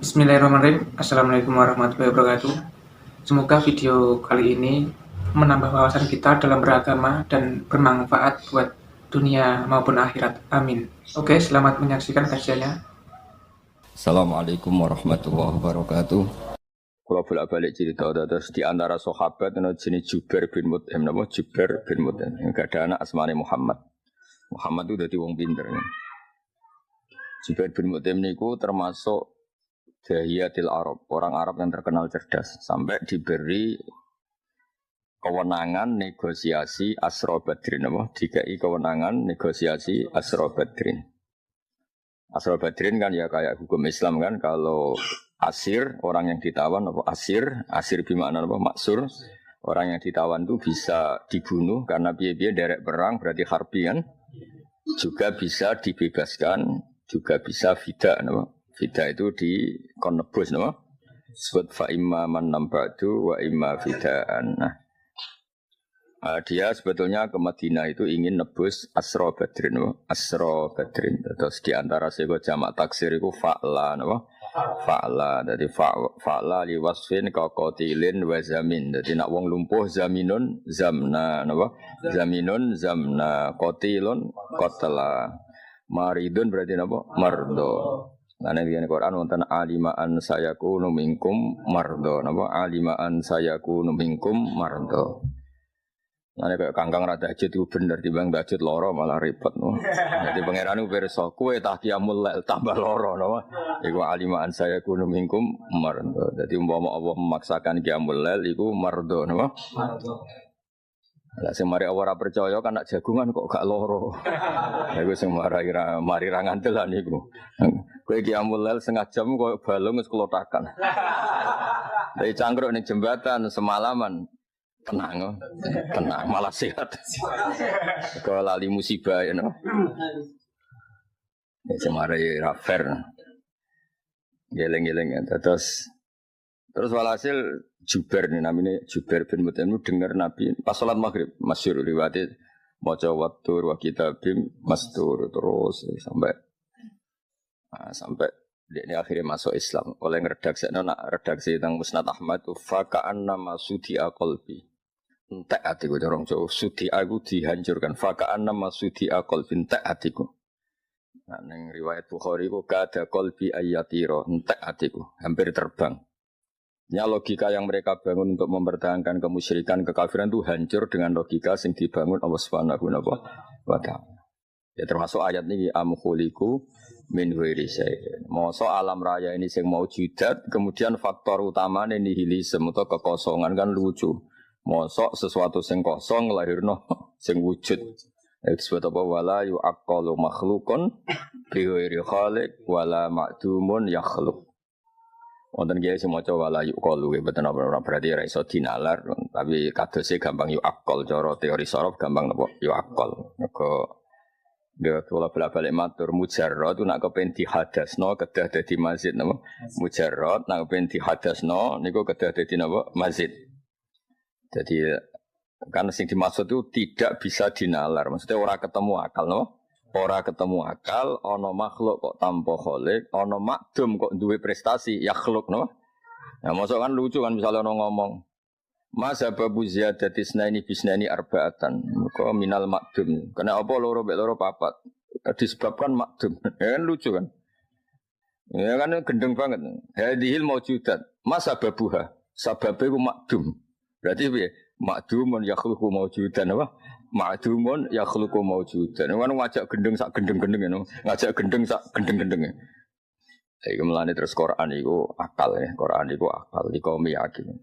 Bismillahirrahmanirrahim. Assalamualaikum warahmatullahi wabarakatuh. Semoga video kali ini menambah wawasan kita dalam beragama dan bermanfaat buat dunia maupun akhirat. Amin. Oke, selamat menyaksikan kajiannya. Assalamualaikum warahmatullahi wabarakatuh. Kalau bolak-balik cerita terus di antara sahabat ana jenis Jubair bin Mut'im napa Jubair bin Mut'im enggak ada anak asmane Muhammad. Muhammad itu dadi wong pinter. Jubair bin Mut'im niku termasuk dahiyatil Arab, orang Arab yang terkenal cerdas sampai diberi kewenangan negosiasi Asra Badrin apa dikai kewenangan negosiasi Asra Badrin. Asra Badrin kan ya kayak hukum Islam kan, kalau asir orang yang ditawan apa asir bermakna apa maksur, orang yang ditawan itu bisa dibunuh karena piye-piye derek perang berarti harbi kan, juga bisa dibebaskan, juga bisa fida apa. Fida itu di konebus nama sebut fa imma man nambadu wa imma fidaan. Dia sebetulnya ke Madinah itu ingin nebus Asra Badrin, Asra Badrin. Terus di antara sego jamak taksir itu fa'la nama fa'la. Jadi fa'la li wasfin ka qatilin wa zamin. Jadi nak wong lumpuh zaminun zamna nama zaminun zamna qatilun qatala. Maridun berarti nama mardo. Karena di Quran wonten alimaan sayakunu minkum mardo, napa alimaan sayakunu minkum mardo. Nah kayak kangkang rada hajat itu bener dibanding hajat loro malah repot no. Jadi pangeran itu perso kue tak qiyamul lail tambah loro napa. Iku alimaan sayakunu minkum mardo. Jadi umpama Allah memaksakan qiyamul lail iku mardo napa? Mardo. Lah sing mari ora percaya kan nak jagungan kok gak loro. Lah iku sing mari ra ngandelan niku. Kowe iki amul setengah jam koyo balung wis klotakan. Dari cangkruk ning jembatan semalaman tenang malah sehat. Kok lali musibah ya no. Ya semare ra fair. Geleng-geleng terus walhasil Jubair nih namanya Jubair bin Mut'im dengar Nabi pas salat maghrib masyhur riwayat maca wattur wa kitabim mastur terus sampai dia akhirnya masuk Islam oleh redaksi tentang Musnad Ahmad fa ka'anna masudi qalbi entek atiku dorong jauh sudi aku dihancurkan fa ka'anna masudi qalbi entek atiku. Nah ning riwayat Bukhari ku kada qalbi ayatira entek atiku hampir terbang. Ya logika yang mereka bangun untuk mempertahankan kemusyrikan, kekafiran itu hancur dengan logika yang dibangun Allah Subhanahu wa ta'ala. Ya termasuk ayat ini am khuliqu min ghairi syai'. Mosok alam raya ini sing maujudat, kemudian faktor utamane nihilisme atau kekosongan kan lucu. Mosok sesuatu sing kosong lahirno sing wujud. Itu sebut apa wala yu'aqqalu makhluqun bi ghairi khaliq wala ma'dumun yakhluq. Wonten kiai sing maca wala yuqalu mboten apa berarti ora iso dinalar tapi kadose gampang yuqal cara teori sorof gampang napa yuqal. Mergo dia kula balik matur mujarrad nak kepen dihadasno kedah dadi masjid napa mujarrad nak kepen dihadasno niku kedah dadi napa masjid. Jadi kan sing dimaksud itu tidak bisa dinalar maksudnya ora ketemu akal napa. Ora ketemu akal, ono makhluk kok tanpa khalik, ono makdum kok duwe prestasi, yakhluk no. Nah, masuk kan lucu kan misalnya ono ngomong, masa babu ziyadati snaini bisnaini arba'atan, kok minal makdum. Kena apa loro mek loro papat? Disebabkan makdum. Ya kan lucu kan? Ya kan gendeng banget. Hadhil maujudat, masa babuha, sababe ku makdum. Berarti piye? Makdumun yakhluqu maujudan apa? Ma'dumun yakhluqu mawjudan. Kan ngajak gendeng sak gendeng-gendeng ngono. Ngajak gendeng sak gendeng-gendeng. Iki melane terus Quran iku akal ya. Quran iku akal iku yakin.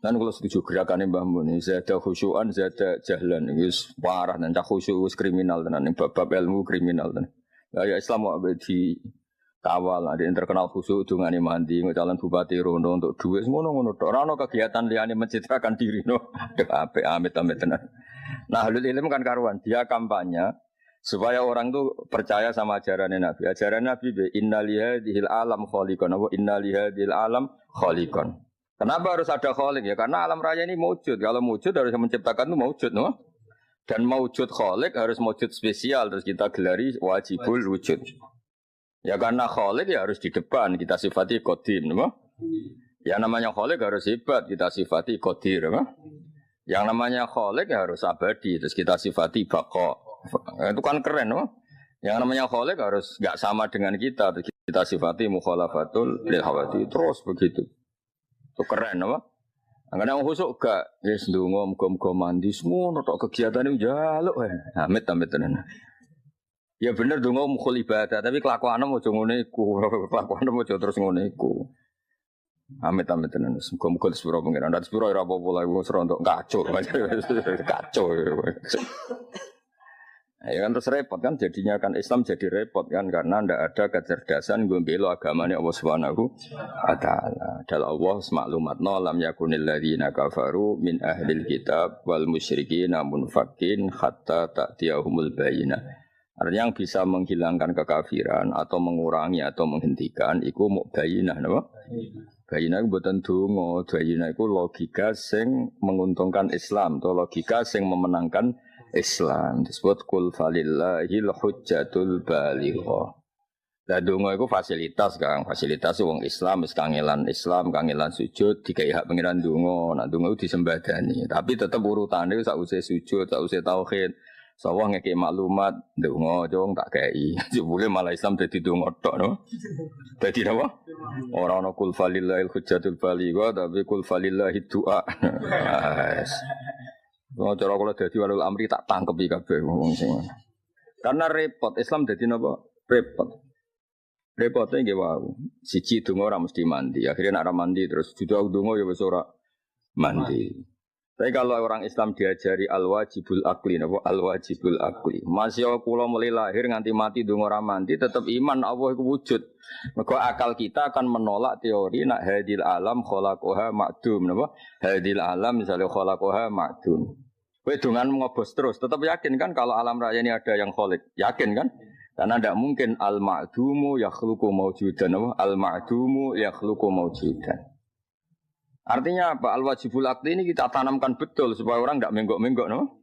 Dan kalau setuju gerakannya Mbah Mun, zada khusyuan, zada jahlan, wis parah dan cah khusyuk wis kriminal tenan, bab ilmu kriminal tenan. Lah ya Islam kok di kawal, ada yang terkenal khusyuk dungane mandi, calon bupati rono untuk duit ngono-ngono tok. Ora ono kegiatan liyane mencitrakan diri no. Apik amit-amit tenan. Nah, ahlul ilm kan karuan, dia kampanye supaya orang tuh percaya sama ajaran Nabi. Ajaran Nabi inna lihadhil alam khaliqan wa inna lihadhil alam khaliqan. Kenapa harus ada khaliq ya? Karena alam raya ini maujud. Kalau maujud harus menciptakan itu maujud, no? Dan maujud khaliq harus maujud spesial terus kita gelari wajibul wujud. Ya karena Khalik ya harus di depan kita sifati Qadim, apa? Ya namanya Khalik harus hebat kita sifati Qadir, apa? Yang namanya Khalik ya harus abadi terus kita sifati Baqa. Itu kan keren, apa? Yang namanya Khalik harus enggak sama dengan kita terus kita sifati mukhalafatul lil hawati terus begitu. Itu keren, apa? Kadang khusuk gak, yes ndonga muga-muga mandi semua tok kegiatane njaluk wae. Amit tenan. Ya bener ndonga mukhul ibadah, tapi kelakuane ojo ngene iku. Kelakuane ojo terus ngene iku. Amit tenan. Muga-muga disepuro pengiran. Ndak disepuro ora apa-apa lha wis rontok kacau. Kacau. Ya kan terus repot kan jadinya kan Islam jadi repot kan karena ndak ada kecerdasan gombelo agamanya Allah Subhanahu wa taala. Adalah Allah maklumatna lam yakunil ladzina kafaru min ahlil kitab wal musyrikin munfakin hatta ta'tiyahumul bayyinah. Artinya yang bisa menghilangkan kekafiran atau mengurangi atau menghentikan iku muk bayyinah napa? Bayyinah iku boten donga, bayyinah iku logika sing menguntungkan Islam atau logika sing memenangkan Islam. Disebut kul falillahil hujjatul balighah. Lah donga iku fasilitas Kang, fasilitas wong Islam wis kangelan Islam, kangelan sujud dikai hak pengiran donga. Nah donga iku disembadani, tapi tetep urutane sakwise sujud, sakwise tauhid. Sawah ngekek maklumat donga cung tak kei. Jebule malah Islam dadi donga tok no. Dadi napa? Ora ana kul falillahil hujjatul balighah tapi kul falillahid du'a. Oh, cara kula dadi walul amri tak tangkepi kabeh wong sing ngono. Karena repot Islam dadi napa? Repot. Repote nggih wau. Siji donga ora mesti mandi. Akhirnya nek ora mandi terus jujur donga ya wis ora mandi. Tapi kalau orang Islam diajari al-wajibul akli, napa al-wajibul akli. Masya kula mulai lahir nganti mati donga ora mandi tetap iman Allah iku wujud. Mergo akal kita akan menolak teori nak hadil alam khalaqaha ma'dum, napa? Hadil alam misalnya khalaqaha ma'dum. Kowe dongan ngobos terus, tetap yakin kan kalau alam raya ini ada yang khalik? Yakin kan? Karena tidak mungkin al-ma'dumu yakhluqu mawjudan, napa? Al-ma'dumu yakhluqu mawjudan. Artinya apa? Al-wajibul akli ini kita tanamkan betul supaya orang tidak menggok-menggok, no?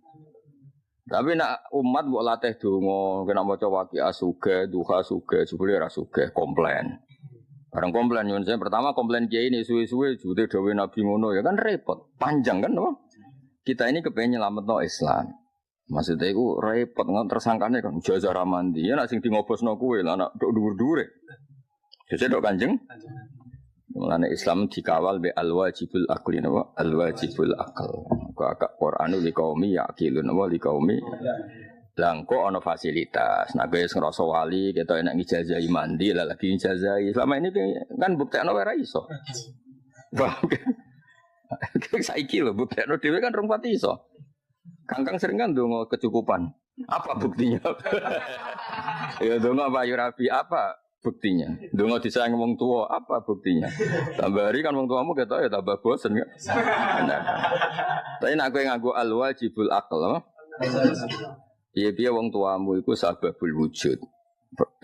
Tapi nak umat buat latih donga, kena maca waqiah sugih, duha sugih, jebule ora sugih, komplain. Barang komplain nyuwun saya pertama komplain kiai ini suwe-suwe jute dawuh Nabi ngono ya kan repot, panjang kan, no? Kita ini kepengen nyelametno Islam. Maksudnya itu repot nggak tersangkane kan jazah ramandi ya nak sing di ngobosno kuwe lah nak dhuwur-dhuwure. Jadi dok kanjeng. Mulane Islam dikawal be al-wajibul akli napa al-wajibul akal. Kok Qur'anu li qaumi yaqilun napa li qaumi. Langko ana fasilitas. Nek wis ngrasa wali ketok enak ngijazahi mandi lah lagi ngijazahi. Selama ini kan buktekno ora iso. Paham kan? Saiki lho buktekno dhewe kan rong pati iso. Kangkang sering kan ndonga kecukupan. Apa buktinya? Ya ndonga Pak Yurabi apa? Buktinya, dongo disayang wong tua, apa buktinya? Tambah hari kan wong tuamu ketok ya tambah bosen kan? Nah. Tapi nak kowe nganggo al-wajibul akal, apa? Iya wong tuamu iku sababul wujud.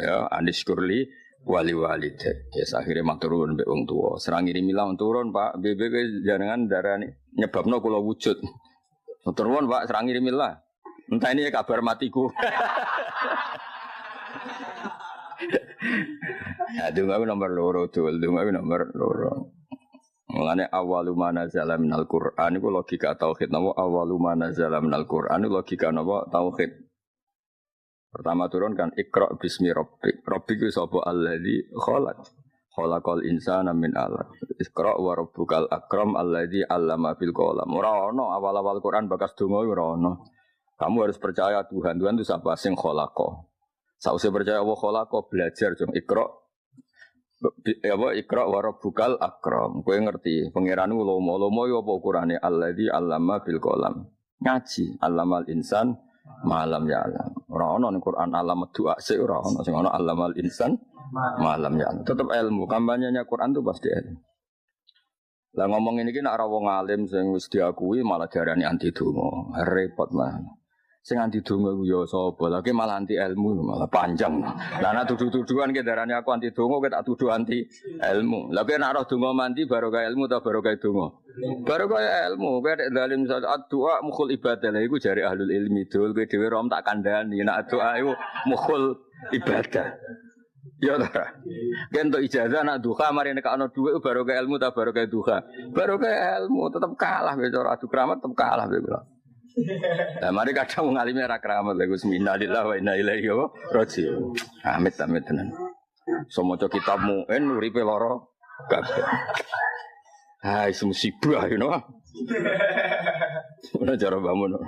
Ya, anis kurli wali walidat. Ya akhirnya mak turun mbek wong tua. Serang ngirimi lawan turun, Pak. BB jangan darani nyebabno kula wujud. Turun, Pak, serang ngirimi lah. Entah ini kabar matiku. Ya, dunga nomor loro tuh, dunga nomor loro. Mulane awalu manazala minal Qur'an iku logika tauhid napa awalu manazala minal Qur'an logika napa tauhid. Pertama turun kan Iqra bismi rabbik. Rabbik ku sapa alladzi khalaq. Khalaqal insana min 'alaq. Iqra wa rabbukal akram alladzi 'allama bil qalam. Ora ono awal-awal Qur'an bakas donga ora ono. Kamu harus percaya Tuhan. Tuhan itu siapa sing khalaqa. Sausé percaya Allah khalaqa belajar jong Iqra. Ya apa Iqra wa rabbukal akram. Kowe ngerti pangeranmu lomo yo apa ukurane alladzi 'allama bil qalam. Ngaji allamal insan malam ya alam. Ora ono ning Quran alam doa sik ora ono sing ono allamal insan malam ya alam. Tetep ilmu. Kampanyenya Quran itu pasti ilmu. Lah ngomong ini ki nek ora wong alim sing wis diakui malah diarani anti donga. Repot mah. Sing anti donga ku ya sapa? Lah ki malah anti ilmu malah panjang. Lah nek tuduh-tuduhan ki darani aku anti donga ki tak tuduh anti ilmu. Lah ki nek ora donga mandi baru kaya ilmu ta baru kaya donga. Baru kaya ilmu, kowe nek dalim doa mukhul ibadah. Lah iku jare ahlul ilmi dul kowe dhewe rom tak kandhani nek doa iku mukhul ibadah. Ya ta. Kan untuk ijazah anak duha mari nek ana dhuwit baru ke ilmu ta baru ke duha. Baru ke ilmu tetep kalah kowe cara adu kramat tetep kalah kowe kula. Lah mari kadang wong alime ra kramat lha Gus minalillah wa inna ilaihi raji'un. Amit tenan. So maca kitab mu'in uripe lara kabeh. Hai musibah you know. Ora cara bangun.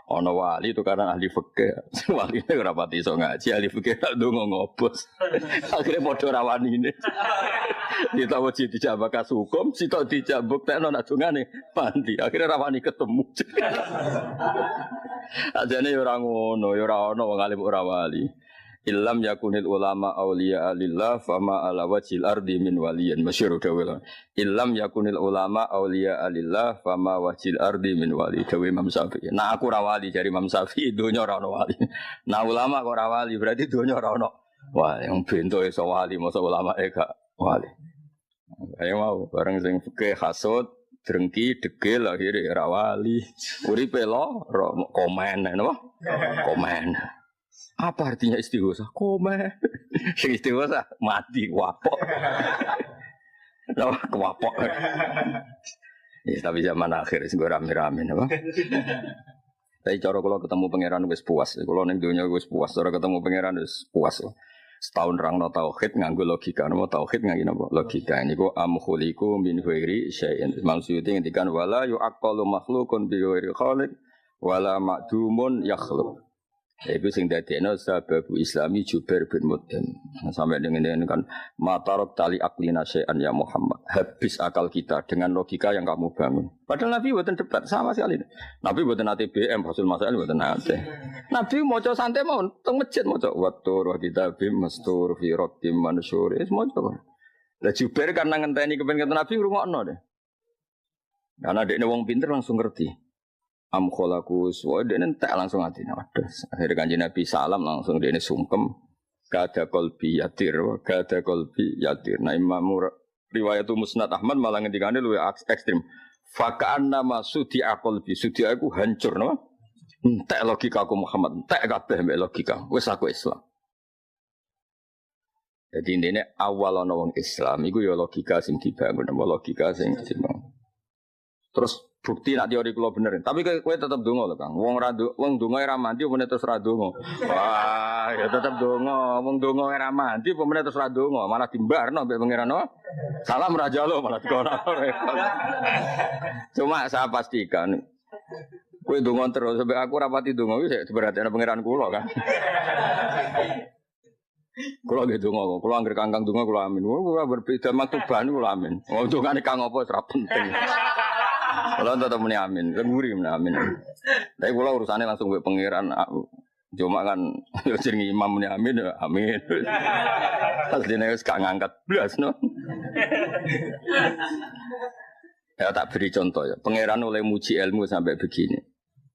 Ana wali itu karena ahli fikih. Wali nek ora pati iso ngaji ahli fikih tak ndonga ngobos. Akhire padha rawani ini. Ditawa dijabak kas hukum, sitok dijabuk tekno nak dongane mandi. Akhire rawani ketemu. Ajane yo ora ngono, yo ora ana wong alim ora wali. Illam yakunil ulama auliya alillah fama ala wajil ardi min waliyin masyhur dawuh. Illam yakunil ulama auliya alillah fama wajil ardi min wali dawuh Imam Syafi'i. Nah aku ora wali dari Imam Syafi'i donya ora ono wali. Nah ulama kok ora wali berarti donya ora ono. Wah yang bento iso wali mosok ulama gak wali. Ayo mau bareng sing fikih hasud drengki degil akhire ora wali. Uripe lo komen napa? Komen. Apa artinya istighosah? Komen. Sing istighosah mati wapok. Lah wapok. Ya tapi zaman akhir sing rame-rame napa? Tapi cara kula ketemu pangeran wis puas. Kula ning donya wis puas. Cara ketemu pangeran wis puas. Setahun rangno tauhid nganggo logika. Napa tauhid nganggo napa? Logika. Niku amkhuliku min ghairi syai'in. Maksudnya ngendikan wala yu'aqqalu makhluqun bi ghairi khaliq wala ma'dumun yakhluq. Iku sing dadekno sababu Islami Jubair bin Mut'im. Sampai dengan ini kan matarok tali aklina syai'an ya Muhammad. Habis akal kita dengan logika yang kamu bangun. Padahal Nabi buatan debat sama sekali. Nabi buatan ATBM, hasil masalah buatan AT. Nabi maca santai mau teng masjid maca watur wa kitabim mastur fi raqim mansur. Wis maca kok. Lah Jubair karena ngenteni kepen Nabi ngrungokno deh. Karena dekne wong pinter langsung ngerti. Am kholakus, wah dia nentek langsung hati waduh. Akhirnya kanjeng Nabi salam langsung dia sungkem. Kada kolbi yatir, kada kolbi yatir. Nah Imam riwayat Musnad Ahmad malah ngendikane luwih ekstrim. Fakaan nama sudi akolbi, sudi aku hancur, no? Entek logika aku Muhammad, entek kabeh mbek logika. Wes aku Islam. Jadi ini awal ana wong Islam, iku ya logika sing dibangun, logika sing dibangun. Terus bukti nak teori kula bener. Tapi kowe tetep donga lho, Kang. Wong donga ora mandi apa terus ora donga. Wah, ya tetep donga. Wong donga ora mandi apa terus ora donga, malah dimbarno mbek pangeran. Salam raja lo malah dikono. Cuma saya pastikan kowe donga terus sampai aku ora pati donga wis berarti ana pangeran kula kan. Kula nggih donga, kula anggere kangkang donga kula amin. Kula berbeda maktuban kula amin. Wong dongane kang apa ora penting. Kalau tetap muni amin, kan gurih muni amin. Tapi kalau urusannya langsung ke pangeran, cuma kan jadi imam muni amin, amin. Aslinya gak ngangkat belas no. Ya tak beri contoh ya, pangeran oleh muji ilmu sampai begini.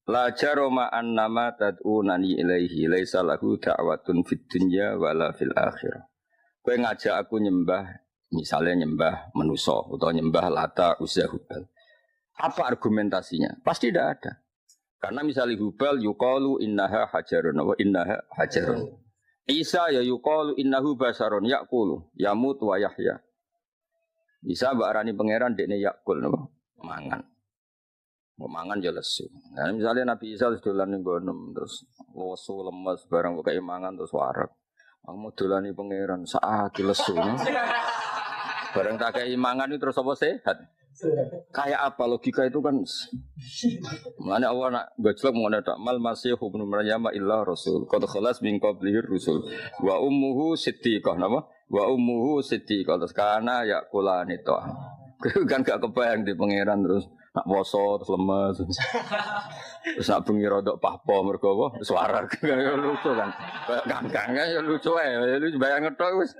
La jaroma annama tad'unani ilaihi laisa lahu da'watun fid dunya wala fil akhirah. Kowe ngajak aku nyembah, misalnya nyembah manusa atau nyembah Lata Uzza Hubal. Apa argumentasinya? Pasti tidak ada. Karena misalnya Hubal yuqalu innaha hajarun wa innaha hajarun. Isa ya yuqalu innahu basarun yaqulu yamut wa yahya. Isa mbak arani pangeran dekne yakul napa? Mangan. Mau mangan ya lesu. Nah, misalnya Nabi Isa dolan ning gonom terus lesu lemes barang kok mangan terus warak. Mau dolani pangeran saat lesu. Barang tak kei mangan itu terus apa sehat? Kayak apa logika itu kan? Mana awak nak gojlok mau nak mal masih ibnu Maryam illa rasul. Qad khalas min qablihi rusul. Wa ummuhu siddiqah nama? Wa ummuhu siddiqah. Terus kana yakulani to. Kan gak kebayang di pangeran terus nak poso terus lemes. Terus nak bengi rodok pahpo mergo apa? Suara kan lucu kan. Kangkangnya ya lucu ae. Lu bayang ngetok wis.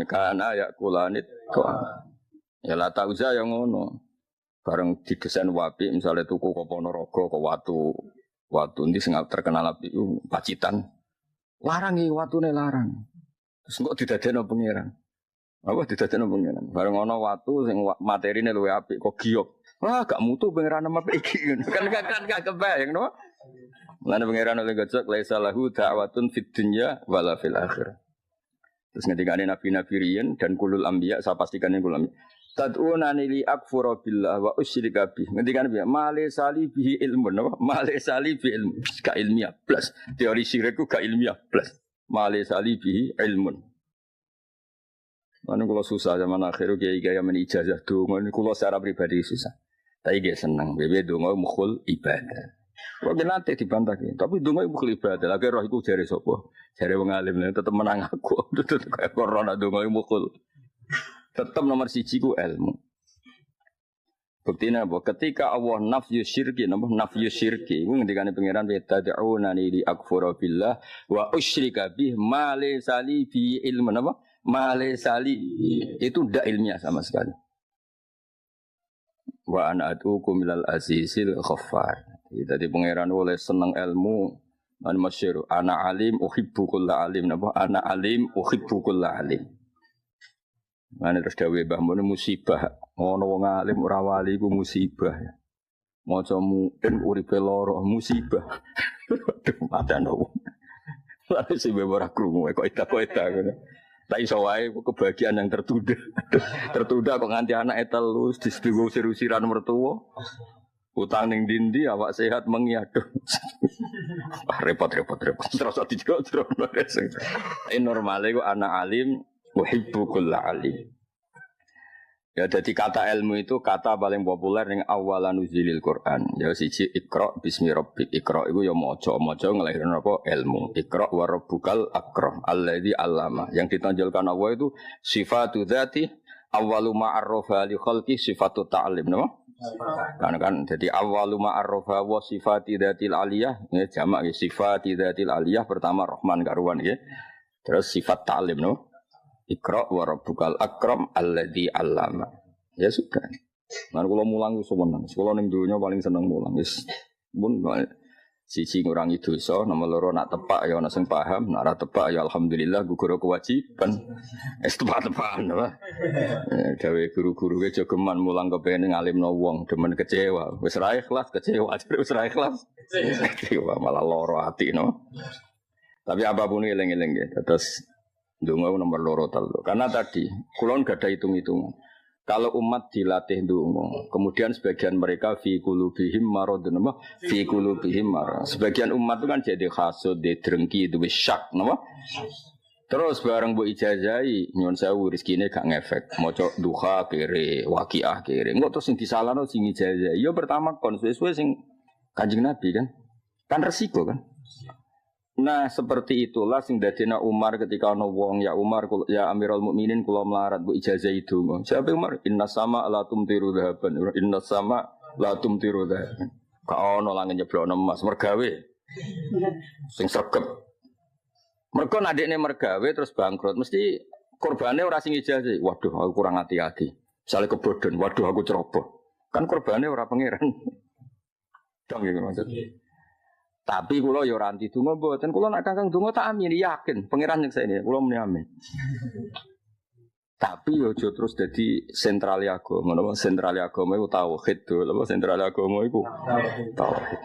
Kana yakulani to. Ya Lata Uzza yang ngono. Bareng didesain wapi misalnya tuku ke Ponorogo ke watu ini sangat terkenal api Pacitan. Larangi watune larang. Terus kok didadekno pangeran. Apa didadekno pangeran? Bareng ono watu sing materine luwih apik kok giok. Wah, gak mutu pangeran nama iki. Kan gak kebayang no. Lan pangeran oleh gojok laisa lahu da'watun fid dunya wala fil akhirah. Terus ngendikane nabi-nabi riyen dan kulul anbiya saya pastikan yang kulul anbiya. Tad'unani li akfura billah wa usyrika bih. Ngendikane piye? Male sali bihi ilmun apa? Male sali bi ilmu. Gak ilmiah plus. Teori syirikku gak ilmiah plus. Male sali bihi ilmun. Mana kalau susah zaman akhir kiai-kiai men ijazah donga niku kula secara pribadi susah. Tapi dia senang, bebe donga mukhul ibadah. Kalau nanti dibantah, tapi donga mukhul ibadah. Lagi roh iku jare sapa? Jare wong alim tetep menang aku. Tetep kayak corona donga mukhul. Tetap nomor 1 ku ilmu. Buktinya apa? Ketika Allah nafyu syirki, nafyu syirki, itu ngendikane pangeran tad'unani li akfura billah wa usyrika bih ma laysa li bi ilmun apa? Ma laysa li itu ndak ilmiah sama sekali. Wa ana atukum minal azizil ghaffar. Jadi pangeran oleh seneng ilmu an masyhur ana alim uhibbu kulla alim napa? Ana alim uhibbu kulla alim. Mane terus dawuh Mbah Mun musibah. Ono wong alim ora wali iku musibah. Maca mungkin uripe lara musibah. Aduh padano. Lah sing ora krungu kok eta ngono. Tak iso wae kebahagiaan yang tertunda. Tertunda kok nganti anake telu diseduh usir-usiran mertua. Utang ning dindi awak sehat mengiaduh. Repot. Terus dijok terus. Normale ku anak alim uhibbu kulla alim. Ya jadi kata ilmu itu kata paling populer yang awalan nuzulil Quran. Ya siji Iqra bismi rabbik. Iqra iku ya maca ngelahirno apa ilmu. Iqra wa rabbukal akram alladzi 'allama. Yang ditonjolkan Allah itu sifatu dzati awwalu ma'arrafa li khalqi sifatu ta'lim, napa? Kan jadi awwalu ma'arrafa wa sifati dzatil aliyah, ya jamak ya sifati dzatil aliyah pertama Rahman karuan ya. Terus sifat ta'lim, no? Iqra wa rabbukal akram alladzi 'allama. Ya sudah. Nah kalau mulang iso menang. Kalau ning dunya paling seneng mulang wis mun siji ngurangi dosa, nomor loro nak tepak ya ana sing paham, nak ora tepak ya alhamdulillah gugur kewajiban. Wis tepak-tepakan apa. Gawe guru-guru ge jogeman mulang kepengin ngalimno wong, demen kecewa. Wis ra ikhlas kecewa, wis ra ikhlas. Kecewa malah loro ati no. Tapi apapun eling-eling ya, terus ndonga nomor loro telu. Karena tadi kulon gak ada hitung-hitungan. Kalau umat dilatih ndonga, kemudian sebagian mereka fi qulubihim maradun, fi qulubihim marad. Sebagian umat itu kan jadi hasud, drengki, duwe syak, napa? Terus bareng mbok ijazahi, nyuwun sewu rezekine gak ngefek. Maca duha kere, waqiah kere. Engko terus sing disalahno sing ijazahi. Ya pertama kon suwe-suwe sing Kanjeng Nabi kan. Kan resiko kan. Nah seperti itulah sing dadina Umar ketika ana wong ya Umar ya Amirul Mukminin kula melarat bu ijazah itu. Siapa Umar? Inna sama la tumtiru dhahaban. Inna sama la tumtiru dhahaban. Ka ono langit nyeblokno emas mergawe. Sing sregep. Mergo adikne mergawe terus bangkrut mesti korbane ora sing ijazah. Waduh aku kurang hati-hati. Misale kebodhon, waduh aku ceroboh. Kan korbane ora pangeran. Dong iki maksudnya. Tapi kula ya ora anti donga mboten. Kula nek kakang donga tak amin yakin pangeran nyeksa ini. Kula muni amin. Tapi yo aja terus dadi sentral agama. Napa sentral agama iku tauhid lho. Apa sentral agama iku tauhid.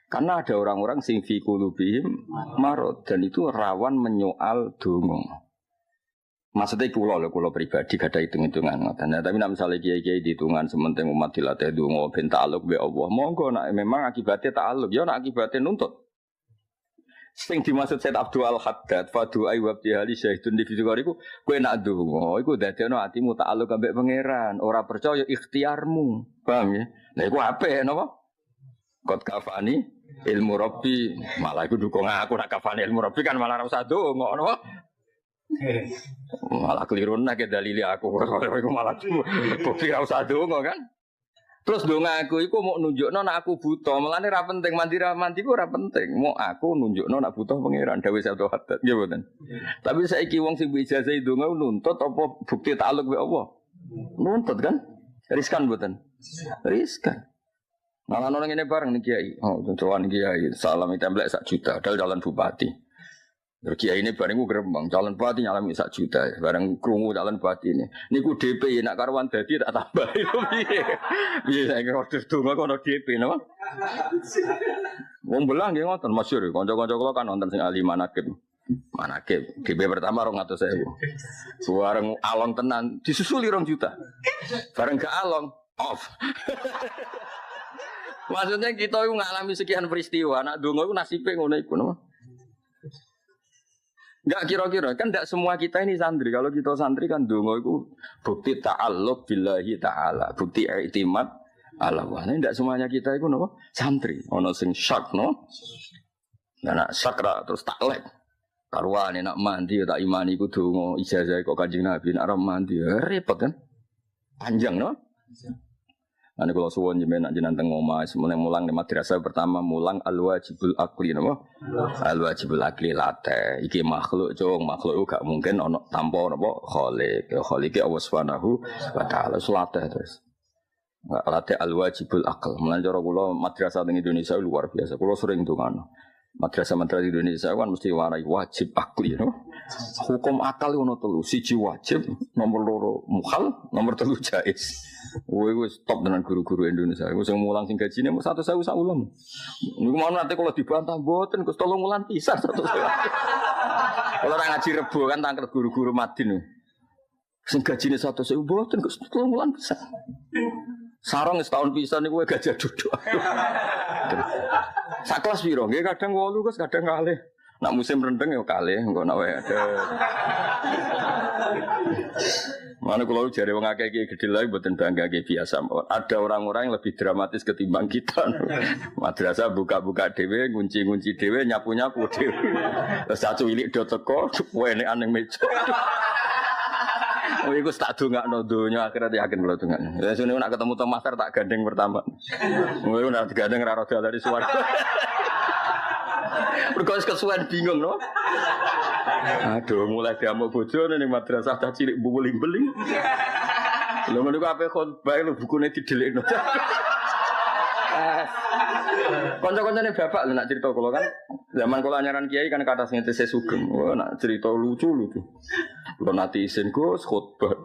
Karena ada orang-orang sing fi qulubihim marad dan itu rawan menyoal donga. Maksudnya kula pribadi gak ada hitung-hitungan ngoten. Tapi nek misale kiai-kiai dihitungan sementing umat dilatih donga ben ta'alluq be Allah. Monggo nek memang akibatnya ta'alluq ya nek akibatnya nuntut. Sing dimaksud Said Abdul Al-Haddad fadu ai wa bihali syahidun di fitqariku kowe nak donga iku dadekno atimu ta'alluq ambek pangeran, ora percaya ikhtiarmu. Paham ya? Lah iku apik napa? Qad kafani ilmu rabbi, malah iku dukung aku nak kafani ilmu rabbi kan malah ora usah donga napa? Malah keliru nek dalile aku iku malah bukti ra usah donga kan. Terus donga aku iku mau nunjukno nek aku buta, melane ra penting mandi ku ora penting. Mau aku nunjukno nek buta pangeran dawuh Sabtu Haddad nggih mboten. Tapi saiki wong sing ijazah donga nuntut apa bukti ta'alluq be Allah? Nuntut kan? Riskan mboten? Riskan. Malah orang ini bareng nih kiai. Oh, tuan kiai salam template 1 juta dal calon bupati. Kiai ini bareng ku grembang calon bupati nyalami 1 juta. Bareng krungu calon bupati ini. Niku DP nak karuan dadi tak tambah itu piye. Piye nek order donga kono DP napa? Wong belang nggih ngoten masyhur. Kanca-kanca kula kan wonten sing ahli manaqib. Manakib DP pertama 200.000. Bareng along tenan disusuli 2 juta. Bareng gak along off. Maksudnya kita itu ngalami sekian peristiwa, nak donga itu nasibe ngono iku no. Enggak kira-kira kan tidak semua kita ini santri. Kalau kita santri kan donga itu bukti ta'alluq billahi ta'ala, bukti i'timad ala Allah. Ini tidak semuanya kita itu no santri. Ono sing syak no. Nah, sakra terus taklek. Karuane nak mandi tak imani ku donga ijazah kok Kanjeng Nabi nak mandi repot kan. Panjang no. Nanti kalau suwon jenengan jenengan teng omah mulang di madrasah pertama mulang al-wajibul akli napa? Al-wajibul akli late. Iki makhluk makhluk gak mungkin ono tanpa napa khaliq. Khaliqe Allah Subhanahu wa taala latih terus. Enggak latih al-wajibul akal. Mulane cara kula madrasah teng Indonesia luar biasa. Kula sering ndongano. Madrasah Indonesia kan mesti warai wajib akli no. Hukum akal ono 3, siji wajib, nomor 2 mukhal, nomor 3 jaiz. Wis top dengan guru-guru Indonesia. Wis sing mulang sing gajine mung 100.000 sak ulam. Niku mau nanti kalau dibantah mboten Gus 3 wulan pisan 100.000. Kalau ora ngaji rebo kan tangkel guru-guru Madin. Sing gajine 100.000 mboten Gus 3 wulan pisan. Sarong setahun pisan niku gajah duduk. Sak kelas piro? Nggih kadang 8 Gus, kadang kalih. Nak musim rendeng ya kalih, engko nak wae ada. Mana kalau jare wong akeh iki gedhe lagi mboten bangga iki biasa. Ada orang-orang yang lebih dramatis ketimbang kita. Madrasah buka-buka dhewe, ngunci-ngunci dhewe, nyapu-nyapu dhewe. Terus satu cilik do teko, wenekan ning meja. Oh iku tak dongakno donya akhirate yakin kula dongakno. Ya sune nek ketemu teng master tak gandeng pertama. Kowe nek digandeng ra rada dari swarga. Perkos kesuwen bingung no. Aduh mulai diamuk bojone ning madrasah cah cilik buling-beling. Lha ngono ku ape khotbah lho bukune didelikno. Kanca-kancane bapak lho nak cerita kula kan zaman kula anyaran kiai kan kata sing tese sugeng. Wah nak cerita lucu-lucu. Kula nate isin Gus khotbah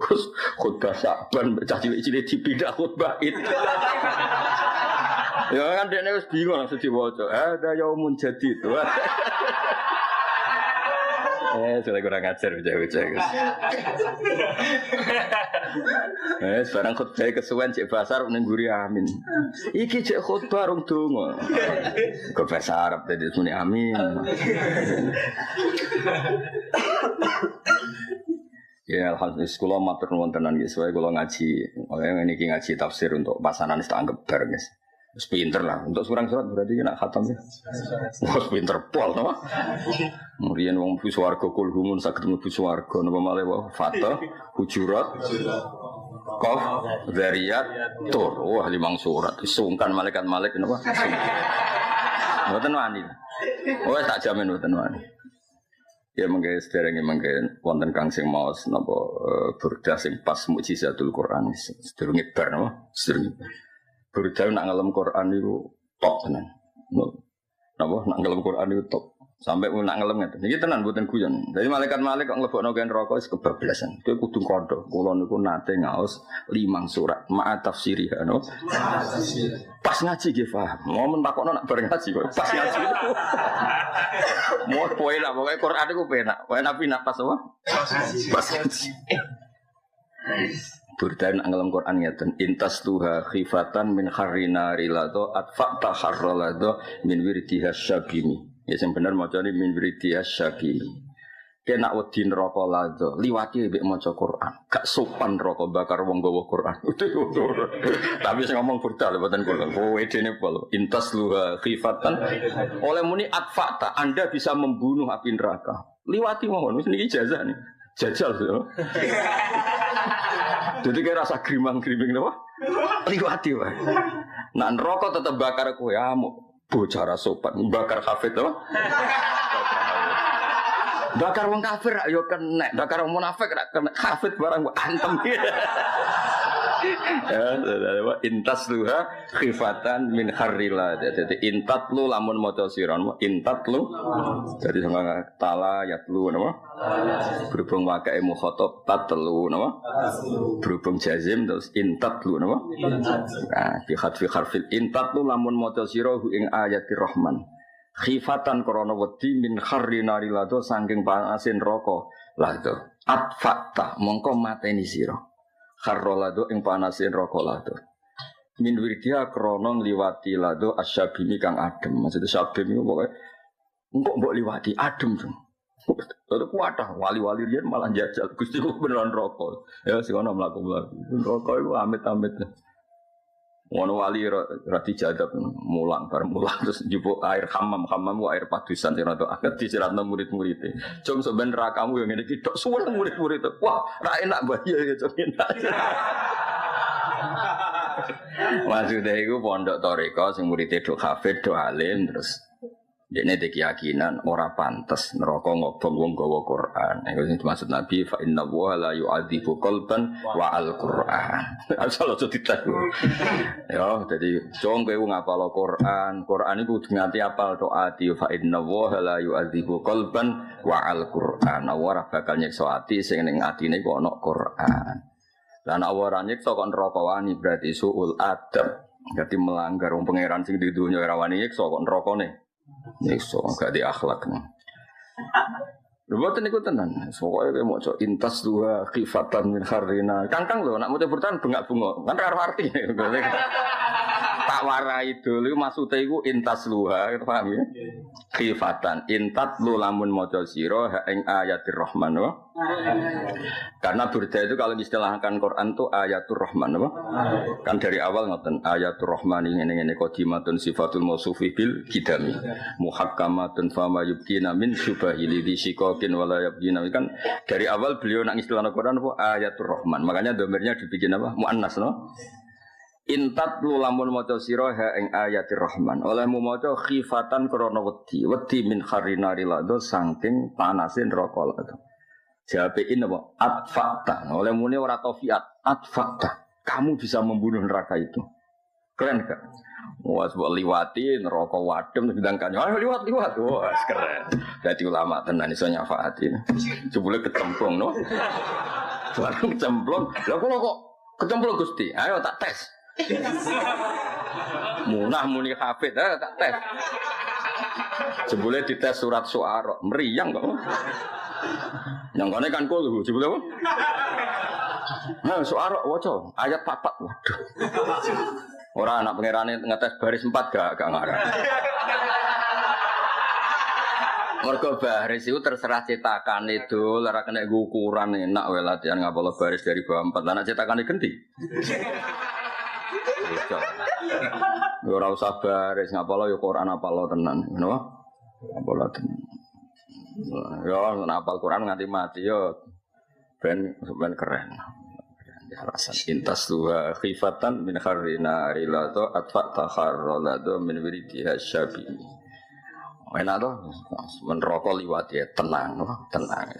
Saban cah cilik-cilik dipindah khotbah Id. Ya kan dekne wis bingung langsung diwaca. Ada yaumun jadid. Sudah kurang ajar bocah-bocah. Sekarang khutbah kesuwen cek bahasa Arab ning guri amin. Iki cek khutbah rong donga. Ke bahasa Arab tadi muni amin. Ya alhamdulillah kula matur nuwun tenan nggih, soalé kula ngaji, niki ngaji tafsir untuk pasanan wis tak anggap bar guys. Wis pinter lah, untuk surat berarti nak khatam ya. Wis pinter pol to. Kemudian wong mlebu swarga kul humun saged mlebu swarga napa malih wa Fatah, Hujurat, Qaf, Dzariyat, Tur. Wah 5 surat disungkan malaikat-malaikat napa? Mboten wani. Wes tak jamin mboten wani. Ya mengke sederenge mengke wonten kang sing maos napa burdah sing pas mukjizatul Quran sedurunge bar napa? Sedurunge. Burdah nak ngalem Quran niku top tenan. Napa nak ngalem Quran niku top. Sampai nak ngalem ngeten. Iki tenan mboten guyon. Dadi malaikat-malaikat kok nglebokno ken neraka wis kebablasan. Kowe kudu kandha. Kula niku nate ngaos 5 surat ma'a tafsiriha no. Pas ngaji nggih paham. Momen takokno nak bareng ngaji kok pas ngaji. Mau poe lah pokoke Quran iku penak. Pokoke nabi nak pas apa? Pas ngaji. Burdan ngalem Quran ngeten intas tuha khifatan min harina rilado atfa'ta harralado min wirdiha syabimi. Ya sing bener macane min wirdiha syabimi. Kena wedi neraka lado liwati mbek maca Quran. Gak sopan neraka bakar wong gawa Quran. Tapi sing ngomong Burdan mboten kula. Kowe dene pol intas luha khifatan oleh muni atfa'ta Anda bisa membunuh api neraka. Liwati mawon wis niki ijazah nih. Jajal yo. Jadi kayak rasa grimang-griming apa? Liwati wae. Nak neraka tetep bakar kowe amuk. Bocah ra sopan, bakar kafir apa? Bakar wong kafir yo kena, bakar wong munafik ra kena. Kafir barang antem. Ya, intas luha khifatan min harrila. Jadi intat lu lamun maca siron, intat lu. Jadi sama tala yatlu napa? Berhubung wakai mukhatab tatlu napa? Berhubung jazim terus intat lu napa? Nah, fi harfil intat lu lamun maca sira ing ayatir rahman. khifatan krana wedi min kharri nari lado saking panasin neraka lado atfata mongko mateni sira kharra lado ing panasin neraka lado min wirdia krana ngliwati lado asyabimi kang adem maksud syabim iku pokoke engko mbok liwati adem to terus kuatah wali-wali riyen malah jajal Gusti ku beneran neraka ya sing ana mlaku-mlaku neraka iku amit-amit ngono wali ra dijadab mulang bar mulang terus njupuk air hammam ku air padusan sing rada akeh disiratno murid-muride jom sampean nerakamu yo ngene iki tok suwen murid-murid wah ra enak bahaya ya jom enak maksudnya itu pondok toriko sing muridé do hafid do alim terus dene de keyakinan ora pantes neraka ngobong wong gawa Quran. Iku sing dimaksud Nabi fa inna wa la yu'adzibu qalban wa al-Qur'an. Asal aja ditaku. Ya, dadi jong kowe ngapal Quran. Quran iku kudu nganti apal doati fa inna wa la yu'adzibu qalban wa al-Qur'an. Ora bakal nyiksa ati sing ning atine kok ana Quran. Lan ora nyiksa kok neraka wani berarti suul adab. Dadi melanggar wong pangeran sing di dunya ora wani nyiksa kok nerakane. Nyiksa gak di akhlak. Lha niku tenan. Pokoke kowe moco intas dua khifatan min harina. Kangkang lho nak maca bertahan bengak-bengok. Kan ora arti. Tak warai dulu maksude iku intas luha, paham ya? Khifatan intat lu lamun maca sira ing ayatir rahman wa. Karena burda itu kalau istilahkan Quran itu ayatur rahman apa? Kan dari awal ngoten ayatur rahman ngene-ngene qadimatun sifatul mausufi bil kidami muhakkamatun fama yubkina min syubahili di sikokin wala yabgina kan dari awal beliau nak istilahkan Quran apa ayatur rahman makanya domirnya dibikin apa muannas no intat lu lamun maca sira ha ing ayatir rahman olehmu maca khifatan krana wedi min kharinari lado saking panasin neraka lado jawabein apa atfakta oleh muni ora tofiat atfakta kamu bisa membunuh neraka itu keren gak wah sebab liwati neraka wadem sedangkan ayo liwat wah keren dadi ulama tenan iso nyafaati jebule kecemplung no bareng kecemplung lha kok kecemplung Gusti ayo tak tes munah muni hafid tak tes jebule dites surat Syu'ara meriang kok nyangkane kan kul jebule apa nah Syu'ara waca ayat 4 waduh ora anak pangerane ngetes baris 4 gak ngarep mergo baris itu terserah cetakan itu ora kena ukuran enak wae latihan ngapal baris dari bawah 4 anak cetakane genti ora usah baris ngapal yo Quran apal tenan ngono apal tenan ya apal Quran nganti mati yo ben keren alasan intas dua khifatan min kharina rilato atfa takharralado min wiridiha syabi enak toh menrokok liwat ya tenang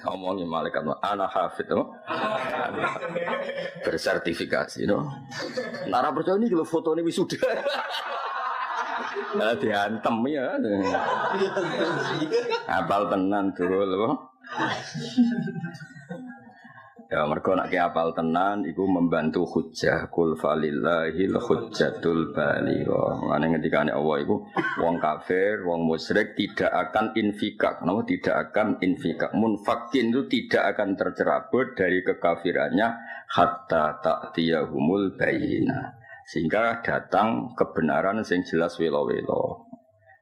omongi malaikat ana hafid bersertifikasi nara percaya ini kalau foto ini wisuda nah diantem ya apal tenan dulu loh ya mergo nek apal tenan iku membantu hujjah kul falillahil hujjatul baligha. Ngene ngendikane Allah iku wong kafir, wong musyrik tidak akan infikak. Napa tidak akan infika? Munfakin itu tidak akan tercerabut dari kekafirannya hatta ta'tiyahumul bayyinah. Sehingga datang kebenaran sing jelas welo-welo.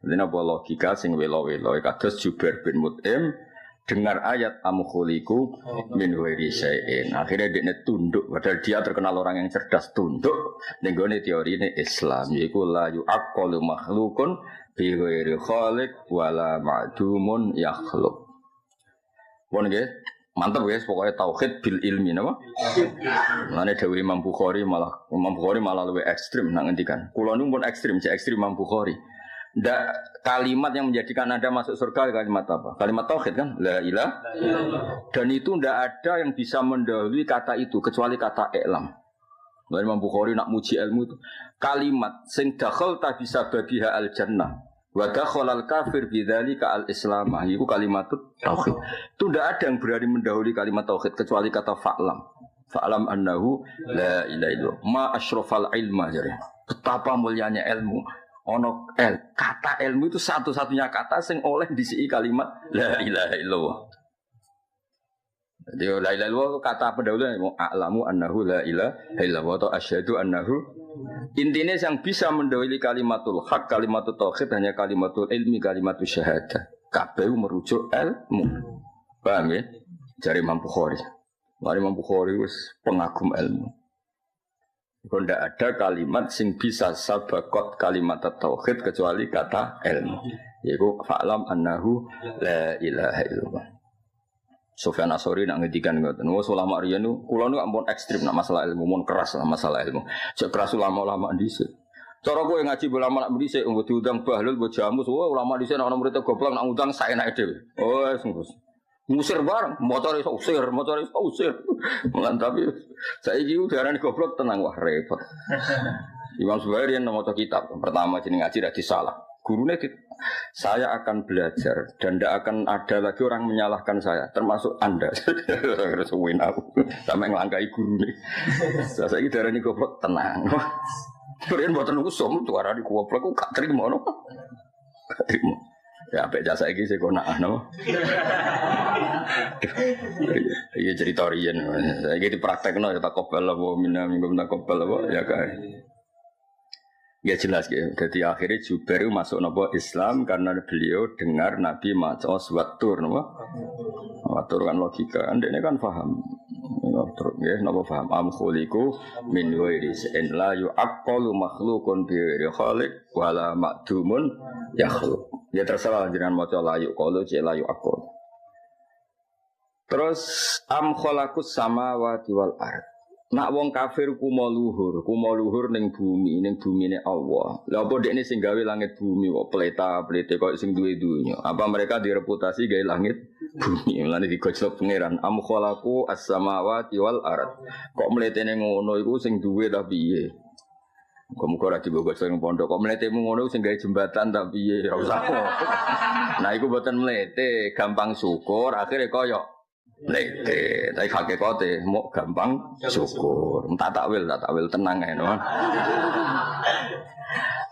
Dene apa logika sing welo-welo kados Jubair bin Mut'im dengar ayat amkhuliku min ghairi syai'in. Akhirnya dia tunduk padahal dia terkenal orang yang cerdas tunduk ning gone teorine Islam yaiku la yu'aqqalu makhlukun bi ghairi khaliq wala ma'dumun yakhluq. Pun nggih, mantap guys pokoknya tauhid bil ilmi napa? Mane dawuh Imam Bukhari malah luwih ekstrem nak ngendikan. Kula nu pun ekstrem, cek ekstrem Imam Bukhari. Ndak kalimat yang menjadikan Anda masuk surga kalimat apa? Kalimat tauhid kan? La ilaha illallah. Dan itu ndak ada yang bisa mendahului kata itu kecuali kata i'lam. Lalu Imam Bukhari nak muji ilmu itu kalimat sing dakhal ta bisa bagiha al jannah wa dakhalal kafir bidzalika al islam. Itu kalimat tauhid. Itu ndak ada yang berani mendahului kalimat tauhid kecuali kata fa'lam. Fa'lam annahu la ilaha illallah. Ma asyrafal ilma jadi. Betapa mulianya ilmu. Ono kata ilmu itu satu-satunya kata sing oleh disi kalimat la ilaha illallah. Jadi la ilaha illallah kata pendahulunya a'lamu annahu la ilaha illallah atau asyhadu annahu. Intinya yang bisa mendahului kalimatul haq, kalimatul tauhid hanya kalimatul ilmi, kalimatul syahadah. Kabeh merujuk ilmu. Paham ya? Jari Imam Bukhari. Imam Bukhari wis pengagum ilmu. Kalau tidak ada kalimat sing bisa sabakot kalimat tauhid kecuali kata ilmu. Yaitu fa'lam annahu la ilaha illallah. Sufyan Ats-Tsauri nak ngedikan ngoten. Wong ulama riyen niku kula niku ampun ekstrem nak masalah ilmu, mun keras lah masalah ilmu. Cek keras ulama-ulama dhisik. Cara kowe ngaji ulama nak dhisik nggo diundang Bahlul mbok Jamus, ulama dhisik ana murid goblok nak ngundang saenake dhewe. Oh, sungguh. Ngusir bareng, motor iso usir. Mulan tapi saiki udarane goblok tenang wah repot. Imam Zubair yang maca kitab pertama jeneng ngaji ra disalah. Gurune saya akan belajar dan tidak akan ada lagi orang menyalahkan saya, termasuk Anda. Terus win aku sampai ngelangkai gurune. Saya ini darah ini goblok tenang. Kalian buatan usum tuh arah di goblok aku gak terima no. Gak terima. Ya apa jasa iki sik kok nak no. Iya cerita riyen. Saiki dipraktekno ya tak kobal apa minum tak kobal apa ya kae. Ya jelas ya. Jadi akhirnya Jubair masuk nopo Islam karena beliau dengar Nabi maca watur nopo. Watur kan logika. Andene kan paham. Watur nggih nopo paham. Am khuliqu min ghairi shay'in la yu'aqqalu makhluqun bi ghairi khaliq wala ma'dumun yakhluq. Ya terserah jenengan maca la yuqalu ce la yu'aqqal. Terus am khalaqus samawati wal ardh. Nak wong kafir kumo luhur ning bumi ne Allah. Lah apa dekne sing gawe langit bumi kok pleta-plete kok sing duwe dunya. Apa mereka direputasi gawe langit bumi. Mulane digojlok pangeran am khalaqu as-samawati wal ard. Kok mletene ngono iku sing duwe ta piye? Muga-muga ora dibogos sing pondok. Kok mletemu ngono sing gawe jembatan ta piye? Ora usah. Nah iku mboten mlete, gampang syukur akhire koyo lete, tapi hakikate mau gampang syukur. Tak takwil tenang ae no.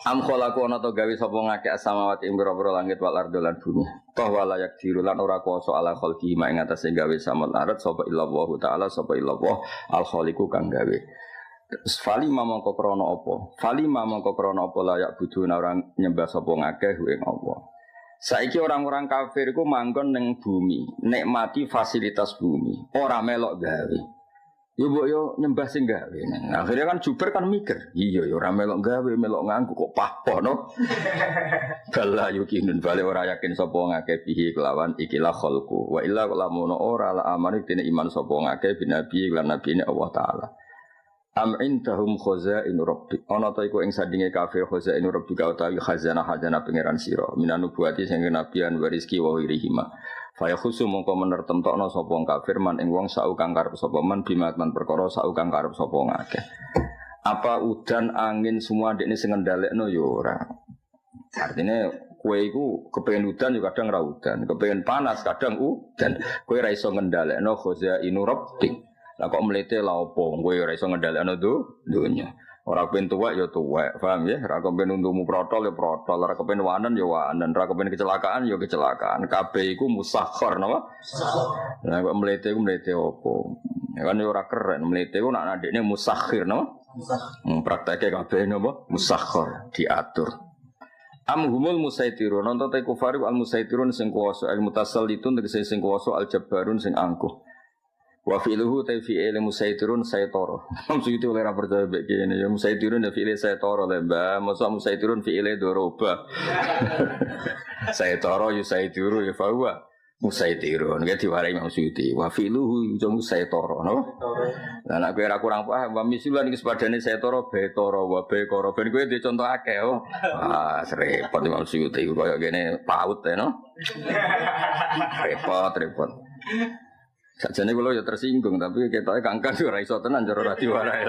Am khalaqu ana to gawe sapa ngakeh samawati ing pira-pira langit wal ardh lan bumi. Toh wala yak diru lan ora kuwasa ala khalqi mak ing atase gawe samawati ardh sapa illallah taala sapa illallah al khaliqu kang gawe. Fali mamangka krana apa layak buduna orang nyembah sapa ngakeh ing Allah. Saiki orang-orang kafir iku manggon ning bumi, nikmati fasilitas bumi, ora melok gawe. Yo mbok yo nyembah sing gawe. Nah, akhirnya kan Jubair kan mikir, iya yo ora melok gawe, melok nganggo kok pahpo no. Bala yukinun bale ora yakin sapa ngake bihi kelawan ikilah khalqu. Wa illa lamun ora la amane dene iman sapa ngake binabi lan nabine Allah taala. Am indahum khazainu rabbik ana ta iku ing sandinge kafir khazainu rabbika utawi khazanah pangeran sira minanu buati sing nabian wariski wa wirihima fa yakhusu mongko menertemtokno sapa kafir man ing wong sau kang karep sapa man bimatman perkara sau kang karep sapa ngakeh apa udan angin semua dekne sing ngendhalekno ya ora artine kowe iku kepengin udan ya kadang ra udan kepengin panas kadang udan kowe ra iso ngendhalekno khazainu rabbik. Lah kok mlete lha opo kowe ora iso ngendhalekno dunya. Ora kepen tuwek ya tuwek, paham ya? Ora kepen untumu protol ya protol, ora kepen wanen ya wanen, ora kepen kecelakaan ya kecelakaan. Kabeh iku musakhkhar napa? Musakhkhar. Lah kok mlete opo? Ya kan ora keren mlete ku nak ndekne musakhir napa? Musakhkhir. Prakteke kabeh napa? Musakhkhar, diatur. Amhumul musaitirun nonton te kufar al musaitirun sing kuwasa al mutasallitun tegese sing kuwasa al jabbarun sing angkuh. Wa fi'luhu fi'il musaitirun saytara. Maksud itu oleh ra percaya mek kene ya musaitirun ya fi'il saytara le Mbah. Masa musaitirun fi'il doroba. Saytara yusaitiru ya fawa musaitirun. Nggih diwarai Imam Suyuti. Wa fi'luhu ya musaitora, no? Lah nek kowe ora kurang paham, wa misulan iki sepadane saytara betara wa bekara. Ben kowe di contoh akeh oh. Ah, repot Imam Suyuti koyo kene paut ya no. Repot. Sajane kula ya tersinggung tapi ketoke kangkang ora iso tenan cara ora diwarai.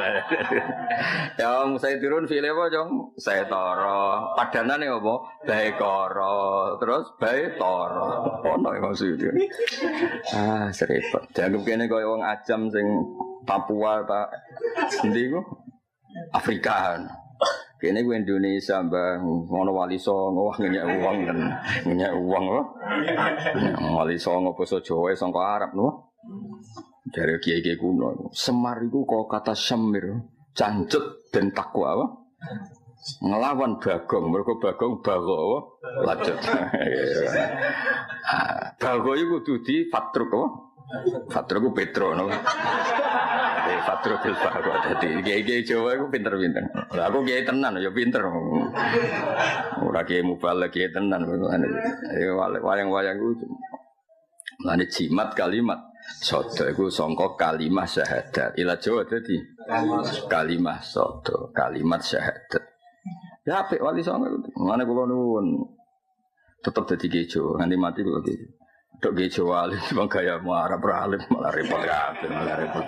Ya musaitirun file apa, Jong? Saytara. Padanane apa? Baekara. Terus baetara. Ono maksudnya. Ah, serempet. Dianggap kene kaya wong ajam sing Papua ta endi ku? Afrika. Kene ku Indonesia mbah ngono Wali Songo ngenyek uang kan ngenyek uang loh. Wali Songo basa Jawa sangka Arab loh. Jare kiai-kiai kuno. Semar iku kok kata semir, cancut dan takwa apa? Ngelawan Bagong, mergo Bagong bago lajut. Bago iku kudu di fatruk apa? Fatruk ku Petro no. Fatruk bil bago dadi kiai-kiai Jawa iku pinter-pinter. Lah aku kiai tenan ya pinter. Ora kiai mubalek kiai tenan. Wayang-wayang ku lane jimat kalimat sodo iku sangka kalimah syahadat. Ila Jawa dadi kalimah sodo, kalimat syahadat. Ya apik Wali Songo. Mane kula nuwun tetep dadi gejo nganti mati kula iki. Tok gejo wali wong gaya Arab alim malah repot kabeh, malah repot.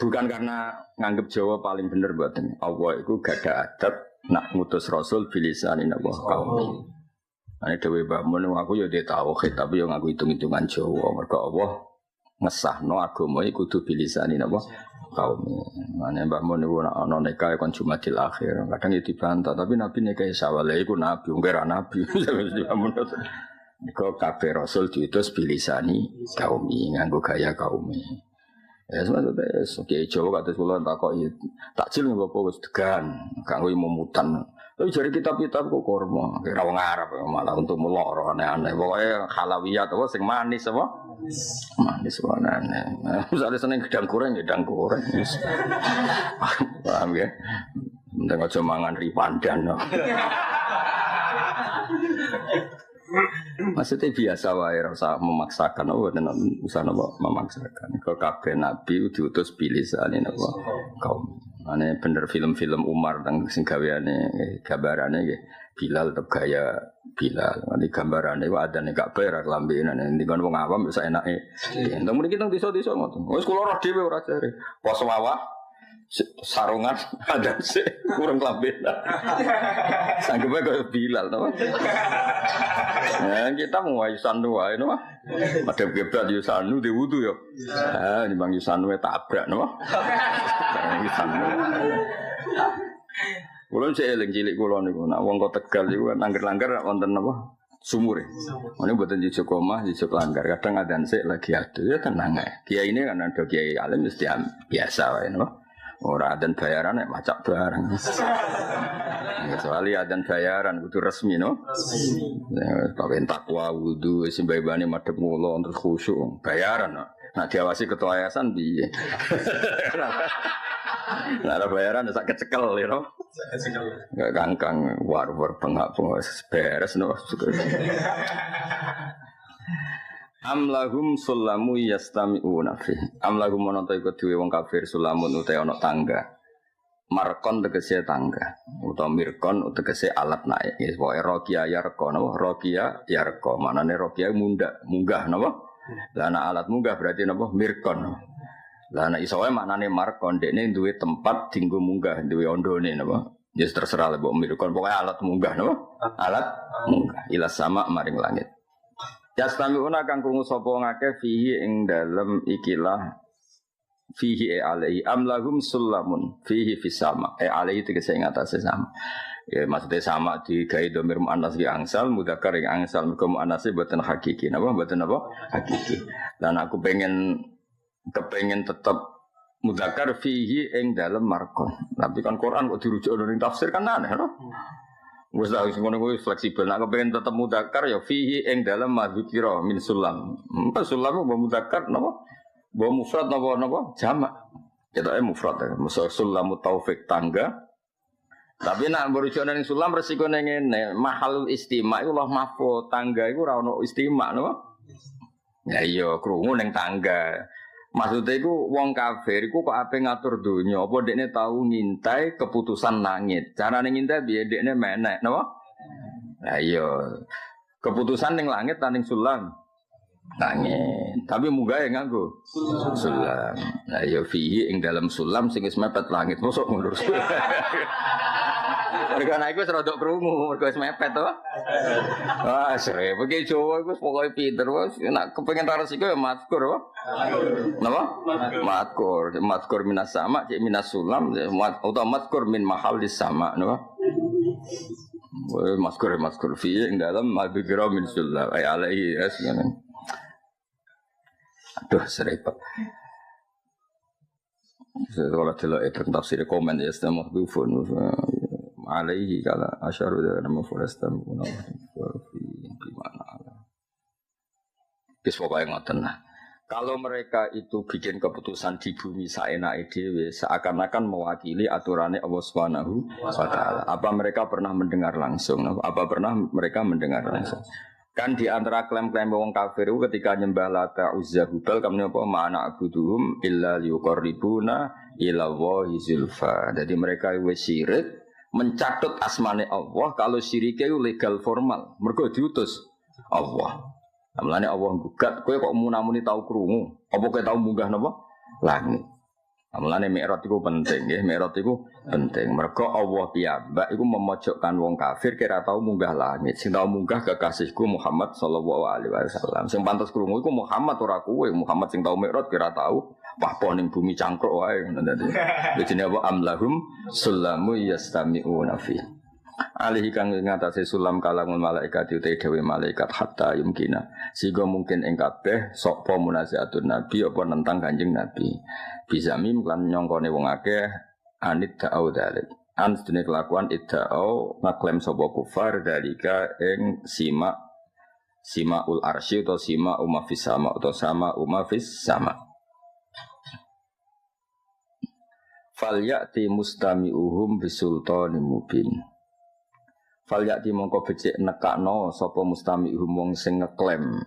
Bukan karena nganggep Jawa paling bener mboten. Allah iku gak ada adat nak ngutus rasul bilisanin Allah kaum. Ane dhewe Mbah Mun aku ya ndek tauhid tapi yo ngaku hitung-hitungan Jawa. Mergo Allah ngesahno agama iku kudu bilisanin Allah kaum. Ane Mbah Mun niku ana nikah kon Jumadil Akhir. Kadang ya dibantah tapi Nabi nikah sawale iku nabi, ora nabi. Mbah Mun niku kabeh rasul diutus bilisani kaum nganggo gaya kaum. Ya sebenarnya oke Jawa kados kula takoki takjil nggih apa wis degan kanggo mumutan. Tapi jare kitab-kitab kok kurma, kira wong Arab malah untuk meloro aneh-aneh. Pokoke halawiyat apa sing manis apa? Manis wae aneh. Misale seneng gedang goreng. Paham ya? Mending aja mangan ripandan. Maksudnya biasa wae ora usah memaksakan apa usah memaksakan. Kalau kabeh nabi diutus bilisane napa kaum. Ane bener film-film Umar teng sing gaweane gambarane nggih Bilal tetep gaya Bilal. Nanti gambarane ku adane Ka'bah ra klambine nek kon wong awam bisa enake. Enteng mriki teng desa-desa ngoten. Wis kula roh dhewe ora jare. Pos wawah sarungan ada sih kurang klambine. Sanggupnya kayak Bilal to. Nah, kita mau Yusanu wae no. Madhep kiblat Yusanu diwudu ya. Ah, nimbang Yusanu tabrak no. Yusanu. Kulo sik eling cilik kula niku, nek wong kok Tegal iku langgar-langgar wonten napa? Sumur. Ini mboten jujuk omah, jujuk langgar. Kadang adan sik lagi adu ya tenang ae. Kiai ini kan ada kiai alim mesti biasa wae no. Ora adan bayaran nek macak bareng. Kecuali adan bayaran kudu resmi no. Resmi. Pakai takwa wudu simbabane madhep mulo terus khusyuk bayaran no. Nah diawasi ketua yayasan piye? Nah ada bayaran sak kecekel ya no. Enggak kangkang war-war bengak-bengak beres no. Amlahum sulamu yastami'una fi. Amlahum monoto iku duwe wong kafir sulamun uta ana tangga. Markon tegese tangga utawa mirkon tegese alat naik. Ya pokoke rokia yarqa napa? Rokia yarqa. Manane rokia munggah napa? Lah ana alat munggah berarti napa? Mirkon. Lah ana iso wae maknane markon dekne duwe tempat dienggo munggah, duwe ondone napa? Ya terserah lah mbok mirkon pokoke alat munggah napa? Alat munggah ila sama maring langit. Yastami'una kang krungu sapa ngake fihi ing dalem ikilah fihi alaihi amlahum sulamun fihi fisama alaihi tegese ing atase sama. Ya maksudnya sama digawe dhamir muannas ki angsal mudzakkar ing angsal mergo muannase boten hakiki napa boten apa hakiki. Lan aku kepengin tetep mudzakkar fihi ing dalem markon. Tapi kan Quran kok dirujuk ning tafsir kan aneh no. Wes lah ngono kuwi fleksibel. Nek kepengin tetep mudzakkar ya fihi ing dalem madzikira min sulam. Sulam mbok mudzakkar napa? Mbok mufrad napa jamak. Ketoke mufrad ya. Masa sulam taufik tangga. Tapi nek merujuk ning sulam resikone ngene, mahal istima iku Allah mahfuz, tangga iku ora ono istima napa? Ya iya krungu ning tangga. Maksudnya itu wong kafir itu kok ape ngatur dunia apa dekne tahu ngintai keputusan langit. Carane ngintai piye dekne menek napa? Lah iya. Keputusan ning langit ta ning sulam? Langit. Tapi munggah ya nganggo sulam. Lah iya fihi ing dalam sulam sing wis mepet langit mosok mundur. Mergo anak iku serodok krungu, mergo wis mepet to. Ah, sere, iki Jawa iku pokoke pinter wis nek kepengin taras iku ya mazkur apa? Napa? Mazkur. Mazkur minas sama, cek minas sulam, utawa mazkur min mahal di sama, napa? Mazkur fi ing dalam al-bikra min sulam ay alaihi asman. Aduh, serempet. Kalau delok tafsir komen ya sedang mahdhufun alaihi kala asyaru dan mafulastam kuna fi gimana ala. Wis pokoke ngoten lah. Kalau mereka itu bikin keputusan di bumi saenake dhewe seakan-akan mewakili aturannya Allah Subhanahu wa taala. Apa mereka pernah mendengar langsung? Apa pernah mereka mendengar langsung? Kan di antara klaim-klaim wong kafir itu ketika nyembah Lata Uzza Hubal kamu apa ma'ana abuduhum illa liuqarribuna ila Allahi zulfa. Jadi mereka wis syirik mencatut asmane Allah kalau syiriknya itu legal formal. Mergo diutus Allah. Amlane Allah gugat kowe kok munamuni tau krungu. Apa kowe tau munggah napa? Langit. Amlane mi'raj iku penting nggih, mi'raj iku penting. Mergo Allah piyambak iku memojokkan wong kafir kira tau munggah langit. Sing tau munggah kekasihku Muhammad sallallahu alaihi wasallam. Sing pantes krungu iku Muhammad ora kowe. Muhammad sing tau mi'raj kira tau pahpo ning bumi cangkruk wae ngono dadi. Dene apa amlahum sulamu yastami'una fi. Alihi kang ngatasi sulam kalangun malaikat utai dewe malaikat hatta yumkina sehingga mungkin ing kabeh sapa munasihatun nabi apa nentang kanjeng nabi bisa mim lan nyongkone wong akeh anit da'au dalik an sedene kelakuan idda'au ngaklaim sapa kufar dalika ing simaul arsy atau sima umafis sama atau sama umafis sama fal ya'ti mustami'uhum bisultanin mubin. Fal yakti mongko becik nekakno sapa mustami'hum wong sing ngeklaim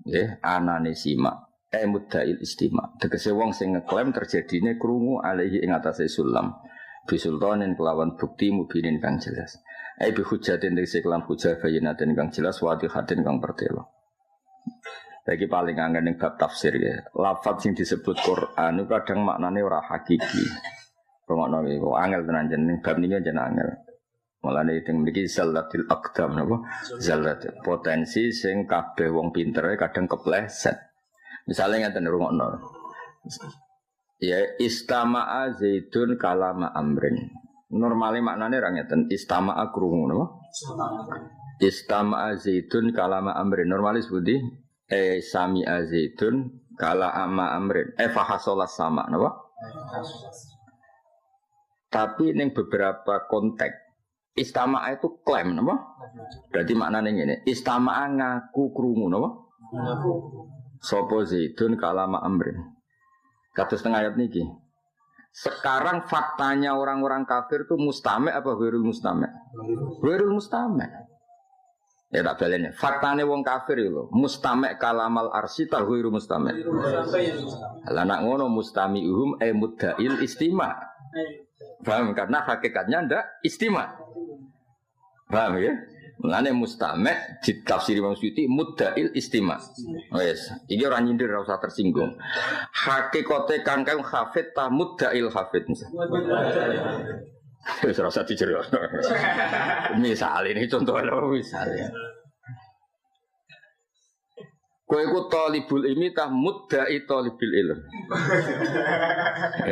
nggih anane simak muddail istima tegese wong sing ngeklaim terjadine krungu alaihi ing atase sulam bisultanin kelawan bukti mubinin kang jelas bi hujatin tegese kelan hujah bayinatin kang jelas wadihatin kang pertelo. Lagi paling angel ning bab tafsir ya lafaz sing disebut Quran itu kadang maknane ora hakiki rungokno iki kok angel tenan jeneng bab niki jeneng angel. Mulane teng mriki zallatil aqdam napa zallat potensi sing kabeh wong pintere kadang kepleset. Misale ngaten rungokno. Ya istama'a Zaidun kalama amrin. Normale maknane ra ngeten istama'a krungu napa? Istama'a Zaidun kalama amrin. Normale sebuti sami'a Zaidun kalama amrin. Fahasolas sama napa? Tapi ning beberapa konteks istama'a itu klaim napa? Berarti maknane ngene, istama'a ngaku krungu napa? Ngaku. Sapa Zaidun kalama amrin. Kados teng ayat niki. Sekarang faktanya orang-orang kafir itu mustame' apa ghairul mustame'? Ghairul mustame'. Ya tak balene. Faktane wong kafir lho, mustame' kalamal arsy ta ghairul mustame'. Lah nek ngono mustami'uhum muddail istima'. Paham? Karena hakikatnya ndak istima'. Paham ya? Mulane mustame' ditafsiri Imam Suyuti muddail istima'. Wes, iki ora nyindir ora usah tersinggung. Hakikate kangkang hafid ta muddail hafid. Wes ora usah dijerok. Misal ini contoh lho misal. Kowe iku talibul ilmi tah mudda'i talibul ilm.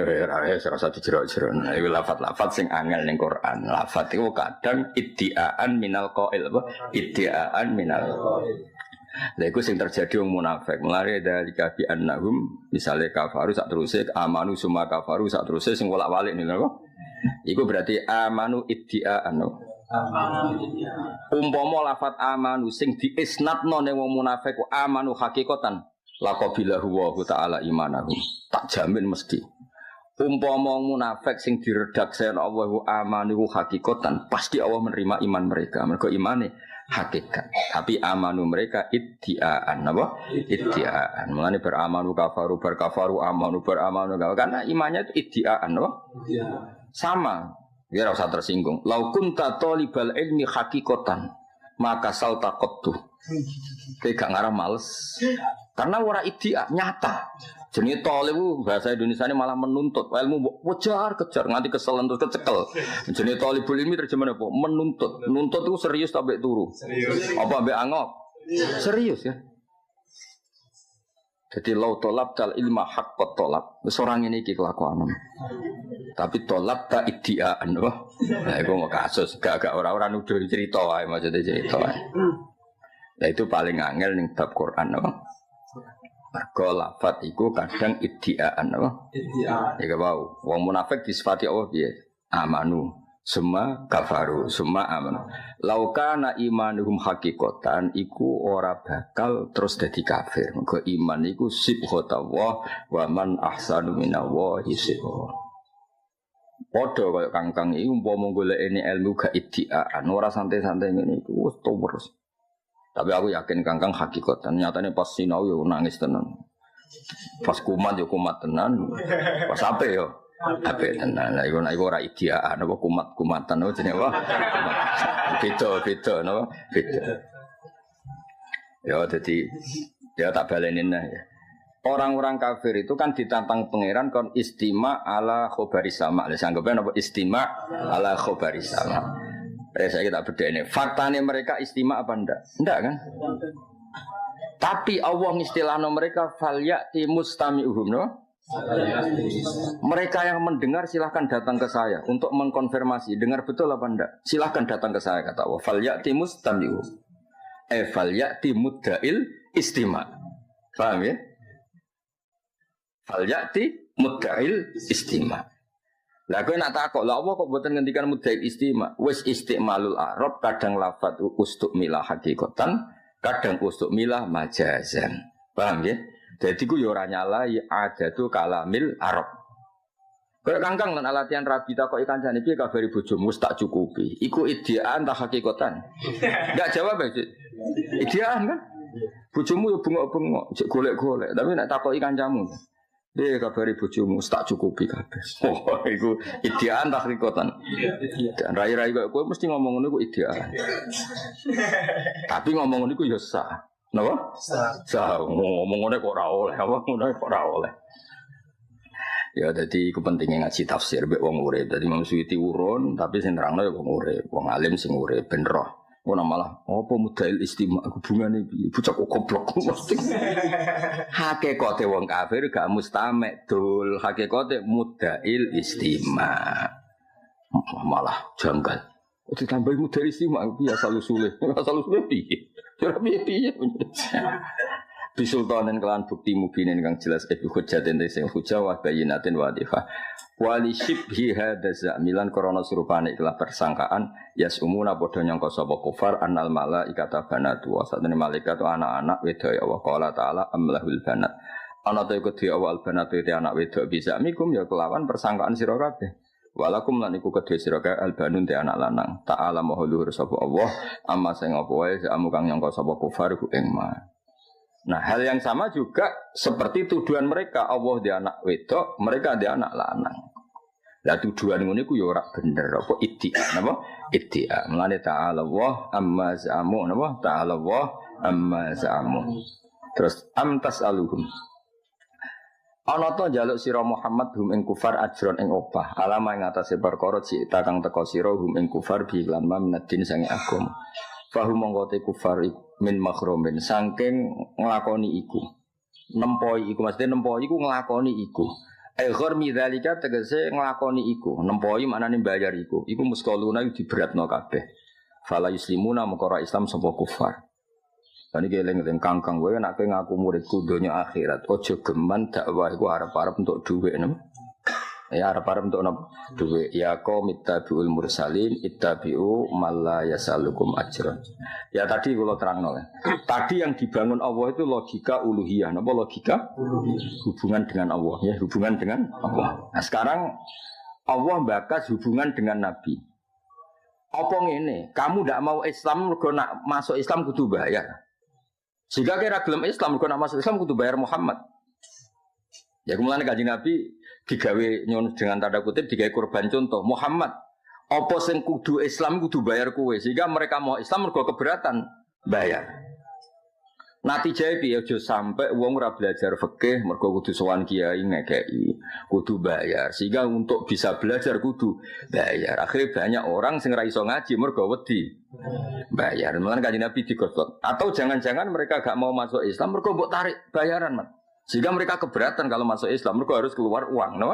Ora usah dijerok-jerok. Iku lafaz-lafaz sing angel ning Quran. Lafaz iku kadang iddiaan minal qail apa? Iddiaan minal qail. Lha iku sing terjadi wong munafik. Mulane dari kafi annahum misale kafaru sak teruse amanu summa kafaru sak teruse sing wolak-walik niku apa? Iku berarti amanu iddiaan. Umpama lafat amanu sing diisnadno ning wong munafik amanu hakikatan laqabilahu wa ta'ala imanahum tak jamin mesti umpama munafik sing diredaksen Allah amanu hakikatan pasti Allah menerima iman mereka mergo imane hakikat tapi amanu mereka iddiaan apa iddiaan mulane beramanu kafaru berkafaru amanu beramanu karena imannya itu iddiaan apa sama. Ya ora usah tersinggung. Lau kunta talibal ilmi hakikatan maka saltaqattu. Kayak gak ngarah males. Karena ora idia nyata. Jenenge tolib bahasa Indonesiane malah menuntut. Ilmu kejar nganti kesel terus kecekel. Jenenge tolibul ilmi terjemahane apa? Menuntut. Nuntut itu serius sampai turu. Serius. Apa ambek angok? Serius ya. Jadi lau tolab tal ilma haqqat tolab. Wis ora ngene iki kelakuan. Tapi tolab ta iddiaan. Nah iku mau kasus gak ora nuduh cerita wae maksudnya cerita wae. Nah itu paling angel ning bab Quran apa? Mergo lafat iku kadang iddiaan apa? Iddiaan. Ya wau, wong munafik disifati Allah piye? Amanu, summa kafaru, summa amanu. Laukana imanuhum hakikotan iku ora bakal terus dadi kafir. Mergo iman iku sibghatullah wa man ahsanu minallahi sibgha. Padha kaya kangkang iki umpama golekne ilmu gak iddiaan, ora santai-santai ngene iku wis terus. Tapi aku yakin kangkang hakikatan. Nyatanya pas sinau yo nangis tenan. Pas kumat yo kumat tenan. Pas ape yo ape tenan. Lah iku ora ideaan apa kumat-kumatan oh jenenge wah. Beda napa? Beda. Ya dadi ya tak balenin ya. Orang-orang kafir itu kan ditantang pangeran kon istima ala khobaris sama. Lah sanggepnya apa istima ala khobaris sama. Saya kita beda ini. Faktanya mereka istimewa apa enggak? Enggak kan? Tapi Allah istilahnya mereka falyati mustami'uhum no? Mereka yang mendengar silahkan datang ke saya untuk mengkonfirmasi dengar betul apa enggak? Silahkan datang ke saya kata Allah. Falyati mustami'uhum. Falyati muddail istima'. Paham ya? Falyati muddail istima'. Lah kowe nak takok, lha apa kok mboten ngendikan mudhail istima? Wis istimalul arab kadang lafat ustuk milah hakikatan, kadang ustuk milah majazan. Paham ya? Dadi ku yo ora nyalai adatu kalamil arab. Kowe kangkang lan latihan rabi takoki kancane piye kabari bojomu wis tak cukupi. Iku ideaan ta hakikatan? Enggak jawab ya, ideaan kan? Bojomu yo bengok-bengok, cek golek-golek, tapi nek takoki kancamu kabari bojomu tak cukupi kabeh. Oh, iku ideaan tak rikotan. Dan rai-rai kok kowe mesti ngomong ngono iku ideaan. Tapi ngomong ngono iku ya sah. Napa? Sah. Ngomong ngono kok ora oleh, apa ngono kok ora oleh. Ya dadi iku pentingnya ngaji tafsir mek wong urip. Dadi Imam Suyuti urun, tapi sing nerangno ya wong urip, wong alim sing urip ben roh. Ora malah apa mudhail istima hubungane piye bocah kok goblok mesti hakikate wong kafir gak mustamek dul hakikate mudhail istima malah janggal ditambah mudhail istima piye asal usule piye ora piye bisultanen kelan bukti mubinin kang jelas hujjatin sing hujjah wa bayinatin wa adifah wali shibhi hadza milan korona surupane ikhlas persangkaan yasumuna padha nyangka sapa kufar annal malaikata banatu wa satene malaikat anak-anak wedok ya wa qala ta'ala amlahul banat ana ta iku dia awal banatu te anak wedok bisa mikum ya kelawan persangkaan sira kabeh walakum lan iku kedhe sira kabeh albanun te anak lanang ta'ala mahluhur sapa Allah amma sing apa wae amu kang nyangka sapa kufar ku ing ma. Nah hal yang sama juga seperti tuduhan mereka Allah dia anak wedok mereka dia anak lanang. Lah tuduhan ngono iku ya ora bener apa iddia napa iddia melane ta'ala Allah amma za'amu napa ta'ala Allah amma za'amu terus amtas aluhum ana to njaluk sira Muhammad hum ing kufar ajron ing opah alama ing atase perkara cita kang teka sira hum ing kufar bi lan minadin sange agama fahum mongkote kufar min makhrumin saking nglakoni iku nempoi iku maksudnya nempoi iku nglakoni iku aghar midzalika tegese nglakoni iku nempoi maknane bayar iku muskaluna diberatno kabeh fala yuslimuna mengkora Islam sapa kufar dan iki eling-eling kangkang kowe nek ngaku muridku donya akhirat aja geman dakwah iku arep-arep entuk dhuwit ya arep-arep untuk duwe ya qaum ittabi'ul mursalin ittabi'u malla yasalukum ajran. Ya tadi kalau terangno kan. Tadi yang dibangun Allah itu logika uluhiyah. Napa logika? Hubungan dengan Allah ya, hubungan dengan Allah. Nah, sekarang Allah bakas hubungan dengan Nabi. Apa ngene? Kamu ndak mau Islam mergo nak masuk Islam kudu bayar. Jika kira gelem Islam mergo nak masuk Islam kudu bayar Muhammad. Ya kemudian Kanjeng Nabi digawe nyon dengan tanda kutip digawe korban contoh Muhammad apa sing kudu Islam kudu bayar kowe sehingga mereka mau Islam mergo keberatan bayar. Natijah piye aja sampai wong ora belajar fikih mergo kudu sowan kiai ngekeki, kudu bayar. Sehingga untuk bisa belajar kudu bayar. Akhirnya banyak orang sing ora iso ngaji mergo wedi bayar. Mulane Kanjeng Nabi digotok. Atau jangan-jangan mereka gak mau masuk Islam mergo mbok tarik bayaran, Mas. Sehingga mereka keberatan kalau masuk Islam mergo harus keluar uang, no?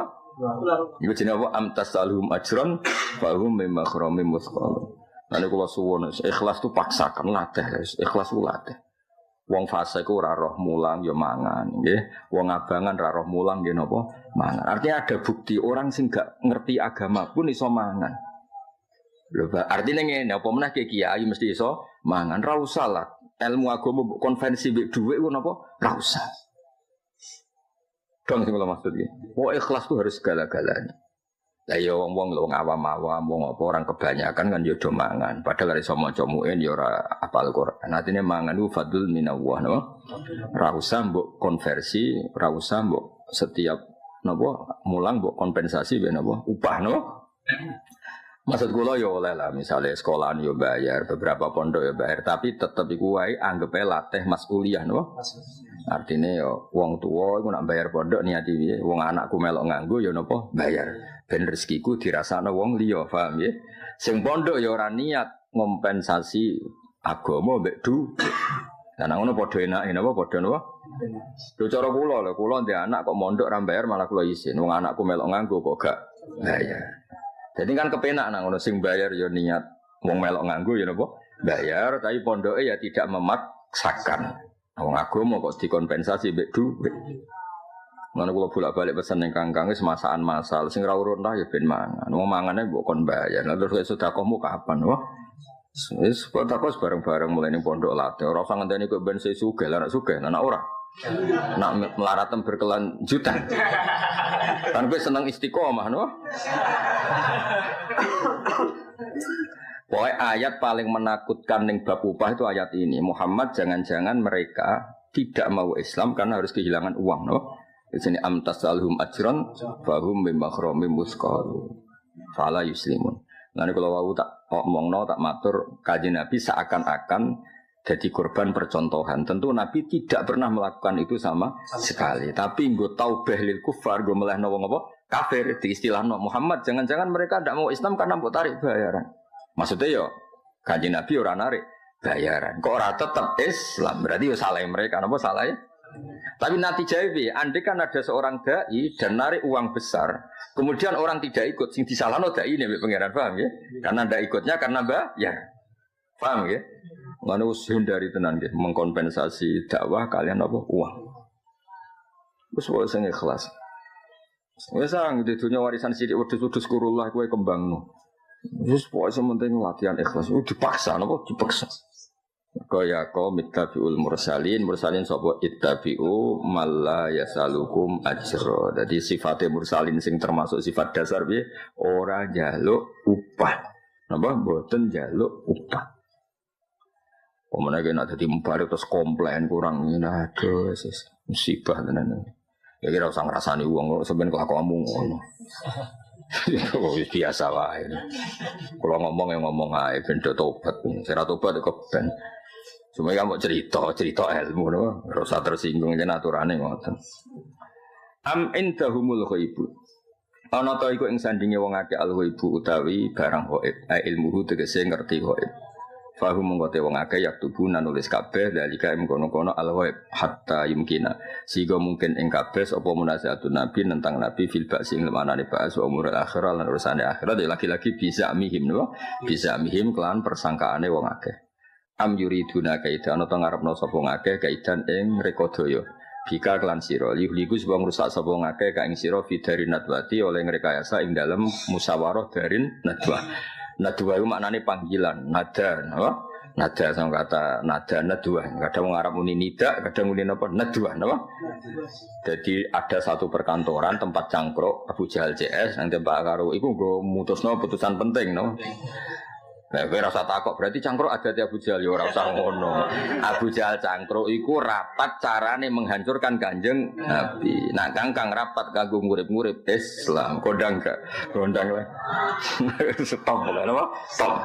Iku jenenge apa? Amtasalhum ajron fahum mimakhrami musqal. Lan kula suwun ikhlas tu paksakan latih, ikhlas ku latih. Wong fase ku ora roh mulang ya mangan nggih. Wong abangan ora roh mulang nggih napa? Mangan. Artinya ada bukti orang sing gak ngerti agama pun iso mangan. Lho, artinya ngene, apa meneh kiai mesti iso mangan. Ra usah lah. Ilmu agama konvensi mbek dhuwit ku napa? Ra usah. Dong sing kula maksud iki. Oh ikhlas tuh harus segala-galanya. Lah ya wong-wong awam-awam, wong apa orang kebanyakan kan ya do mangan. Padahal ora iso maca muin ya ora apal Quran. Artine mangan ku fadl minallah, no? Ora usah mbok konversi, ora usah mbok setiap napa mulang mbok kompensasi ben napa upah, no? Maksud kula ya oleh lah misalnya sekolahan yo bayar, beberapa pondok ya bayar, tapi tetep iku wae anggepe latih mas'uliyah, no? Artinya yo wong tua iku nak bayar pondok niati piye? Wong anakku melok nganggo ya napa bayar. Ben rezekiku dirasakno wong liya, paham ya? Sing pondok ya ora niat ngompensasi agama mbek du. Lah ngono padha enake napa padha napa? Lho cara kula lho, kula ndek anak kok mondok ra bayar malah kula isin. Wong anakku melok nganggo kok gak bayar. Jadi kan kepenak nang ngono sing bayar ya niat wong melok nganggo ya napa? Bayar tapi pondoke ya tidak memaksakan. Wong agama kok dikompensasi mbek duit. Mana kula bolak-balik pesen ning kangkang wis masakan masal sing ra urun lah ya ben mangan. Wong mangane mbok kon bayar. Lah terus sedekahmu kapan? Wah. Wis sedekah bareng-bareng mulai ning pondok latih. Ora usah ngenteni kok ben sugih, lah nek sugih, nek ora. Nak melaratem berkelanjutan. Kan kowe seneng istiqomah, no? Pokoknya ayat paling menakutkan ning bab upah itu ayat ini. Muhammad jangan-jangan mereka tidak mau Islam karena harus kehilangan uang, no? Di sini amtasalhum ajron fahum bimakhrami musqal fala yuslimun. Lan kalau wau tak omongno tak matur Kanjeng Nabi seakan-akan jadi korban percontohan. Tentu Nabi tidak pernah melakukan itu sama sekali. Tapi nggo taubah lil kufar, nggo melehno wong apa? Kafir di istilahno Muhammad jangan-jangan mereka tidak mau Islam karena mbok tarik bayaran. Maksudnya yo Kanjeng Nabi ora narik bayaran. Kok ora tetap Islam? Berarti yo salah mereka, napa salah? Tapi nanti jawab, andai kan ada seorang dai dan narik uang besar, kemudian orang tidak ikut, sing disalahno dai ini, pengiran paham ya? Karena tidak ikutnya karena bayar, paham ya? Lalu hindari tenan ya, mengkompensasi dakwah kalian apa uang. Terus boleh saya ikhlas. Wesang di dunia warisan sidik wedhus-wedhus kurullah kowe kembangno. Terus pokoke sementing latihan ikhlas. Dipaksa napa dipaksa. Kaya kaum ittabi'ul mursalin sapa ittabi'u malla yasalukum ajra. Jadi sifatnya mursalin sing termasuk sifat dasar piye ora njaluk upah. Napa mboten njaluk upah. Pemene nek dadi mbar terus komplain kurang ngene aduh musibah tenan. Ya kira usah ngrasani wong sampeyan kelakuanmu ngono. Biasa wae. Kalau ngomong yang ngomong ae ben do tobat. Sira tobat kok ben. Cuma kamu cerita ilmu no, rasa tersinggung yen aturane ngoten. Am indahumul ghaibu. Ana ta iku ing sandinge wong akeh al ghaibu utawi barang ghaib, ilmuhu tegese ngerti ghaib. Fahum mengkote wong akeh yak tubuh nulis kabeh dalika mengkono-kono al ghaib hatta yumkina. Sigo mungkin ing kabeh apa munasihatun nabi tentang nabi fil ba'si ing lemanane ba'as wa umur akhirah lan urusane akhirat lagi-lagi bisa mihim no. Bisa mihim kelan persangkaane wong akeh. Am yuriduna kaidan atau ngarepno sapa ngakeh kaidan ing rekodaya bika kelan sira liku sebab ngrusak sapa ngakeh ka ing sira fidari nadwati oleh ngrekayasa ing dalem musyawarah darin nadwa. Nadwa iku maknane panggilan nada napa nada sama kata nada nadwa kadang ngarep muni nida kadang muni napa nadwa napa. Jadi ada satu perkantoran tempat cangkruk Abu Jahal CS nang tembak karo iku nggo mutusno putusan penting no. Nah, kowe ora usah takok berarti cangkruk ada di Abu Jahal ya ora usah ngono. Abu Jahal cangkruk iku rapat carane menghancurkan Kanjeng Nabi. Nah, kangkang rapat kanggo ngurip-ngurip Islam. Kondang gak? Kondang lah. Stop lah napa? Stop.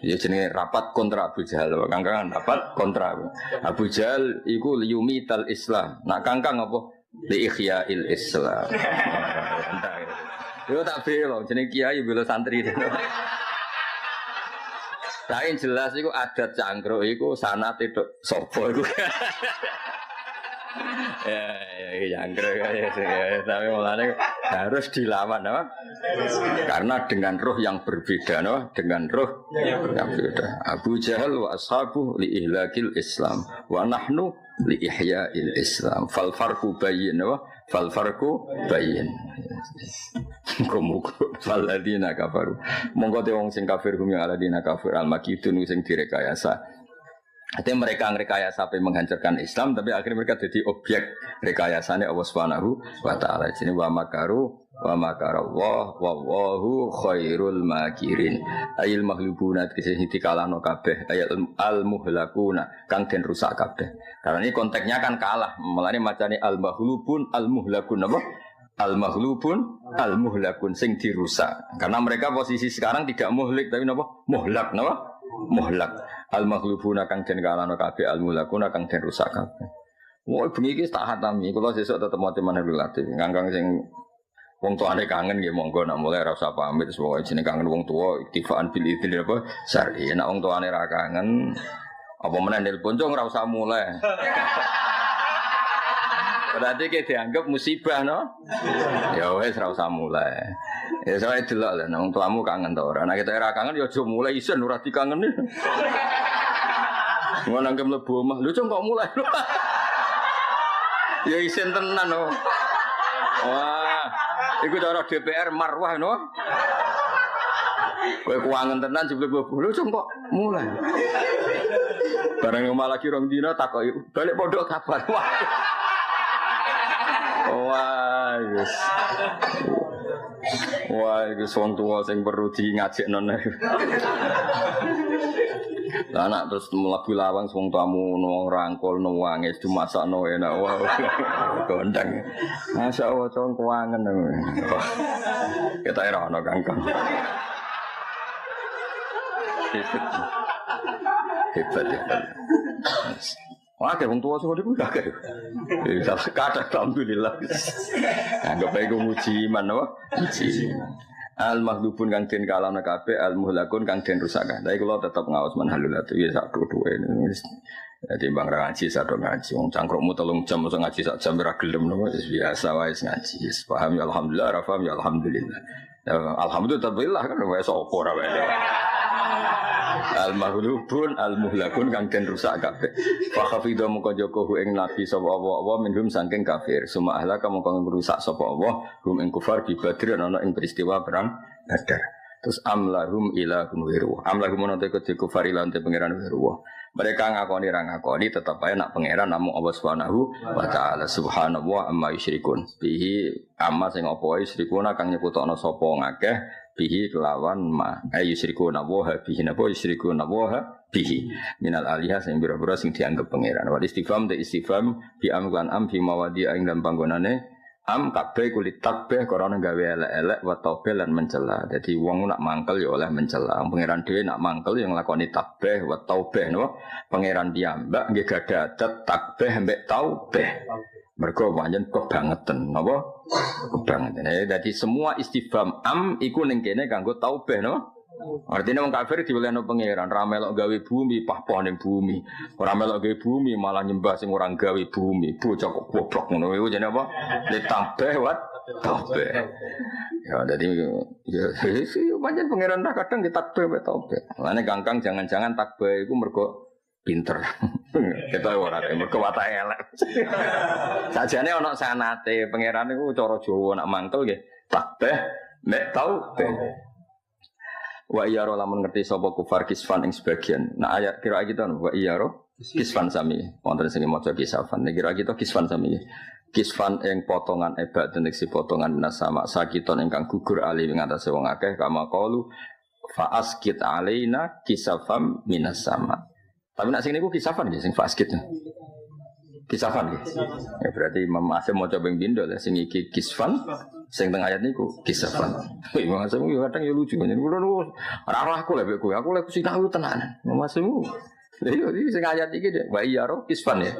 Ya jenenge rapat kontra Abu Jahal. Kangkang rapat kontra Abu Jahal iku liyumital Islam. Nak kangkang apa? Li ihya'il Islam. Yo tak belo jenenge kiai belo santri. Tapi jelas iku adat cangkruk iku sanate tok sapa iku. Ya cangkruk ya. Tapi mulane harus dilawan apa? Karena dengan roh yang berbeda, no? Dengan roh yang berbeda. Abu Jahal wa ashabu li ihlakil Islam wa nahnu li ihya'il Islam. Fal farqu bayyin, no? Fal farqu bayyin. Muga-muga alladzina kafaru. Monggo te wong sing kafir hum yang alladzina kafir al-makidun sing direkayasa. Artinya mereka rekayasa sampai menghancurkan Islam, tapi akhirnya mereka jadi objek rekayasanya Allah Subhanahu wa taala. Jadi wa makaru wa makarallah wallahu khairul makirin. Ayil maghlubuna kisah dikalahno kabeh, ayat al muhlakuna kang den rusak kabeh. Karena ini konteksnya kan kalah. Mulane macane al maghlubun al muhlakun apa? Al maghlubun al muhlakun sing dirusak. Karena mereka posisi sekarang tidak muhlik tapi napa? Muhlak napa? Muhlak. Al maghlubuna kang den kalahno kabeh al muhlakuna kang den rusak kabeh. Woi bengi iki tak hatami. Kula sesuk tetep maca manahul latif. Kangkang sing wong tuane kangen nggih monggo nak mulai ora usah pamit pokoke jeneng kangen wong tuwa iktifaan bil idzin apa syar'i. Nek wong tuane ra kangen apa meneh nelpon ora usah mulai. Berarti kita dianggap musibah, no? Ya wes ora usah mulai. Ya saya delok lah, nang tuamu kangen ta ora. Nek kita ora kangen ya aja mulai isen ora dikangeni. Ngono nang mlebu omah, lho kok mulai. Ya isen tenan, no. Wah, iku cara DPR marwah, no. Kowe kuangen tenan jebule mlebu, lho kok mulai. Barang omah lagi rong dina takoki, balik pondok kabar. Wah, yes. Wah, itu wong tuwa sing perlu di ngajekno. Lah anak terus mlebu lawang wong tuamu no rangkul no wangis dimasakno enak. Wah, gondang. Masyaallah wong kuangen. Kita ora ono kangkang. Hebat. Wah, wong tua semua itu kakek. Kata alhamdulillah. Anggap bae nguji mana uji. Al maghlubun kang den kalahna kabeh al muhlakun kang den rusakan. Tapi kula tetep ngaos manhalul atu ya sak duwe ini. Dadi bang ra ngaji sak do ngaji. Wong cangkrukmu 3 jam mosok ngaji sak jam ora gelem napa biasa wae ngaji. Paham ya alhamdulillah, ra paham ya alhamdulillah. Alhamdulillah kan wis apa ora wae. Al maghlubun al muhlakun kang den rusak kabeh. Fa khafidha moko jokohu ing nabi sapa apa minhum saking kafir. Suma ahlaka moko ngrusak sapa Allah hum ing kufar bi badr ana ing peristiwa perang Badar. Terus amlahum ilahum wiru. Amlahum ana te kufar ilan te pangeran wiru. Mereka ngakoni ra ngakoni tetep ae nak pangeran namung Allah Subhanahu wa taala. Subhanallah amma yusyrikun. Bihi amma sing apa wae yusyrikuna kang nyebutana sapa ngakeh bihi kelawan ma ayyusyrikuna wa bihi napa yusyrikuna wa bihi minal alihah sing bira-bira sing dianggap pangeran. Wa istifham te istifham bi amlan am fi mawadi ing dalem panggonane am kabeh kulit takbeh karena gawe elek-elek wa taubeh lan mencela. Jadi wong nak mangkel ya oleh mencela. Pangeran dhewe nak mangkel yang nglakoni takbeh wa taubeh napa pangeran piyambak nggih gadah adat takbeh mbek taubeh. Mergo pancen kebangetan napa? Kebangetan. Dadi semua istifham am iku ning kene kanggo taubeh no. Artinya wong kafir diwelehno pangeran, ra melok gawe bumi, pah-pah ning bumi. Ora melok gawe bumi malah nyembah sing ora gawe bumi. Bocah kok goblok ngono iku jenenge apa? Ditambah wat taubeh. Ya dadi ya pancen pangeran ra kadang ditakbeh mek taubeh. Lane kangkang jangan-jangan takbeh iku mergo pinter. Kita ora mergo watake elek. Sajane ana sanate pangeran iku cara Jawa nak mangkel nggih takbeh mek taubeh. Wa iyaro lamun ngerti sapa kufar kisfan ing sebagian. Nah ayat kira kita wa iyaro kisfan sami. Wonten sing maca kisafan. Nek kira kita kisfan sami. Kisfan ing potongan ebak denek si potongan minas sama sakiton ingkang gugur ali ing atase wong akeh kama qalu fa askit alaina kisafam minas sama. Tapi nek sing niku kisafan nggih sing fa askit. Kisafan nggih. Ya berarti Imam Asy'ari maca ping pindho sing iki kisfan Sing teng ayat niku kisafan. Masemu yo kadang yo lucu. Kulo ora aku lek kowe. Aku lek sinau tenanan. Masemu. Iya, sing ayat iki deh. Wa iya ro kisfan ya.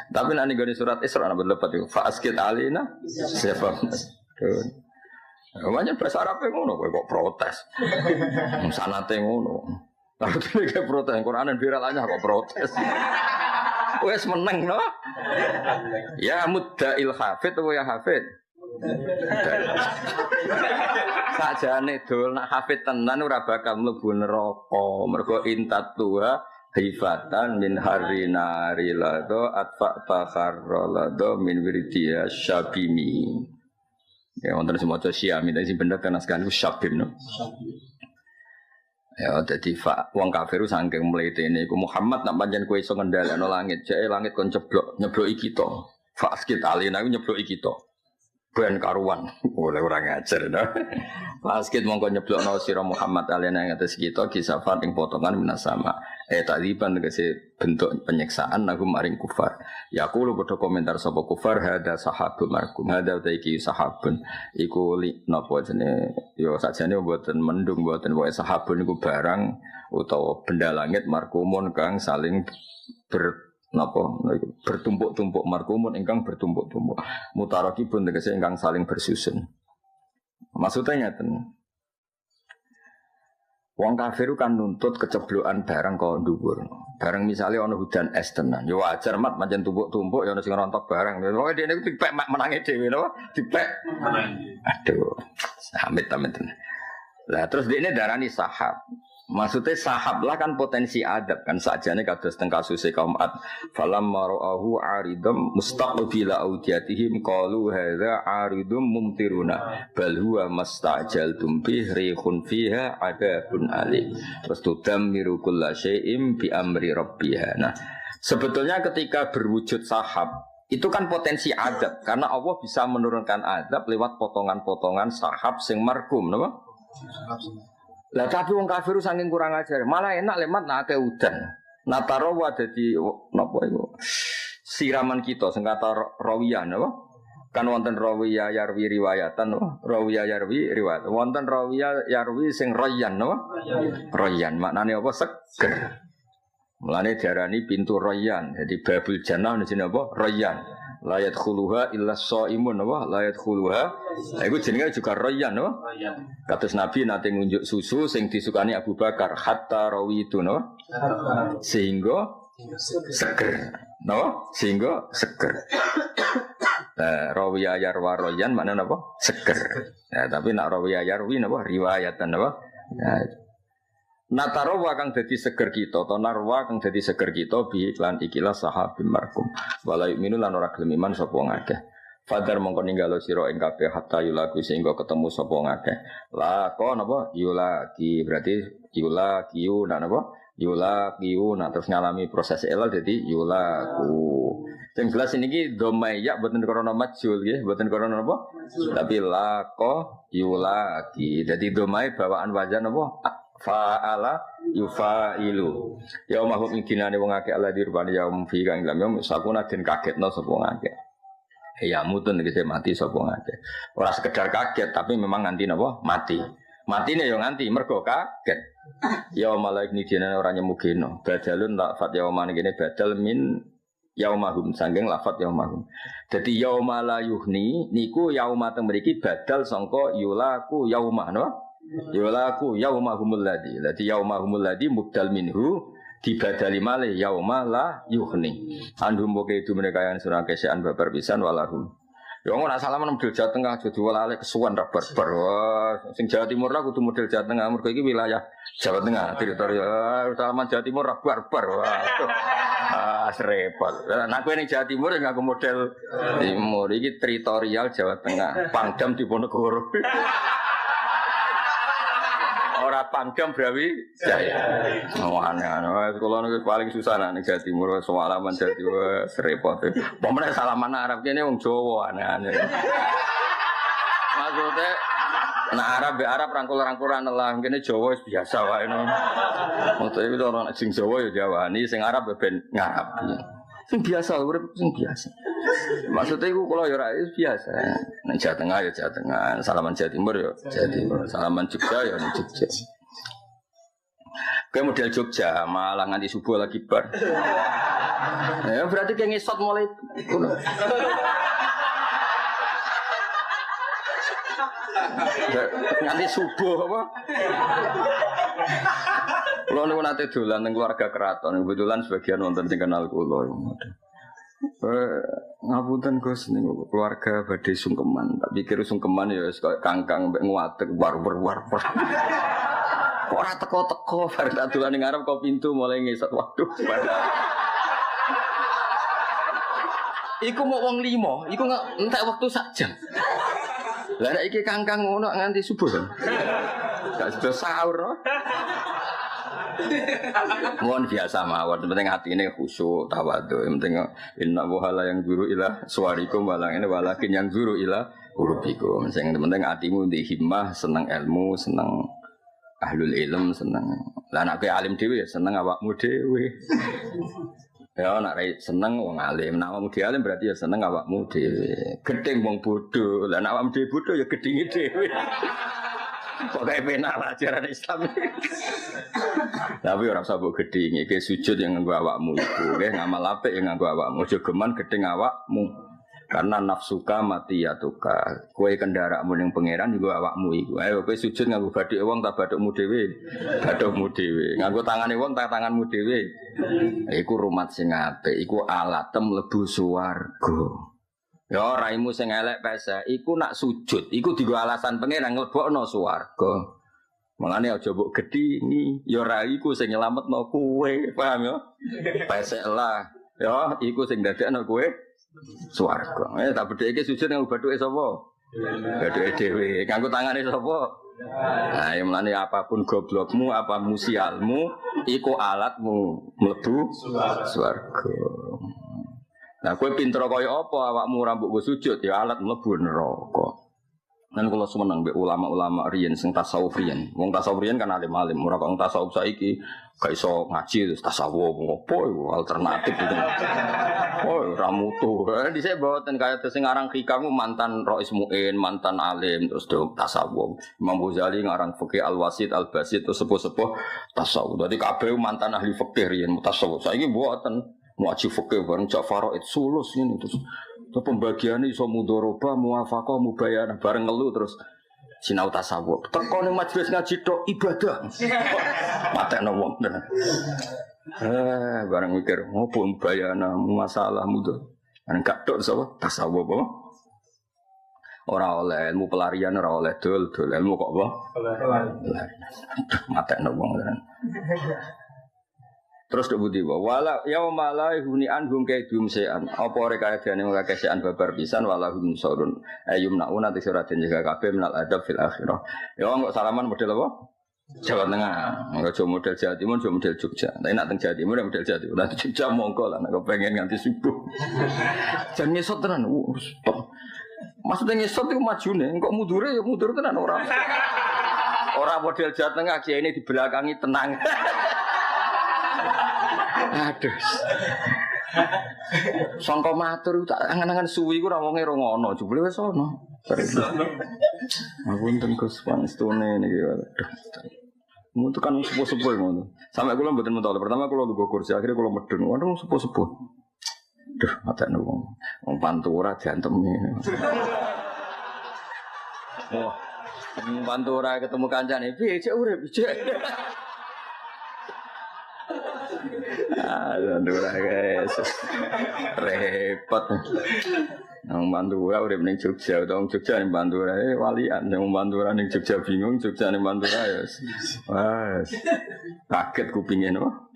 Tapi nek ngene surat Isra ana berlepat iku fa askit alina sifam. Namanya bahasa Arab ngono kowe kok protes. Sanate ngono. Lalu dia protes Quran dan viral aja kok protes. Wes meneng no. Ya mudda'il hafid atau ya hafid. Sakjane dol nak hafid tenan ora bakal mlebu neraka. Mergo intat tua hifatan min harina rilado atfa takharralado min wirdiya syabimi. Ya wonten semoco Syiami tapi sing bener kan askan syabim no. Ya dadi wong kafir saking mletene iku Muhammad nak pancen kowe iso ngendhalekno langit, jeke langit kon nyebloki kita. Fa askit alina iku nyebloki kita. Ben karuan, oleh orang ngajar no. Askit mongko nyeblokno sira Muhammad alena ing atas kita kisafan ing potongan minas sama. Taliban tegese bentuk penyiksaan aku maring kufar. Ya aku lu padha komentar sapa kufar hada sahabun markum. Hada taiki sahabun iku napa jenenge ya sakjane mboten mendung mboten wae sahabun iku barang utawa benda langit markumun kang saling bertumpuk-tumpuk markumun ingkang bertumpuk-tumpuk mutarakibun tegese ingkang saling bersusun. Maksudnya ngeten. Wong kafir kan nuntut keceblokan barang kok dhuwur. Barang misalnya ana hujan es tenan. Ya wajar mat pancen tumpuk-tumpuk ya ana sing rontok barang. Pokoke dene iku dipek menange dhewe napa? Dipek. Aduh. Amit-amit. Lah terus dene darani sahab. Maksudnya sahab lah kan potensi adab kan sajane kados teng kasuse kaum Ad. Falam mara'ahu aridum mustaqbila audiyatihim qalu hadza aridum mumtiruna bal huwa mastajaltum bih rihun fiha adabun alim. Terus tudammiru kullasyai'im bi amri rabbiha. Nah, sebetulnya ketika berwujud sahab itu kan potensi adab karena Allah bisa menurunkan adab lewat potongan-potongan sahab sing markum, napa? Lah tapi wong kafir saking kurang ajar, malah enak lemat nak akeh udan. Natarawa dadi napa iku? Siraman kita sing kata rawiyan napa? Kan wonten rawiya yarwi riwayatan napa? Rawiya yarwi riwayat. Wonten rawiya yarwi sing rayyan napa? Rayyan maknane apa? Seger. Mulane diarani pintu rayyan. Jadi babul jannah jenenge apa? Rayyan. La yadkhuluha illa shaimun wa la yadkhuluha. Iku jenenge juga rayyan no. Kados Nabi nate ngunjuk susu sing disukani Abu Bakar hatta rawitu no. Sehingga seger. No? Sehingga seger. Rawiya yarwa rayyan maknane apa? Seger. Ya, tapi nak rawiya yarwi napa riwayatan napa? Natarawa kang dadi seger kita atau narwa kang dadi seger kita bi iklan ikilah sahabim markum wala yu'minu lan ora gelem iman sapa ngakeh fadar mongko ninggalo sira ing kabeh hatta yulaku sehingga ketemu sapa ngakeh la kok napa yulaki berarti yulakiu napa yulakiu terus ngalami proses elal dadi yulaku sing jelas niki domaya boten krana majul nggih boten krana napa tapi la kok yulaki dadi domai bawaan wazan napa fa'ala yufailu yaumahum idinane wong akeh ala dirban yaum fi kang lam sakuna den kagetno sapa ngakeh ya mutun iki mati sapa ngakeh ora sekedar kaget tapi memang nganti napa matine ya nganti mergo kaget yaumalaik nidine ora nyemugeno badalun lafat yauman ngene badal min yaumahum sanging lafat yaumahum dadi yaumala yuhni niku yauma teng mriki badal sangka yulaku yaumah no yulaku yaumahumul ladzi lati yaumahumul ladzi mubdal minhu dibadali malih yauma la yuhni andum boke itu mereka yang surah kesean babar pisan walahum ya ora salaman model Jawa Tengah aja diwalale kesuwen ra barbar sing Jawa Timur lah kudu model Jawa Tengah mergo iki wilayah Jawa Tengah teritorial salaman Jawa Timur ra barbar repot nah kowe ning Jawa Timur ngaku model Timur iki teritorial Jawa Tengah Pangdam Diponegoro ora Pangdam Brawi Jaya. Aneh-aneh. Kalau nek paling susah nek Jawa Timur salaman Jawa Timur repot. Pomene salaman Arab kene wong Jawa aneh-aneh. Maksudnya nek Arab be Arab rangkul-rangkulan lah kene Jawa wis biasa wae no. Maksudnya itu orang sing Jawa ya Jawani, sing Arab ben ngarap. Sing biasa urip sing biasa. Maksudnya iku kula ya ora biasa. Nek Jawa Tengah ya Jawa Tengah, salaman Jawa Timur ya Jawa Timur, salaman Jogja ya Jogja. Kayak model Jogja, malah nganti subuh lagi bar. Ya berarti kayak ngesot mulai nganti subuh apa? Kulo niku nate dolan ning keluarga keraton, kebetulan sebagian wonten sing kenal kulo. Ngapunten Gus niku keluarga badhe sungkeman, tak pikir sungkeman ya wis koyo kangkang mbek nguatek war-war. Kok ora teko-teko bareng tak dolan ning ngarep kok pintu mulai ngesot. Waduh. Iku mau wong 5, iku entek waktu sak jam. Lah nek iki kangkang ngono nganti subuh. Gak sudah sahur. Mohon biasa mawon, penting atine khusyuk, tawadhu. Penting inna wahala yang guru ila suwarikum walang ini walakin yang guru ila urubikum. Sing penting atimu di himmah, seneng ilmu, seneng ahlul ilm, seneng. Lah nek alim dhewe ya seneng awakmu dhewe. Ya nak seneng wong alim, nak wong alim berarti ya seneng awakmu dhewe. Gedeng wong bodoh. Lah nak awakmu dhewe bodoh ya gedinge dhewe. Pokoke penak ajaran Islam. Tapi ora usah mbok geding, iki sujud yang nganggo awakmu iku, nggih ngamal apik yang nganggo awakmu, aja geman gedeng awakmu. Karena nafsuka mati ya tuka. Kowe kendaraanmu ning pangeran juga awakmu iku. Ayo kowe sujud nganggo bathike wong tak bathukmu dhewe. Bathukmu dhewe. Nganggo tangane wong tak tanganmu dhewe. Iku rumat sing apik, iku alatem mlebu swarga. Ya raimu sing elek pese, iku nak sujud, iku digo alasan pangeran nglebokno swarga. Mangane aja mbok gedhingi, ya ora iku sing nyelametno kowe, paham ya? Pesek lah. Ya iku sing dadekno kowe swarga. Tak bedheke sujud nang bathuke sapa? Bathuke dhewe. Kanggo tangane sapa? Nah, yang melani apapun goblokmu, apa musialmu, iku alatmu mlebu swarga. Nah, kowe pinter kaya apa awakmu rambut go sujud ya alat mlebu neraka. Nan kula seneng mbek ulama-ulama riyen sing tasawuf riyen. Wong tasawuf riyen kan alim-alim, ora kok tasawuf saiki gak iso ngaji terus tasawuf ngopo iku alternatif itu. Oh, ora mutu. Dhisik mboten kaya sing aran hikam mantan Rais Muin, mantan alim terus do tasawuf. Imam Ghazali ngarang fikih Al-Wasit, Al-Basit terus sepuh-sepuh tasawuf. Dadi kabeh mantan ahli fikih riyen tasawuf. Saiki mboten muaji fikih bareng Ja'far itu sulus ngene terus pembagiane iso mudharabah muwafaqah mubayanah bareng ngelu terus sinau tasawuf teko ning majelis ngaji tok ibadah matekno wong tenan bareng mikir ngopo mubayanah masalah mudho ana gak tok sapa tasawuf apa ora oleh ilmu pelarian ora oleh dol ilmu kok apa matekno wong tenan. Terus dok budi wala ya malai huni anhum kaidum sean apa rek kaidane ngakesian babar pisan wala hum surun ayumna una tisratin jaga kabeh minal adab fil akhirah ya kok salaman model apa Jawa Tengah enggak model Jawa Timur model Jogja tapi nak teng Jawa Timur model Jawa Timur nanti Jogja monggo lah nek pengen nganti subuh jan ngesot tenan maksudnya ngesot itu majune kok mudure ya mudur tenan ora model Jawa Tengah kiai ini di belakangi tenang. Aduh. Sangka matur tak angan-angan suwi ku ra wonge ro ngono, jebule wis ono. Ngapunten Gus panestune niki. Aduh. Mutu kan sepuh-sepuh ngono. Sampai kula mboten mentol. Pertama kula nggo kursi, akhire kula medun. Waduh sepuh-sepuh. Duh, matekno wong. Wong pantura diantemi. Oh. Pantura ketemu kancane, piye cek urip, cek. Aduh guys, repot. Nang Bandura urip ning Jogja, utawa Jogja ning Bandura walian, nang Bandura ning Jogja bingung, Jogja ning Bandura ya. Wes. Kaget kupinge no.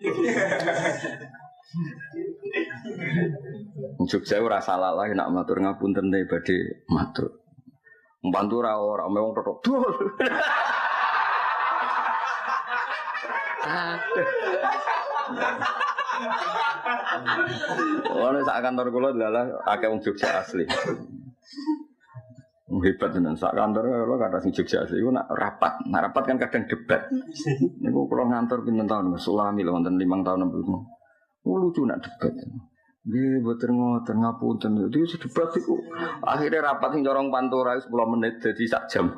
Jogja ora salah lah nak matur ngapunten te badhe matur. Bandura ora mewong totok. Ono sak kantor kula adalah akeh wong Jogja asli. Hebat tenan sak kantor kula kata sing Jogja asli iku nak rapat kan kadang debat. Niku kula ngantor pinten taun Sulami lho wonten 5 tahun nembung. Lucu nak debat. Nggih, mboten ngoten ngapunten. Itu debat iku. Akhire rapat sing corong Pantura 10 menit dadi sak jam.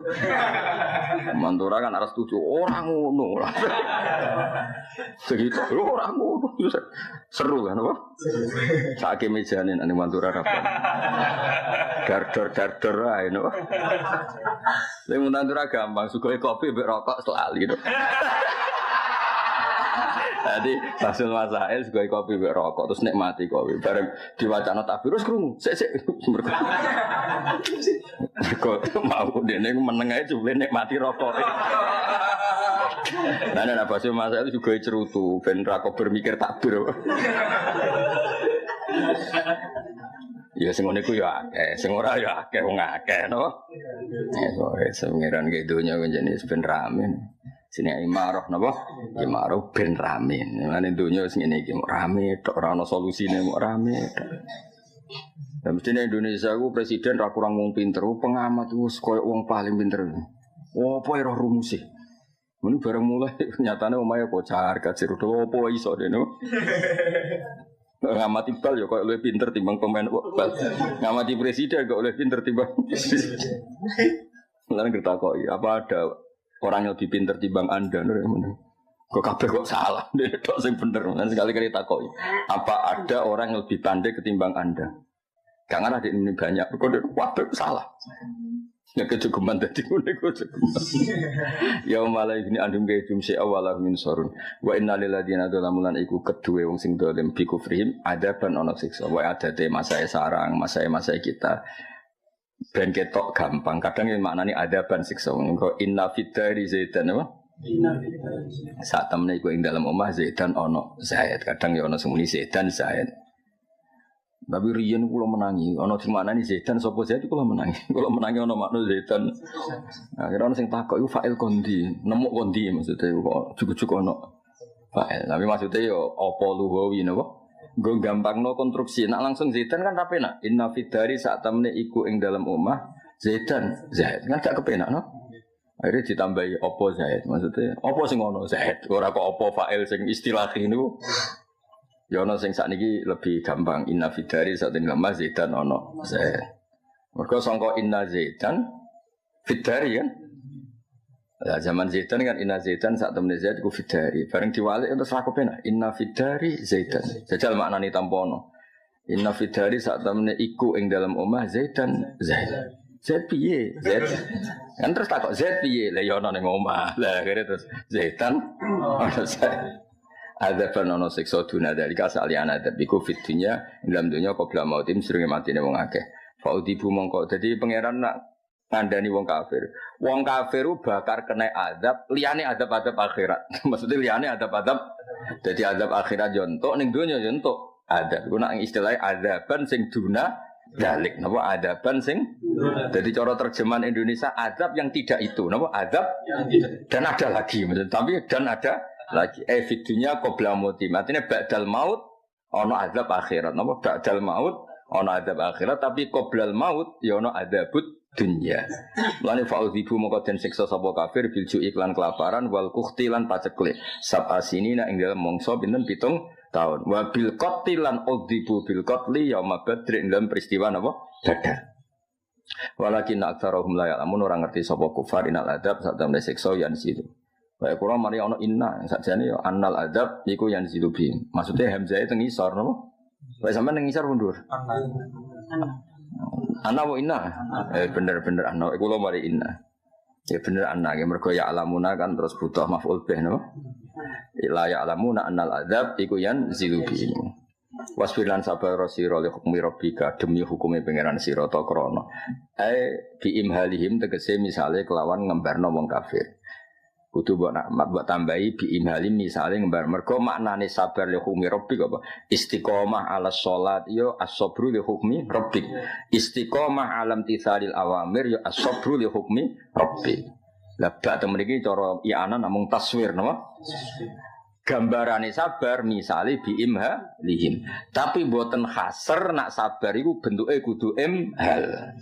Pantura kan harus setuju. Ora ngono. Segitu ora ngono. Seru kan apa? Saiki mejane nek Pantura rapat. Dar-dar ae no. Sing Pantura gampang, suguhe kopi mbek rokok selali no. Jadi hasil masail juga kopi berrokok terus nikmati kopi bareng diwacana takbir terus krungu sik mergo mau dene meneng ae jebule nikmati rokok. Nah nek hasil masail juga cerutu ben ra kok bermikir takbir. Ya sing ngene ku ya akeh, sing ora ya akeh wong akeh no. Sengiran ke donya jenis ben rame. Sini imarah napa? Imarah ben rame. Ngene donya sing ngene iki rame tok ora ana solusine mok rame tok. Lah mestine Indonesia ku presiden ra kurang wong pinter, pengamat wis koyo wong paling pinter. Opo ora rumus e. Mun bareng mulai nyatane omahe kocar kacir opo iso dene. Ngamati bal ya koyo luwih pinter timbang pemain bal. Ngamati presiden kok luwih pinter timbang. Lan ketakoki apa ada orang yang lebih pintar timbang Anda, kok kabeh kok salah, tok sing bener. Nanti sekali-kali takoki, apa ada orang yang lebih pandai ketimbang Anda? Jangan ada ini banyak, kok waduh salah. Ya kecukupan tadi kecukupan. Ya malah ini andum ke jumsi awalah min sorun. Wa inna lilladina dzalamulan iku kedue wong sing dolim bi kufrihim adaban ana siksa. Wa adate masae sarang, masae kita. Ben ketok gampang, kadang yang maknanya ada ban siksa. Engko inna fitari zaidan apa? Inna fitari. Saat temne iku ing dalam omah zaidan ono zaid, kadang ya ono semuni zaidan zaid. Tapi riyen kula menangi, ono sing maknani zaidan sapa zaid kula menangi. Kula menangi ono makna zaidan. Akhire ono sing takok iku fa'il kondi, nemu kondi maksudnya kok cukup ono fa'il. Tapi maksudnya ya apa lugawi napa? Gue gampang no konstruksi, nak langsung zaitan kan rapi nak. Inna fidari saat temne iku ing dalam omah zaitan, zaid kan gak kepenak no. Akhirnya ditambahi opo zaid, maksudnya opo sing ono zaid, ora kok opo fa'il sing istilah ini. Ya ono sing sakniki lebih gampang. Inna fidari saat temne omah zaitan ono zaid. Mergo sangka inna zaitan fidari kan. Lah zaman Zaidan kan inna Zaidan saat temen Zaid ku fidari. Bareng diwalik terus aku penak inna fidari Zaidan. Jajal maknane tampono. Inna fidari saat temen iku ing dalam omah Zaidan Zaid. Zaid piye? Zaid. Kan terus takok Zaid piye? Lah ya ono ning omah. Lah akhire terus Zaidan ono Zaid. Ada penono siksa duna dari kasalian ada iku fitunya dalam dunia qabla mautim sering matine wong akeh. Faudibu mongko dadi pangeran nak ngandani wong kafir. Wong kafir bakar kena azab, liyane azab-azab akhirat. Maksudnya liyane azab-azab. Jadi azab akhirat jontok ning donya jontok. Azab. Ku nak istilahnya azaban sing duna dalik. Napa azaban sing? Jadi cara terjemahan Indonesia azab yang tidak itu. Napa azab dan ada lagi. Maksudnya tapi dan ada lagi. Fidunya qabla mauti. Artinya ba'dal maut ono azab akhirat. Napa ba'dal maut ono azab akhirat tapi qoblal maut ya ono azabud dunya. Lane fa'udhibu moko den siksa sapa kafir bilju iklan kelaparan wal kukhtilan paceklik. Sab'asinina ing dalem mangsa pinten 7 tahun. Wa bil qatilan udhibu bil qatli yauma badr ing dalem peristiwa napa? Badar. Walakin aktsarahum la ya'lamun ora ngerti sapa kufar inal adab sak temne siksa yan situ. Bae kula mari ana inna sakjane ya annal adab iku yan situ bi. Maksudnya hamzah teng isor napa? Bae sampean ning isor mundur. Ana wa inna. Bener-bener ana. Iku lho mari inna. Ya bener ana ya mergo ya alamuna kan terus butuh maf'ul bih no. La ya alamuna annal adzab iku yan zilubi. Wasfilan sabar sira li hukmi rabbika demi hukume pangeran sira ta krana. Bi imhalihim tegese misale kelawan ngembarno wong kafir. Kudu mbok tambahi bi imhalim misale ngembar mergo maknane sabar li hukmi rabbik apa istiqomah ala sholat yo as-sabru li hukmi rabbik istiqomah alam tithalil awamir yo as-sabru li hukmi rabbik. Lah bak temen iki cara i'ana namung taswir napa gambarane sabar misale bi imhalihim tapi mboten hasr nak sabar iku bentuke kudu imhal.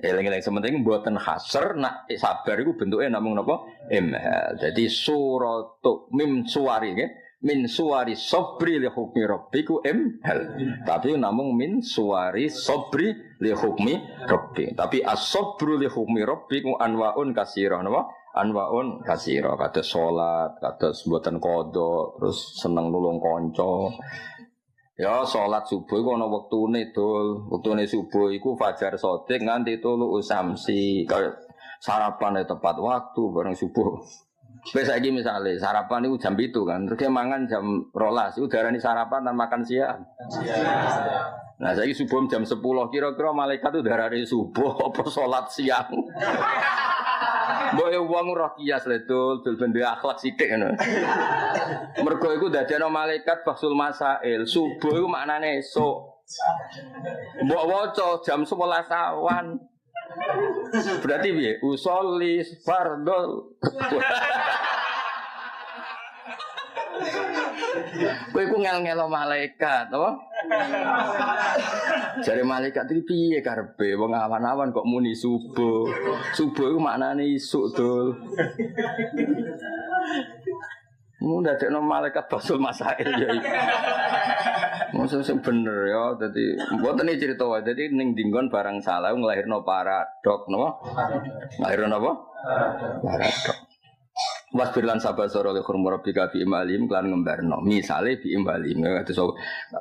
Eling-eling sementing mboten hasr nak sabar iku bentuke namung napa imhal. Dadi suratu mim suwari nggih min suwari sobri li hukmi rabbiku imhal. Tapi namung min suwari sobri li hukmi rabbi. Tapi as-sobru li hukmi rabbiku anwaun kasira napa? Anwaun kasira, kados salat, kados mboten qada, terus seneng nulung kanca. Ya salat subuh iku ana wektune dul. Wektune subuh iku fajar shadiq nganti tulu usamsi. Sarapan tepat waktu bareng subuh. Wis saiki misale sarapan iku jam 7 kan, terus mangan jam 12, iku darani sarapan dan makan siang. Nah saiki subuh jam 10, kira-kira malaikat itu darani subuh apa salat siang. Mbok wong ora kias le dul ben akhlak sithik ngono. Mergo iku dadekno malaikat basul masail. Subuh iku maknane esuk. Mbok waca jam 11 awan. Berarti piye? Usolli fardhu. Kowe ku ngel-ngelo malaikat, apa? Jare malaikat iki piye karepe wong awan-awan kok muni subuh. Subuh iku maknane isuk, Dul. Mun dadekno malaikat basul masail ya iki. Mosok sing bener ya, dadi mboten iki crita wae. Dadi ning dinggon barang salah nglahirno paradok, napa? Nglahirno napa? Paradok. Wasbir lan sabar sira li khurmurabika bi imalim lan ngembarno. Misale bi imalim kados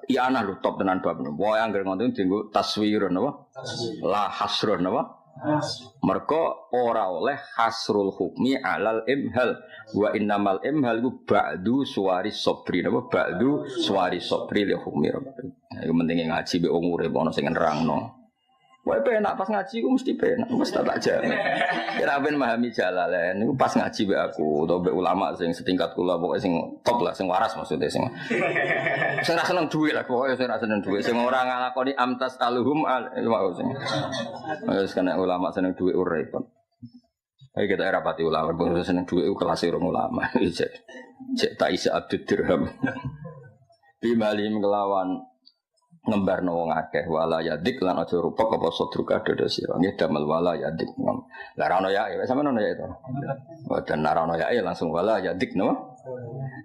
iya ana lho top tenan bab. Wae anggere ngoten dienggo taswirun napa? La hasrun napa? Mergo ora oleh hasrul hukmi alal imhal wa innamal imhal ku ba'du suwari sabri napa ba'du suwari sabri li hukmi rabbi. Iku pentinge ngaji mbek wong urip ana sing nerangno. Wae penak pas ngaji ku mesti penak, mesti tak jamin. Kira ben memahami jalalain niku pas ngaji mbek aku utawa mbek ulama sing setingkat kula pokoke sing top lah, sing waras maksudnya sing ra seneng dhuwit lah pokoke sing ra seneng dhuwit, sing ora nglakoni amtas aluhum sing. Wis kena ulama seneng dhuwit ora repot. Ayo kita rapati ulama, bangsa seneng dhuwit ku kelas urung ulama. Cek tak isa abdud dirham. Bimalim kelawan ngembarno wong akeh wala yadik lan aja rupek apa sadruka dada sira nggih damel wala yadik la ra ono ya sampeyan ono ya itu boten ra ono ya langsung wala yadik no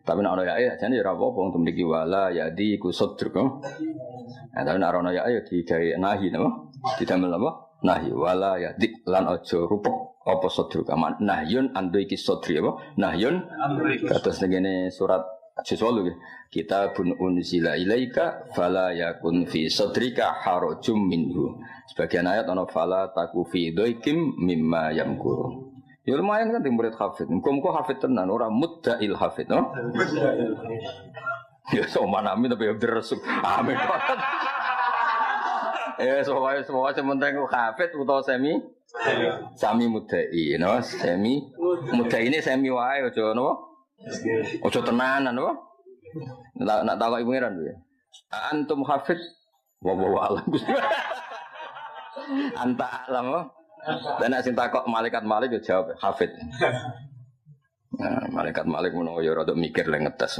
tapi nek ono ya jane ora apa-apa untuk mriki wala yadik ku sadruk nah tapi nek ono ya digawe nahi no didamel apa nahi wala yadik lan aja rupek apa sadruka nahyun andu iki sadri apa nahyun kados ngene surat sesuatu kita pun unzila ilaika fala yakun fi sadrika harajum minhu. Sebagian ayat ana fala taku fi dhaikim mimma yamkur. Ya lumayan kan murid hafid. Muga-muga hafid tenan ora muddail hafid, no? Ya sama nami tapi resuk. Amin. Semua sementing hafid utawa sami muddai, no? Semi muddai ini semi wae aja no? Ojo tenanan apa? Nak tahu ibu ngiran ya. Antum hafid, wa alam. Anta alam. Dan asing takok malaikat malik yo jawab hafid. Nah, malaikat malik menawa yo rada mikir le ngetes.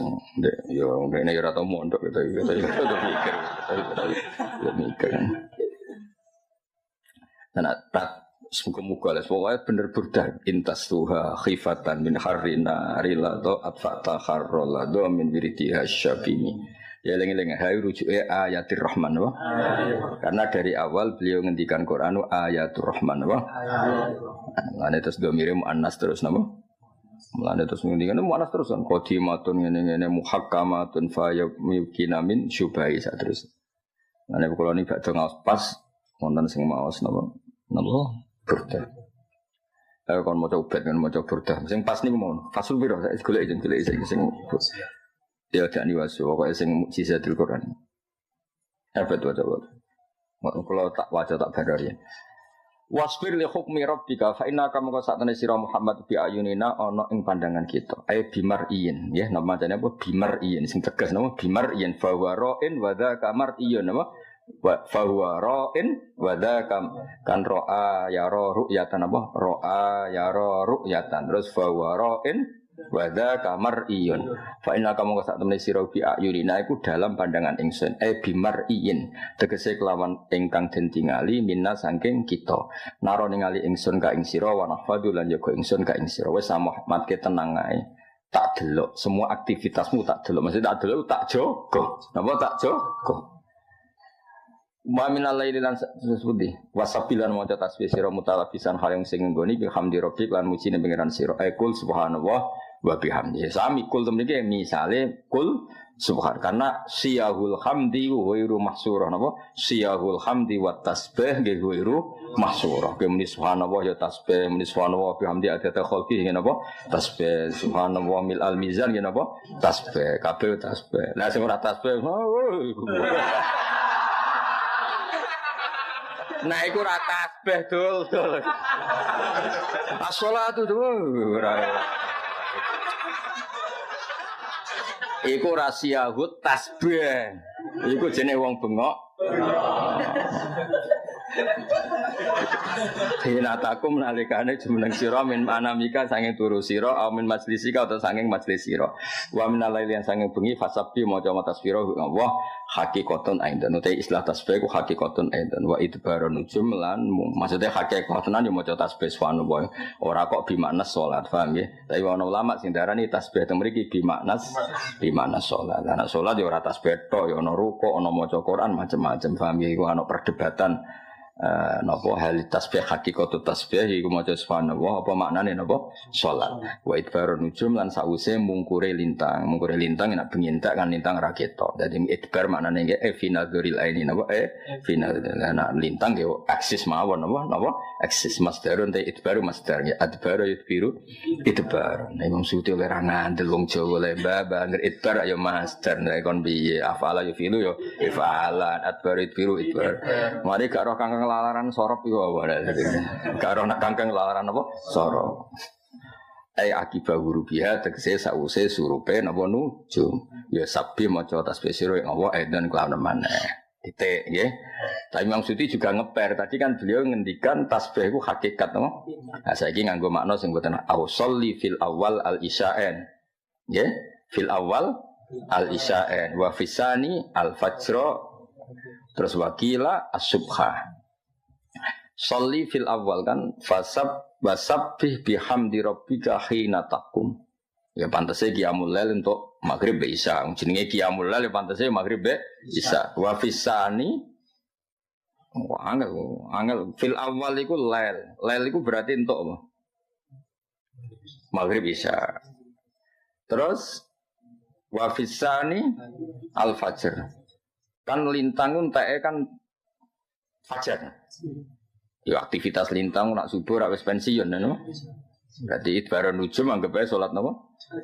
Yo ngene yo rada mondok gitu. Rada mikir. Nah, semoga-moga lah, pokoknya bener burdah intas tuha khifatan min harina rila do atfata harrola do min wiridiha syabini ya lengi-lengi hai rujuknya ayatir rahman wah. Karena dari awal beliau ngendikan Quran ayatur rahman wah. Mulane terus domirim anas terus nama mulane terus ngendikan anas terus kan qadimatun ngene-ngene muhakkamatun fayukinamin syubai saat terus mulane kalau ini badhe ngaos pas wonten sing maos napa burdah. Ayo kon maca ubet kan maca burdah. Sing pas niku mau. Fasul piro sak golek sing ya gak niwasu pokoke sing mukjizatul Quran. Apa tuh coba. Kalau tak waca tak badari. Wasbir li hukmi rabbika fa innaka maka satene sira Muhammad bi ayunina ana ing pandangan kita. Ay bimar'iyin ya namanya apa bimar'iyin sing tegas nama bimar'iyin fa wara'in wa dza kamar'iyin apa wa fahuwa ra'in wa dzakam kan ra'a yara ru'yatan apa ra'a yara ru'yatan terus fahuwa ra'in wa dzaka mar'iyun fa inna kamu sak temene sira bi ayunina iku dalam pandangan ingsun bi mar'iyin tegese kelawan ingkang den tingali minna saking kita naro ningali ingsun ka ing sira wa nahfadu lan jaga ingsun ka ing sira wis Muhammad ke tenang ae tak delok, semua aktivitasmu tak delok. Maksudnya tak delok tak jogo. Napa tak jogo? Wa minal laili lan sesuti wasabilan maca tasbih sira mutalabisan hal yang sing nggoni bi hamdi rabbik lan mujine pangeran sira kul subhanallah wa bihamdi sami kul temriki misale kul subhan karena siyahul hamdi wa ghairu mahsurah napa siyahul hamdi wa tasbih nggih ghairu mahsurah ke muni subhanallah ya tasbih muni subhanallah bihamdi adata khalqi nggih napa tasbih subhanallah mil al mizan nggih napa tasbih kabeh tasbih la sing ora tasbih nah iku ora tasbih dul. As-shalatu ora. Iku rasiyahut tasbih. Iku jenenge wong bengok. Hinatakum nalikane jumeneng sira min manamika sanging turu sira au min majlisika utawa sanging majlis sira wa min alailian sanging bengi fasabbi maca tasbih Allah hakikatun aidan utai istilah tasbih ku hakikatun aidan wa idbarun nujum lan maksudnya hakikatan yo maca tasbih subhanallah ora kok bimakna salat paham nggih tapi ana ulama sing darani tasbih teng mriki bimakna salat ana salat yo ora tasbih tok yo ana rukuk ana maca Quran macam-macam paham nggih iku ana perdebatan napa hal tasbih hakikatut tasbih iku maca subhanallah apa maknane napa salat wa idbarun nujum lan sause mungkure lintang nek bengi entek kan lintang ra ketok dadi idbar maknane nggih finadzuril aini napa finadzuril lintang nggih aksis mawon napa aksis masdarun te idbaru masdar nggih adbaru yudbiru idbar nek Imam Suyuti oleh ra ngandel wong Jawa le angger idbar ya masdar nek kon piye afala yufilu yo ifalan adbaru yudbiru idbar mari gak roh kang lalaran sorop iku apa karo nak kangkang lalaran apa sorop akibat huruf biha tegese sause surupe napa nujum ya sabbi maca tasbih sira Allah edan kelawan maneh titik nggih tapi Imam Suyuti juga ngeper tadi kan beliau ngendikan tasbih iku hakikat no nah saiki nganggo makna sing boten ausolli fil awal al isya'an nggih fil awal al isya'an wa fisani al fajr terus wakila as-subha Sholli fil awal kan wasabbih bihamdi rabbika hina taqum. Ya pantese qiyamul lail untuk maghrib be isya. Jenenge qiyamul lail ya pantese maghrib be isya. Wa fisani angel fil awal iku lail. Lail iku berarti untuk apa? Maghrib isya. Terus wa fisani al fajr. Kan lintang unteke kan fajar. Ya aktivitas lintang nak subuh rak wis pensiun no. Berarti idbaran nujum anggap ae salat napa?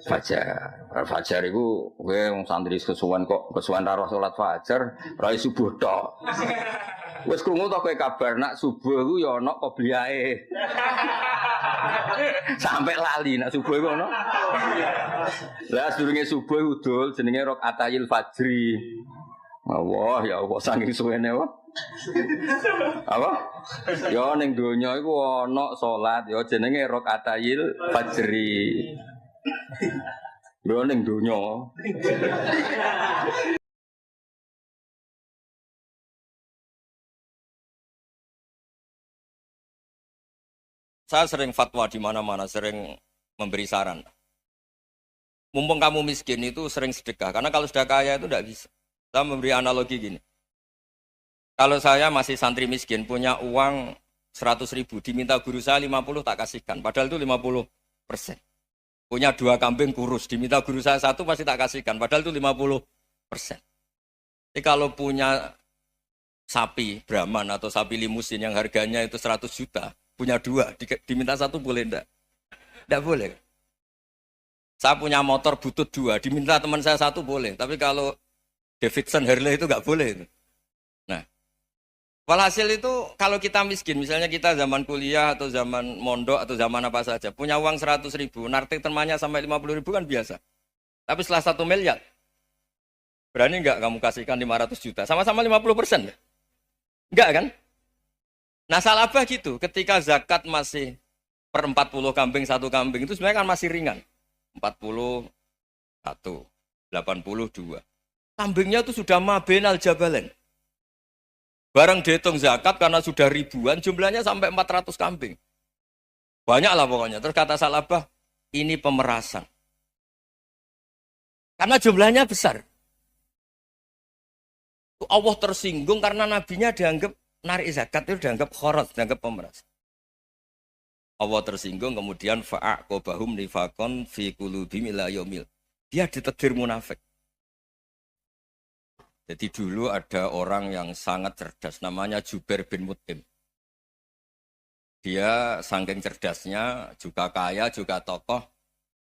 Fajar. Fajar iku kowe wong santri kesuwen karo salat fajar, ra subuh tok. Wis krungu to kowe kabar nak subuh iku ya ana qobliyae. Sampai lali nak subuh iku ana. Lah sedurunge subuh udul jenenge rakaatayil fajri. Allah ya Allah saking suwene wae. Apa? Ya ning donya iku ana salat ya jenenge rakaatayil fajri. Ya ning donya. Saya sering fatwa di mana-mana, sering memberi saran. Mumpung kamu miskin itu sering sedekah, karena kalau sudah kaya itu tidak bisa. Saya memberi analogi gini. Kalau saya masih santri miskin, punya uang 100.000, diminta guru saya 50 tak kasihkan, padahal itu 50%. Punya 2 kambing kurus, diminta guru saya 1 pasti tak kasihkan, padahal itu 50%. Jadi kalau punya sapi Brahman atau sapi limusin yang harganya itu 100 juta, punya 2, diminta 1 boleh enggak? Enggak boleh. Saya punya motor butut 2, diminta teman saya 1 boleh, tapi kalau Davidson Harley itu enggak boleh itu. Nah, walhasil itu kalau kita miskin, misalnya kita zaman kuliah atau zaman mondok atau zaman apa saja, punya uang 100.000, nartik temannya sampai 50.000 kan biasa. Tapi setelah 1 miliar, berani enggak kamu kasihkan 500 juta? Sama-sama 50%? Enggak kan? Nah salabah gitu, ketika zakat masih per 40 kambing, 1 kambing itu sebenarnya kan masih ringan. 41, 82. Kambingnya itu sudah mabenal jabalen. Barang dihitung zakat karena sudah ribuan, jumlahnya sampai 400 kambing. Banyak lah pokoknya. Terus kata salabah, ini pemerasan. Karena jumlahnya besar. Allah tersinggung karena nabinya dianggap narik zakat itu dianggap khorat, dianggap pemeras. Allah tersinggung kemudian fa'aqobahum nifakon fi qulubihim ila yaumil. Dia ditegur munafik. Jadi dulu ada orang yang sangat cerdas namanya Jubair bin Mut'im. Dia saking cerdasnya, juga kaya, juga tokoh,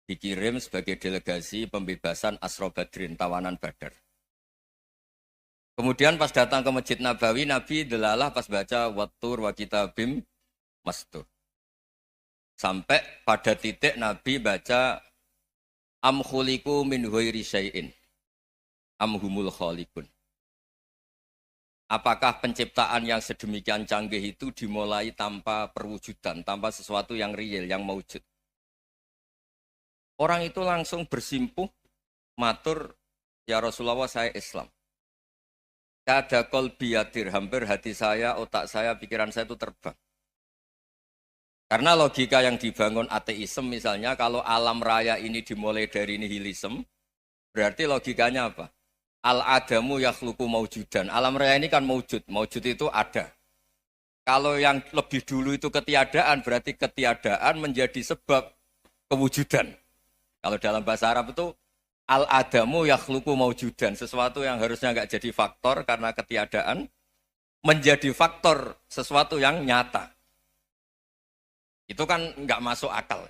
dikirim sebagai delegasi pembebasan Asra Badrin, tawanan Badar. Kemudian pas datang ke Masjid Nabawi, Nabi delalah pas baca Wattur wa kitabim mastur. Sampai pada titik Nabi baca am khuliqu min ghairi syai'in am humul khaliqun. Apakah penciptaan yang sedemikian canggih itu dimulai tanpa perwujudan, tanpa sesuatu yang real, yang maujud? Orang itu langsung bersimpuh, matur, ya Rasulullah saya Islam. Kada qalbi yatir, hampir hati saya, otak saya, pikiran saya itu terbang. Karena logika yang dibangun ateisme misalnya, kalau alam raya ini dimulai dari nihilisme, berarti logikanya apa? Al-adamu yakhluqu maujudan. Alam raya ini kan maujud. Maujud itu ada. Kalau yang lebih dulu itu ketiadaan, berarti ketiadaan menjadi sebab kewujudan. Kalau dalam bahasa Arab itu al-adamu yakhluqu maujudan. Sesuatu yang harusnya nggak jadi faktor karena ketiadaan, menjadi faktor sesuatu yang nyata. Itu kan nggak masuk akal.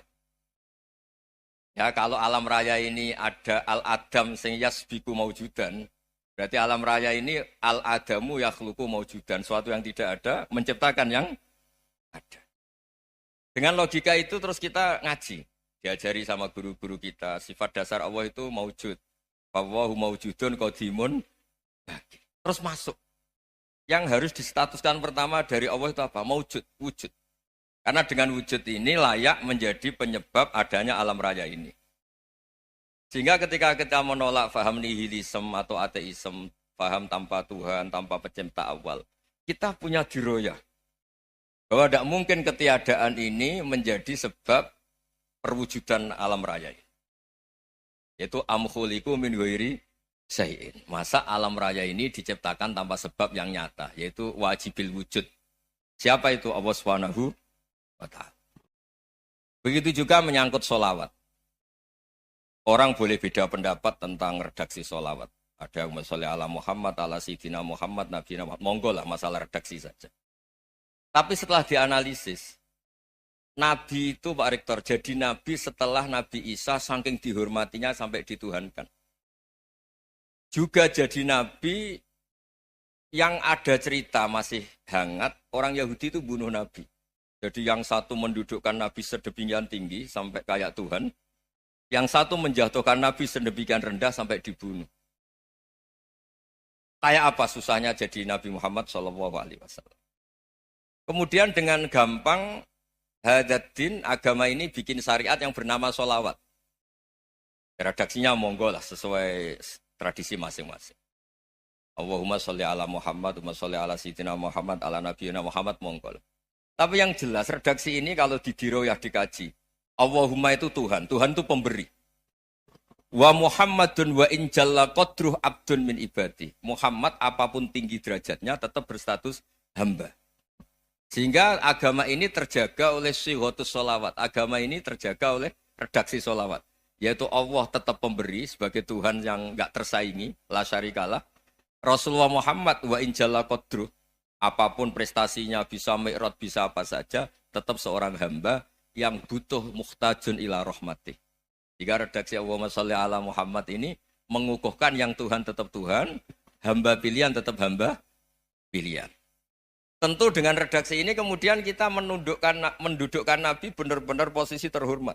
Ya, kalau alam raya ini ada al-adam sing yasbiku maujudan, berarti alam raya ini al-adamu yakhluqu maujudan, suatu yang tidak ada menciptakan yang ada. Dengan logika itu terus kita ngaji, diajari sama guru-guru kita, sifat dasar Allah itu maujud. Wallahu maujudun qadimun. Terus masuk. Yang harus distatuskan pertama dari Allah itu apa? Maujud, wujud. Karena dengan wujud ini layak menjadi penyebab adanya alam raya ini. Sehingga ketika kita menolak faham nihilisme atau ateisme, faham tanpa Tuhan, tanpa pencipta awal, kita punya diroyah. Bahwa tidak mungkin ketiadaan ini menjadi sebab perwujudan alam raya ini. Yaitu am khuliqu min ghairi syai'in. Masa alam raya ini diciptakan tanpa sebab yang nyata, yaitu wajibil wujud. Siapa itu? Allah Subhanahu. Begitu juga menyangkut sholawat. Orang boleh beda pendapat tentang redaksi sholawat. Ada yang sholli ala Muhammad, ala Sayyidina Muhammad, Nabi Muhammad. Monggo lah masalah redaksi saja. Tapi setelah dianalisis, Nabi itu Pak Rektor, jadi Nabi setelah Nabi Isa saking dihormatinya sampai dituhankan. Juga jadi Nabi yang ada cerita masih hangat, orang Yahudi itu bunuh Nabi. Jadi yang satu mendudukkan Nabi sedemikian tinggi sampai kayak Tuhan. Yang satu menjatuhkan Nabi sedemikian rendah sampai dibunuh. Kayak apa susahnya jadi Nabi Muhammad SAW. Kemudian dengan gampang, hadatin agama ini bikin syariat yang bernama sholawat. Redaksinya monggo lah sesuai tradisi masing-masing. Allahumma sholli ala Muhammad, Allahumma sholli ala Sayyidina Muhammad, ala Nabiyina Muhammad, monggo lah. Tapi yang jelas redaksi ini kalau didiroyah dikaji. Allahumma itu Tuhan. Tuhan itu pemberi. Wa Muhammadun wa injalla qadruh abdun min ibadi. Muhammad apapun tinggi derajatnya tetap berstatus hamba. Sehingga agama ini terjaga oleh syihotus sholawat. Agama ini terjaga oleh redaksi sholawat. Yaitu Allah tetap pemberi sebagai Tuhan yang enggak tersaingi. La syarikalah. Rasulullah Muhammad wa injalla qadruh. Apapun prestasinya, bisa mi'rad, bisa apa saja, tetap seorang hamba yang butuh muhtajun ila rahmatih. Jika redaksi Allahumma sholli ala Muhammad ini mengukuhkan yang Tuhan tetap Tuhan, hamba pilihan tetap hamba pilihan. Tentu dengan redaksi ini kemudian kita mendudukkan Nabi benar-benar posisi terhormat.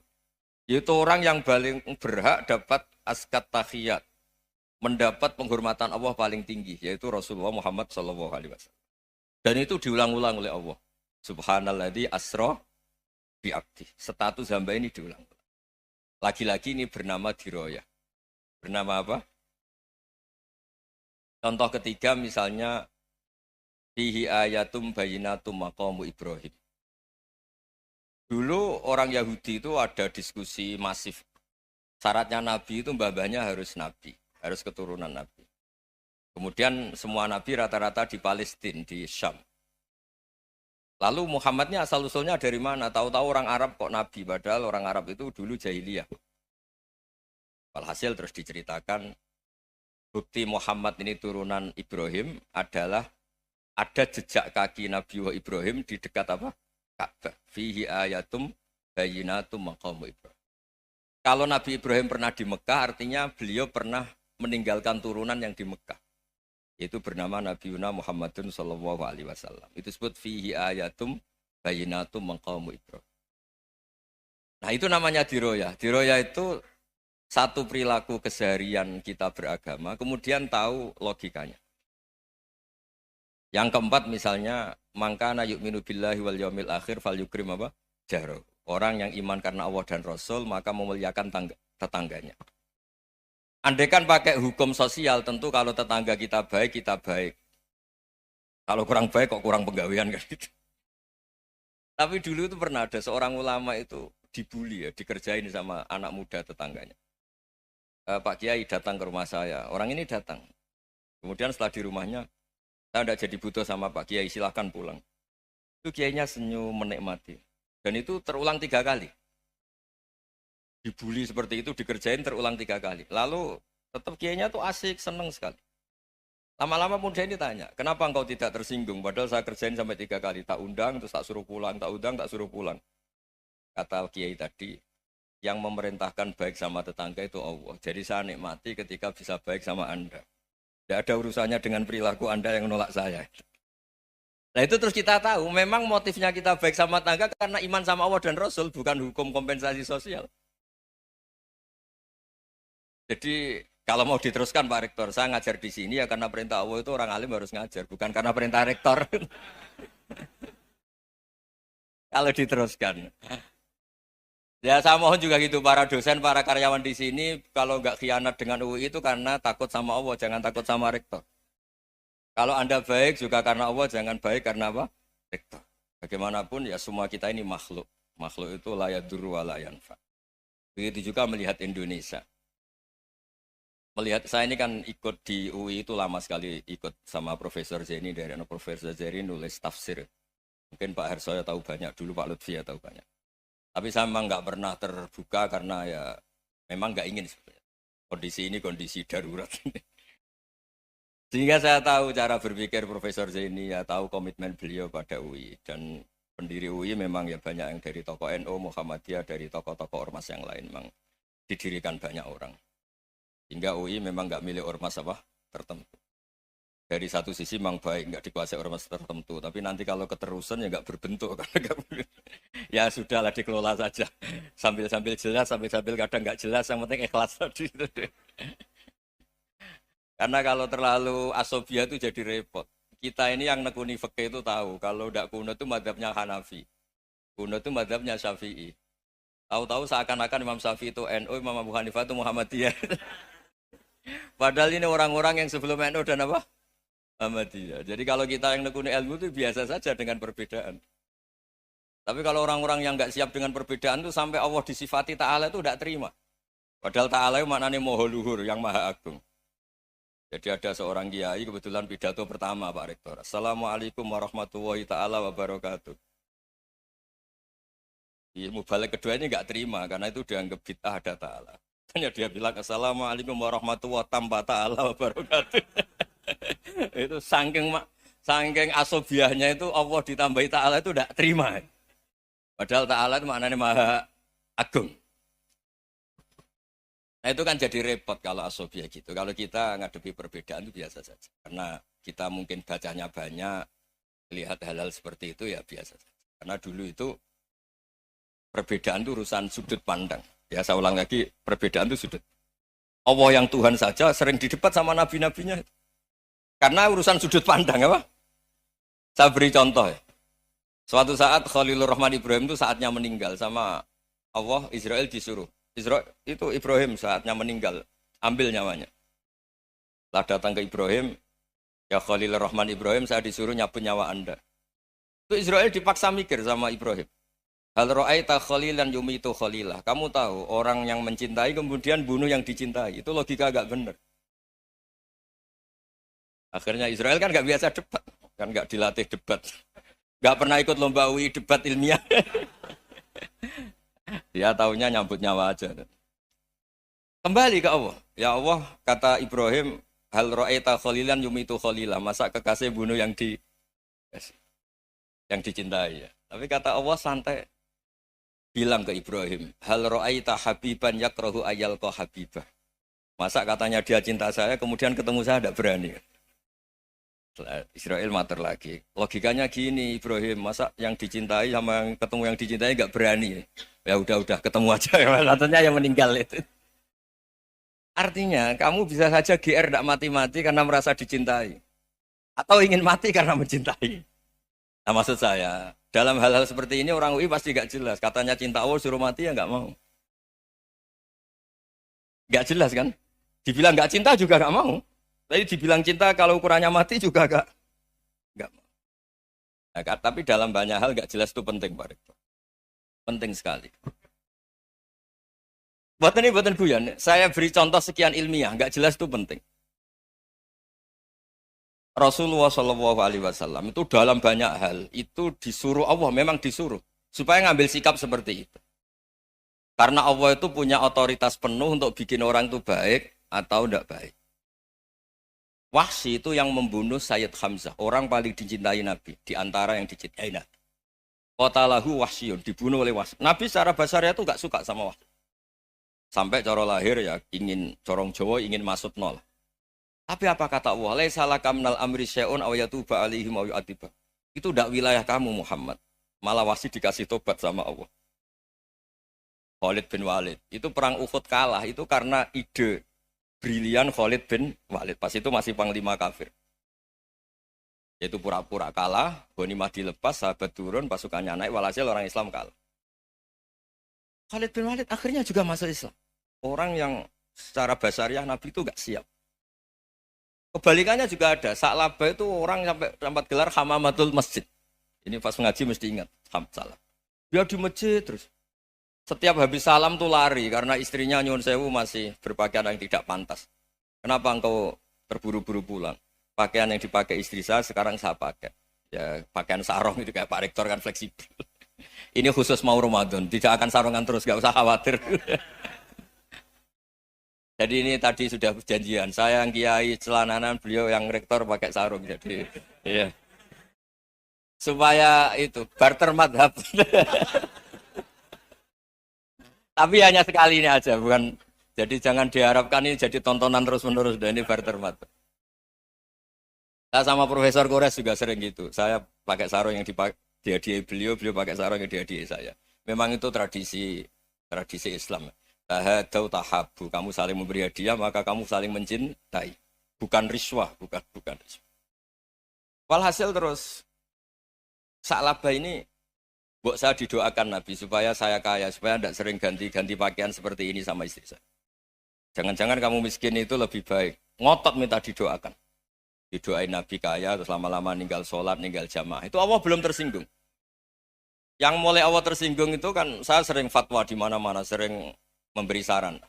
Yaitu orang yang paling berhak dapat askat tahiyat, mendapat penghormatan Allah paling tinggi, yaitu Rasulullah Muhammad SAW. Dan itu diulang-ulang oleh Allah. Subhanalladzi asra bi'abdi. Status hamba ini diulang-ulang. Lagi-lagi ini bernama diroyah. Bernama apa? Contoh ketiga misalnya fihi ayatum bayinatum maqamu Ibrahim. Dulu orang Yahudi itu ada diskusi masif Syaratnya nabi itu mbah-mbahnya harus nabi, harus keturunan nabi. Kemudian semua nabi rata-rata di Palestina, di Syam. Lalu Muhammadnya asal usulnya dari mana? Tahu-tahu orang Arab kok nabi, padahal orang Arab itu dulu jahiliyah. Walhasil terus diceritakan bukti Muhammad ini turunan Ibrahim adalah ada jejak kaki Nabi Ibrahim di dekat apa? Ka'bah. Fihi ayatum bayyinatum maqamu Ibrahim. Kalau Nabi Ibrahim pernah di Mekah, artinya beliau pernah meninggalkan turunan yang di Mekah. Itu bernama Nabi Muhammadun sallallahu alaihi wasallam. Itu disebut fihi ayatum bayyinatum maqamu Ibrahim. Nah, itu namanya diroya. Diroya itu satu perilaku keseharian kita beragama, kemudian tahu logikanya. Yang keempat misalnya, mangkana yu'minu billahi wal yaumil akhir fal yukrim apa? Jaro. Orang yang iman karena Allah dan Rasul, maka memuliakan tetangganya. Andaikan pakai hukum sosial, tentu kalau tetangga kita baik, kita baik. Kalau kurang baik, kok kurang penggawean kan gitu. Tapi dulu itu pernah ada seorang ulama itu dibully ya, dikerjain sama anak muda tetangganya. Pak Kiai datang ke rumah saya. Orang ini datang. Kemudian setelah di rumahnya, saya tidak jadi butuh sama Pak Kiai, silahkan pulang. Itu Kiainya senyum, menikmati. Dan itu terulang 3 kali. Dibully seperti itu, dikerjain terulang 3 kali. Lalu tetap Kiainya tuh asik, seneng sekali. Lama-lama muda ini tanya, kenapa engkau tidak tersinggung? Padahal saya kerjain sampai 3 kali. Tak undang, terus tak suruh pulang, tak undang, tak suruh pulang. Kata Kiai tadi, yang memerintahkan baik sama tetangga itu Allah. Jadi saya nikmati ketika bisa baik sama Anda. Tidak ada urusannya dengan perilaku Anda yang menolak saya. Nah itu terus kita tahu, memang motifnya kita baik sama tetangga karena iman sama Allah dan Rasul, bukan hukum kompensasi sosial. Jadi kalau mau diteruskan Pak Rektor, saya ngajar di sini ya karena perintah Allah itu orang alim harus ngajar, bukan karena perintah Rektor. Kalau diteruskan. Ya saya mohon juga gitu para dosen, para karyawan di sini kalau nggak khianat dengan UI itu karena takut sama Allah, jangan takut sama rektor. Kalau Anda baik juga karena Allah, jangan baik karena apa? Rektor. Bagaimanapun ya semua kita ini makhluk. Makhluk itu la yadurru wa la yanfa. Begitu juga melihat Indonesia. Melihat saya ini kan ikut di UI itu lama sekali, ikut sama Profesor Zeni, dari Profesor Zeni nulis tafsir. Mungkin Pak Harsoyo tahu banyak, dulu Pak Lutfi ya tahu banyak. Tapi saya memang nggak pernah terbuka karena ya memang nggak ingin sebenarnya. Kondisi ini kondisi darurat. Sehingga saya tahu cara berpikir Profesor Zaini, ya tahu komitmen beliau pada UI. Dan pendiri UI memang ya banyak yang dari tokoh NU, Muhammadiyah, dari tokoh-tokoh ormas yang lain. Memang didirikan banyak orang. Hingga UI memang nggak milik ormas apa tertentu. Dari satu sisi memang baik, nggak dikuasai ormas tertentu. Tapi nanti kalau keterusan ya nggak berbentuk. Ya sudahlah dikelola saja. Sambil-sambil jelas, sambil-sambil kadang nggak jelas. Yang penting ikhlas tadi. Karena kalau terlalu asobia itu jadi repot. Kita ini yang nekuni fikih itu tahu. Kalau tidak kuno itu madhabnya Hanafi. Kuno itu madhabnya Syafi'i. Tahu-tahu seakan-akan Imam Syafi'i itu NU, Imam Abu Hanifah itu Muhammadiyah. Padahal ini orang-orang yang sebelum NU dan apa? Ahmadiyah. Jadi kalau kita yang nekuni ilmu itu biasa saja dengan perbedaan. Tapi kalau orang-orang yang nggak siap dengan perbedaan itu sampai Allah disifati Ta'ala itu tidak terima. Padahal Ta'ala itu maknanya Maha Luhur, yang Maha Agung. Jadi ada seorang kiai kebetulan pidato pertama Pak Rektor. Assalamualaikum warahmatullahi ta'ala wabarakatuh. Ilmu balik kedua ini nggak terima karena itu dianggap bid'ah ada Ta'ala. Hanya dia bilang Assalamualaikum warahmatullahi ta'ala wabarakatuh. Itu saking asobiahnya itu Allah ditambahi Ta'ala itu tidak terima. Padahal Ta'ala itu maknanya Maha Agung. Nah itu kan jadi repot kalau asobiah gitu. Kalau kita ngadepi perbedaan itu biasa saja. Karena kita mungkin bacanya banyak, lihat hal-hal seperti itu ya biasa saja. Karena dulu itu perbedaan itu urusan sudut pandang. Ya saya ulang lagi, perbedaan itu sudut. Allah yang Tuhan saja sering didebat sama nabi-nabinya. Karena urusan sudut pandang apa? Saya beri contoh ya. Suatu saat Khalilur Rahman Ibrahim itu saatnya meninggal sama Allah, Israel disuruh. Israel itu Ibrahim saatnya meninggal, ambil nyawanya. Setelah datang ke Ibrahim, ya Khalilur Rahman Ibrahim, saya disuruh nyabut nyawa Anda. Itu Israel dipaksa mikir sama Ibrahim. Hal ra'aita khalilan yumitu khalilah. Kamu tahu orang yang mencintai kemudian bunuh yang dicintai. Itu logika agak benar. Akhirnya Israel kan nggak biasa debat, kan nggak dilatih debat, nggak pernah ikut lomba UI debat ilmiah. Dia taunya nyambut nyawa aja. Kembali ke Allah. Ya Allah, kata Ibrahim, hal ra'aita khalilan yumitu khalilah. Masa kekasih bunuh yang dicintai ya. Tapi kata Allah santai. Bilang ke Ibrahim, hal ra'aita habiban yakrahu ayyalqa habibah. Masa katanya dia cinta saya, kemudian ketemu saya tidak berani. Israel mater lagi. Logikanya gini, Ibrahim, masa yang dicintai sama yang ketemu yang dicintai nggak berani? Ya udah ketemu aja. Katanya yang meninggal itu. Artinya kamu bisa saja GR tidak mati-mati karena merasa dicintai, atau ingin mati karena mencintai. Nah maksud saya, dalam hal-hal seperti ini orang UI pasti gak jelas. Katanya cinta Allah suruh mati ya gak mau. Gak jelas kan? Dibilang gak cinta juga gak mau. Tapi dibilang cinta kalau ukurannya mati juga gak mau. Nah, tapi dalam banyak hal gak jelas itu penting Pak Rektor. Penting sekali. Buatan guyon. Saya beri contoh sekian ilmiah, gak jelas itu penting. Rasulullah SAW itu dalam banyak hal itu disuruh Allah, memang disuruh supaya ngambil sikap seperti itu. Karena Allah itu punya otoritas penuh untuk bikin orang itu baik atau tidak baik. Wahsy itu yang membunuh Sayyid Hamzah, orang paling dicintai Nabi di antara yang dicintai Nabi. Qatalahu Wahsyun, dibunuh oleh Wahsy. Nabi secara basarnya itu gak suka sama Wahsy. Sampai cara lahir ya ingin corong Jawa ingin masuk nol. Tapi apa kata Allah? Laisa laka minal amri syai'un aw yatuba alaihim aw yu'adziba. Itu tidak wilayah kamu Muhammad. Malah Wahsy dikasih tobat sama Allah. Khalid bin Walid. Itu perang Uhud kalah itu karena ide brilian Khalid bin Walid. Pas itu masih panglima kafir. Yaitu pura-pura kalah, ghanimah dilepas, sahabat turun, pasukannya naik, walhasil orang Islam kalah. Khalid bin Walid akhirnya juga masuk Islam. Orang yang secara basariah Nabi itu enggak siap. Kebalikannya juga ada. Sa'labah itu orang sampai gelar hamamatul masjid. Ini pas ngaji mesti ingat. Salah. Dia di masjid terus. Setiap habis salam tuh lari karena istrinya nyuwun sewu masih berpakaian yang tidak pantas. Kenapa engkau terburu-buru pulang? Pakaian yang dipakai istri saya sekarang saya pakai. Ya pakaian sarung itu kayak Pak Rektor kan fleksibel. Ini khusus mau Ramadan. Tidak akan sarungan terus, gak usah khawatir. Jadi ini tadi sudah perjanjian. Saya yang kiai celananan, beliau yang rektor pakai sarung. Jadi, iya. Supaya itu barter madhab. Tapi hanya sekali ini aja, bukan. Jadi jangan diharapkan ini jadi tontonan terus-menerus. Dan ini barter madhab. Saya sama Profesor Kores juga sering gitu. Saya pakai sarung yang dihadiahi beliau pakai sarung yang dihadiahi saya. Memang itu tradisi Islam. Tahadau tahabu, kamu saling memberi hadiah maka kamu saling mencintai, bukan riswah, bukan riswah. Walhasil terus Sa'labah ini mbok saya didoakan Nabi supaya saya kaya, supaya tidak sering ganti pakaian seperti ini sama istri saya. Jangan-jangan kamu miskin itu lebih baik, ngotot minta didoakan. Didoain Nabi kaya terus lama-lama ninggal sholat, ninggal jamaah. Itu Allah belum tersinggung. Yang mulai Allah tersinggung itu kan saya sering fatwa di mana-mana, sering memberi saran.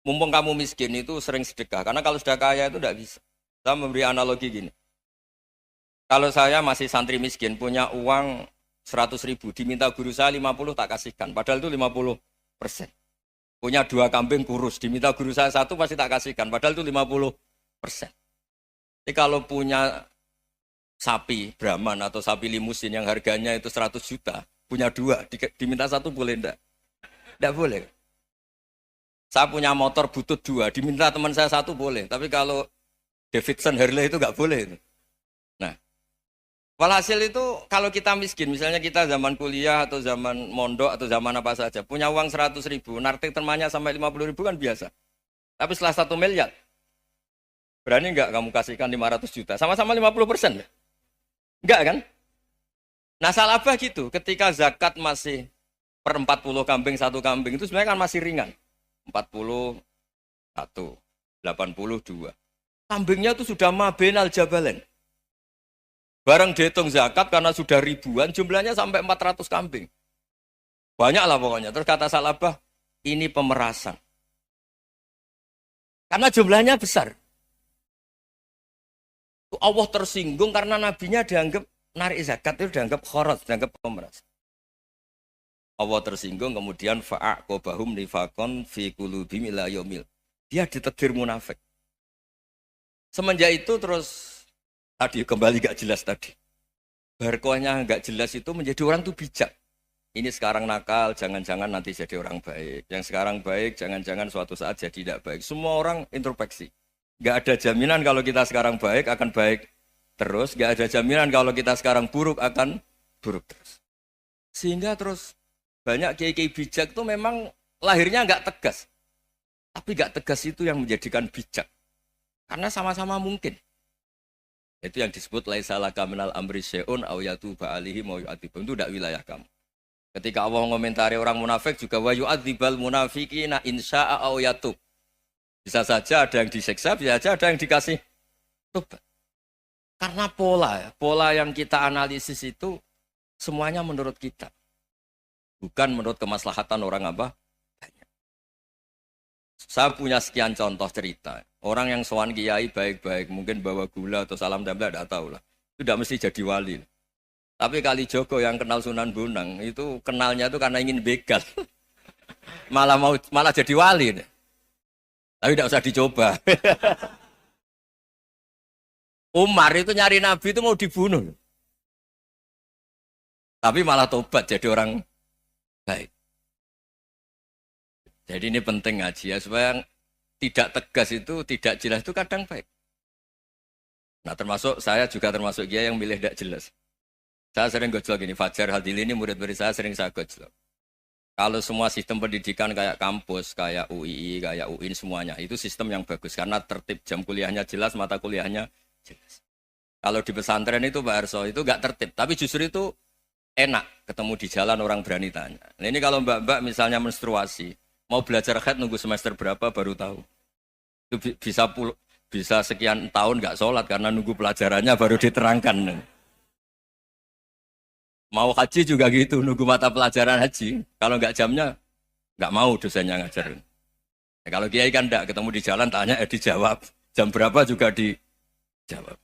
Mumpung kamu miskin itu sering sedekah. Karena kalau sudah kaya itu tidak bisa. Saya memberi analogi gini. Kalau saya masih santri miskin, punya uang 100.000, diminta guru saya 50 tak kasihkan. Padahal itu 50%. Punya 2 kambing kurus, diminta guru saya 1 pasti tak kasihkan. Padahal itu 50%. Jadi kalau punya sapi Brahman atau sapi limusin yang harganya itu 100 juta, punya 2, diminta 1 boleh enggak? Tidak boleh. Saya punya motor butut 2, diminta teman saya 1 boleh. Tapi kalau Davidson Harley itu nggak boleh. Nah, walhasil itu kalau kita miskin, misalnya kita zaman kuliah atau zaman mondok atau zaman apa saja, punya uang 100.000, nartik temannya sampai 50.000 kan biasa. Tapi setelah 1 miliar, berani nggak kamu kasihkan 500 juta? Sama-sama 50%. Enggak kan? Nah, Sa'labah gitu, ketika zakat masih per 40 kambing 1 kambing itu sebenarnya kan masih ringan. 41, 82. Kambingnya itu sudah mabenal jabalen. Barang dihitung zakat karena sudah ribuan, jumlahnya sampai 400 kambing. Banyak lah pokoknya. Terus kata Salabah, ini pemerasan. Karena jumlahnya besar. Allah tersinggung karena nabinya dianggap narik zakat itu dianggap kharat, dianggap pemeras. Allah tersinggung kemudian fa'aqobahum nifakon fi qulubihim ila yaumil. Dia ditegur munafik. Semenjak itu terus tadi kembali gak jelas tadi. Barkohnya gak jelas itu menjadi orang tuh bijak. Ini sekarang nakal, jangan-jangan nanti jadi orang baik. Yang sekarang baik, jangan-jangan suatu saat jadi tidak baik. Semua orang introspeksi. Gak ada jaminan kalau kita sekarang baik akan baik terus. Gak ada jaminan kalau kita sekarang buruk akan buruk terus. Sehingga terus banyak kiai-kiai bijak itu memang lahirnya gak tegas. Tapi gak tegas itu yang menjadikan bijak. Karena sama-sama mungkin. Itu yang disebut laisa laka minal amri syai'un aw yatuba alihi mau yu'adzibum. Itu tidak wilayah kamu. Ketika Allah mengomentari orang munafik juga wa yu'adzibal munafiqina insya'a aw yatub. Bisa saja ada yang disiksa, bisa saja ada yang dikasih tobat. Karena pola yang kita analisis itu semuanya menurut kita. Bukan menurut kemaslahatan orang apa? Banyak. Saya punya sekian contoh cerita. Orang yang sowan kiai baik-baik, mungkin bawa gula atau salam tempel, tidak tahu lah. Itu tidak mesti jadi wali. Tapi Kali Joko yang kenal Sunan Bonang, itu kenalnya itu karena ingin begal. malah jadi wali. Tapi tidak usah dicoba. Umar itu nyari Nabi itu mau dibunuh. Tapi malah tobat jadi orang baik. Jadi ini penting ngaji ya, supaya tidak tegas itu, tidak jelas itu kadang baik. Nah termasuk saya juga termasuk dia yang milih tidak jelas. Saya sering gojlok gini, Fajar Hadil ini murid-murid saya sering saya gojlok. Kalau semua sistem pendidikan kayak kampus, kayak UII, kayak UIN semuanya, itu sistem yang bagus. Karena tertib jam kuliahnya jelas, mata kuliahnya jelas. Kalau di pesantren itu Pak Arso, itu nggak tertib. Tapi justru itu enak ketemu di jalan orang berani tanya. Nah ini kalau mbak-mbak misalnya menstruasi, mau belajar haid nunggu semester berapa baru tahu. Itu bisa sekian tahun nggak sholat karena nunggu pelajarannya baru diterangkan. Mau haji juga gitu, nunggu mata pelajaran haji. Kalau nggak jamnya, nggak mau dosennya ngajarin. Ya, kalau kiai kan nggak ketemu di jalan, tanya dijawab. Jam berapa juga dijawab.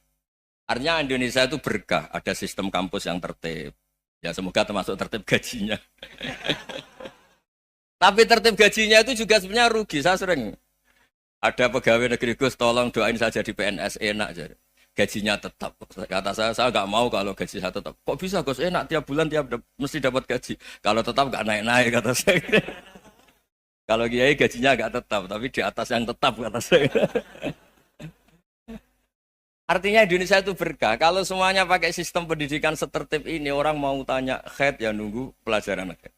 Artinya Indonesia itu berkah, ada sistem kampus yang tertib. Ya semoga termasuk tertib gajinya. Tapi tertib gajinya itu juga sebenarnya rugi. Saya sering ada pegawai negeri Gus, tolong doain saja di PNS enak jadi. Gajinya tetap. Kata saya nggak mau kalau gaji saya tetap. Kok bisa Gus enak tiap bulan mesti dapat gaji. Kalau tetap nggak naik-naik kata saya. Kalau kiai gajinya nggak tetap, tapi di atas yang tetap kata saya. Artinya Indonesia itu berkah. Kalau semuanya pakai sistem pendidikan setertib ini, orang mau tanya haid ya nunggu pelajaran haid.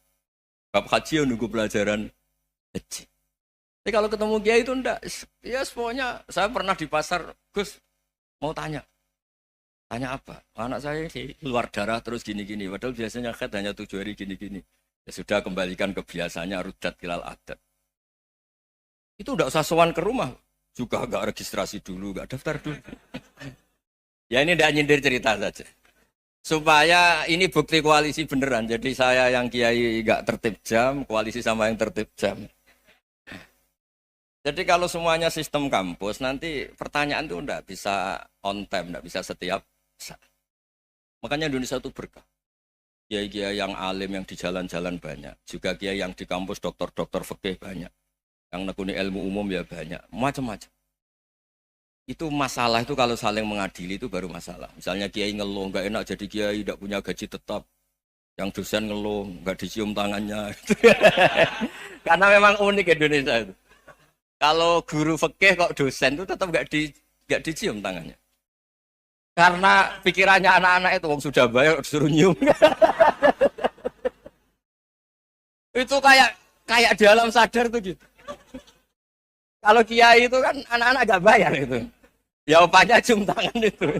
Bab haji ya nunggu pelajaran haji. Tapi kalau ketemu kiai itu enggak. Ya pokoknya saya pernah di pasar, Gus mau tanya apa? Anak saya di luar darah terus gini-gini. Padahal biasanya haid hanya 7 hari gini-gini. Ya sudah kembalikan ke biasanya rudat kilal adat. Itu enggak usah sowan ke rumah. Juga enggak registrasi dulu, enggak daftar dulu. Ya ini enggak nyindir cerita saja. Supaya ini bukti koalisi beneran. Jadi saya yang kiai enggak tertib jam, koalisi sama yang tertib jam. Jadi kalau semuanya sistem kampus, nanti pertanyaan itu enggak bisa on time, enggak bisa setiap saat. Makanya Indonesia itu berkah. Kiai-kiai yang alim yang di jalan-jalan banyak. Juga kiai yang di kampus dokter-dokter fikih banyak. Yang nekuni ilmu umum ya banyak. Macam-macam. Itu masalah itu kalau saling mengadili itu baru masalah. Misalnya kiai ngeluh, enggak enak jadi kiai, enggak punya gaji tetap. Yang dosen ngeluh, enggak dicium tangannya. Karena memang unik Indonesia itu. Kalau guru fikih kok dosen itu tetap nggak dicium tangannya. Karena pikirannya anak-anak itu wong sudah bayar disuruh nyium. Itu kayak di alam sadar tuh gitu. Kalau kiai itu kan anak-anak nggak bayar itu. Ya opanya cium tangan itu.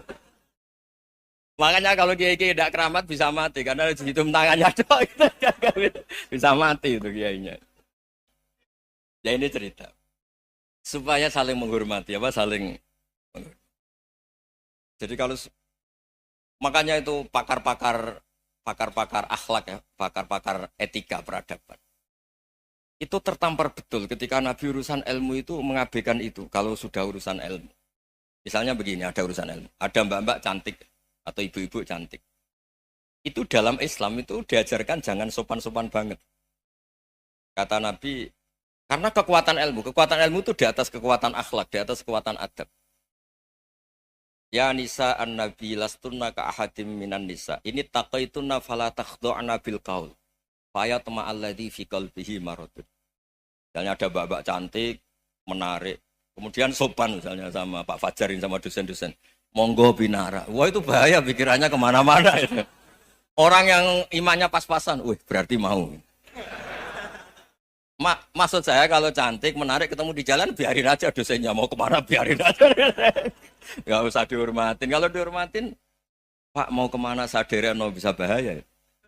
Makanya kalau kiai-kiai tidak keramat bisa mati karena cium tangannya doang itu bisa mati itu kiainya. Ya ini cerita. Supaya saling menghormati, saling menghormati. Jadi kalau makanya itu pakar-pakar pakar-pakar akhlak ya, pakar-pakar etika peradaban. Itu tertampar betul ketika Nabi urusan ilmu itu mengabaikan itu kalau sudah urusan ilmu. Misalnya begini, ada urusan ilmu. Ada mbak-mbak cantik atau ibu-ibu cantik. Itu dalam Islam itu diajarkan jangan sopan-sopan banget. Kata Nabi, karena kekuatan ilmu itu di atas kekuatan akhlak, di atas kekuatan adab. Ya nisa an-nabi lastunna ka ahadim minan nisa. Ini taqaitunna fala takhdu'na bil qaul. Fa yatma alladzi fi qalbihi maradun. Misalnya ada mbak-mbak cantik, menarik, kemudian sopan misalnya sama Pak Fajarin sama dosen-dosen. Monggo binara. Wah itu bahaya pikirannya kemana-mana itu. Orang yang imannya pas-pasan, wih berarti mau. Maksud saya kalau cantik, menarik, ketemu di jalan, biarin aja dosennya. Mau kemana, biarin aja. Gak usah dihormatin. Kalau dihormatin, Pak mau kemana, sadereno bisa bahaya.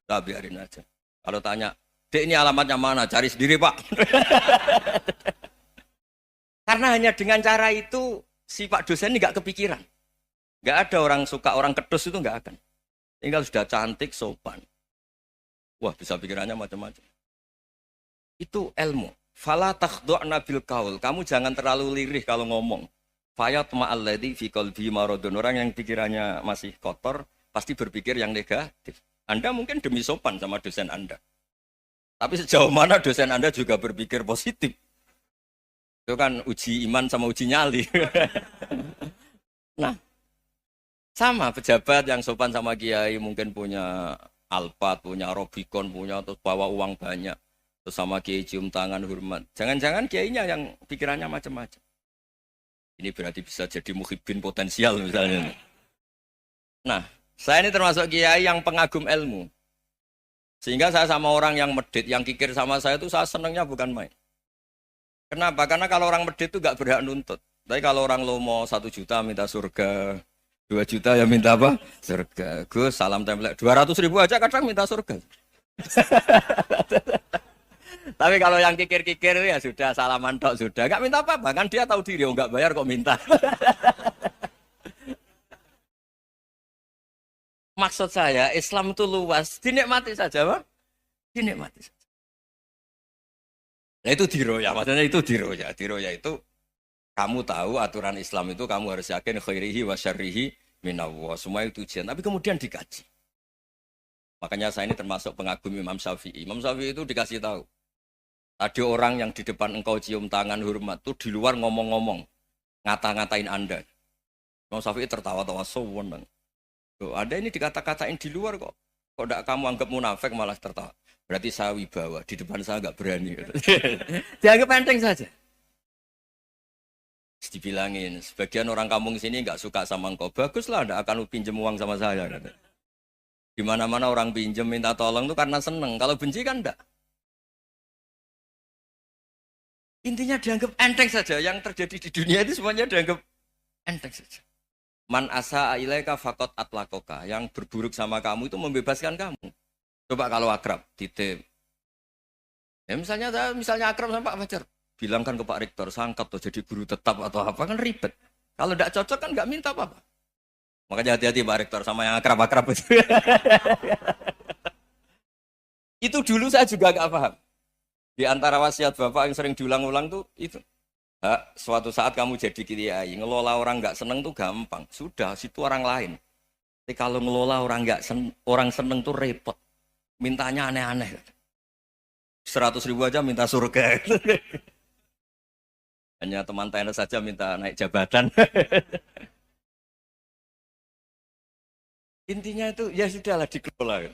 Nah, biarin aja. Kalau tanya, Dek ini alamatnya mana? Cari sendiri Pak. Karena hanya dengan cara itu, si Pak dosen ini gak kepikiran. Gak ada orang suka, orang kedus itu gak akan. Tinggal sudah cantik, sopan. Wah, bisa pikirannya macam-macam. Itu ilmu. Fala takhdu'na bil qaul. Kamu jangan terlalu lirih kalau ngomong. Fayat ma'alladzi fi qalbi maradun. Orang yang pikirannya masih kotor pasti berpikir yang negatif. Anda mungkin demi sopan sama dosen Anda. Tapi sejauh mana dosen Anda juga berpikir positif. Itu kan uji iman sama uji nyali. Nah, sama pejabat yang sopan sama kiai mungkin punya Alphard, punya Robicon, punya terus bawa uang banyak. Terus sama kiai cium tangan hormat. Jangan-jangan kiainya yang pikirannya macam-macam. Ini berarti bisa jadi muhibbin potensial misalnya. Nah, saya ini termasuk kiai yang pengagum ilmu. Sehingga saya sama orang yang medit, yang kikir sama saya itu saya senangnya bukan main. Kenapa? Karena kalau orang medit itu gak berhak nuntut. Tapi kalau orang lomo 1 juta minta surga. 2 juta ya minta apa? Surga. Gus salam template 200.000 aja kadang minta surga. Tapi kalau yang kikir-kikir ya sudah salaman tok sudah. Gak minta apa-apa kan dia tahu diri nggak bayar kok minta. Maksud saya Islam itu luas, dinikmati saja, Pak. Dinikmati saja. Nah itu diroya, maksudnya itu diroya. Diroya itu kamu tahu aturan Islam itu kamu harus yakin khairihi wa syarrihi minallah. Semua itu ujian. Tapi kemudian dikaji. Makanya saya ini termasuk pengagum Imam Syafi'i. Imam Syafi'i itu dikasih tahu. Ada orang yang di depan engkau cium tangan hormat. Itu di luar ngomong-ngomong. Ngata-ngatain Anda. Imam Syafi'i tertawa-tawa. Sewenang. Ada ini dikata-katain di luar kok. Kok tidak kamu anggap munafik malah tertawa. Berarti saya wibawa. Di depan saya nggak berani. Dianggap enteng saja. Dibilangin, sebagian orang kampung sini nggak suka sama engkau. Baguslah, nggak akan pinjem uang sama saya. Di mana-mana orang pinjem minta tolong itu karena seneng. Kalau benci kan enggak. Intinya dianggap enteng saja. Yang terjadi di dunia itu semuanya dianggap enteng saja. Man asa ilaika fakot atlakoka. Yang berburuk sama kamu itu membebaskan kamu. Coba kalau akrab, titip. Ya misalnya akrab sama Pak Fajar. Bilangkan ke Pak Rektor, sangkat tuh jadi guru tetap atau apa kan ribet. Kalau tidak cocok kan nggak minta apa-apa. Makanya hati-hati Pak Rektor sama yang akrab-akrab itu. Itu dulu saya juga nggak paham. Di antara wasiat Bapak yang sering diulang-ulang tuh itu. Suatu saat kamu jadi kiai, ngelola orang nggak seneng tuh gampang. Sudah, situ orang lain. Tapi kalau ngelola orang seneng tuh repot. Mintanya aneh-aneh. 100.000 aja minta surga. Hanya teman tenis saja minta naik jabatan. Intinya itu ya sudahlah dikelola.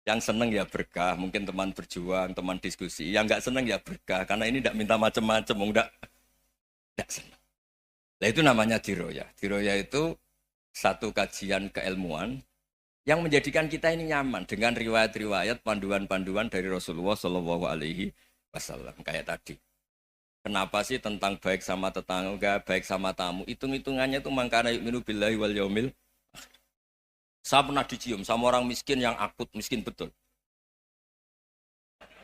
Yang seneng ya berkah, mungkin teman berjuang, teman diskusi. Yang nggak seneng ya berkah, karena ini tidak minta macam-macam, tidak seneng. Nah itu namanya diroya. Diroya itu satu kajian keilmuan yang menjadikan kita ini nyaman dengan riwayat-riwayat, panduan-panduan dari Rasulullah Shallallahu Alaihi Wasallam kayak tadi. Kenapa sih tentang baik sama tetangga, baik sama tamu? Hitung-hitungannya itu mangkana yu'minu billahi wal yaumil. Saya pernah dicium sama orang miskin yang akut, miskin betul.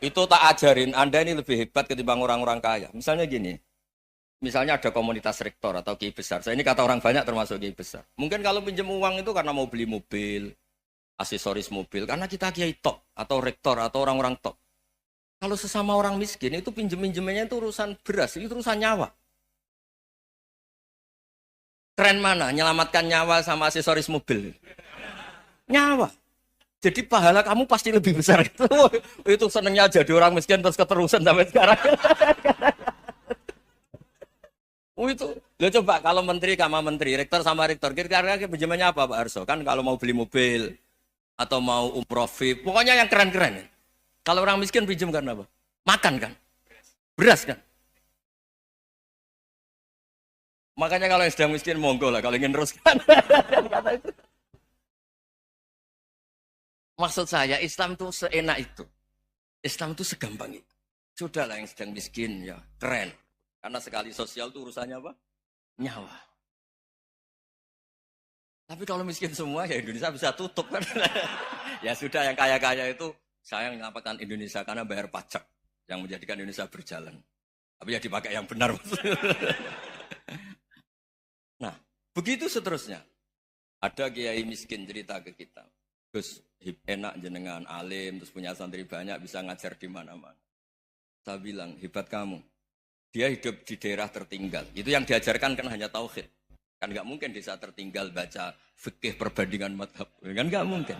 Itu tak ajarin, Anda ini lebih hebat ketimbang orang-orang kaya. Misalnya gini, misalnya ada komunitas rektor atau kiai besar. Saya ini kata orang banyak termasuk kiai besar. Mungkin kalau pinjam uang itu karena mau beli mobil, aksesoris mobil karena kita kiai top atau rektor atau orang-orang top. Kalau sesama orang miskin itu pinjem-pinjemannya itu urusan beras, itu urusan nyawa. Keren mana? Nyelamatkan nyawa sama aksesoris mobil. Nyawa. Jadi pahala kamu pasti lebih besar. Itu senengnya jadi orang miskin terus keterusan sampai sekarang. Itu. Lo coba kalau menteri sama menteri, rektor sama rektor, kira-kira pinjamannya apa Pak Arso? Kan kalau mau beli mobil atau mau umroh VIP, pokoknya yang keren-keren. Kalau orang miskin pinjam karena apa? Makan kan? Beras kan? Makanya kalau yang sedang miskin monggo lah, kalau ingin teruskan. Maksud saya Islam itu seenak itu. Islam itu segampang itu. Sudahlah yang sedang miskin ya keren. Karena sekali sosial itu urusannya apa? Nyawa. Tapi kalau miskin semua ya Indonesia bisa tutup kan. Ya sudah yang kaya-kaya itu saya menyelamatkan Indonesia karena bayar pajak yang menjadikan Indonesia berjalan. Tapi ya dipakai yang benar. Nah, begitu seterusnya. Ada kiai miskin cerita ke kita. Gus, enak jenengan alim, terus punya santri banyak, bisa ngajar di mana-mana. Saya bilang, hebat kamu. Dia hidup di daerah tertinggal. Itu yang diajarkan kan hanya tauhid. Kan nggak mungkin desa tertinggal baca fikih perbandingan madhab. Kan nggak mungkin.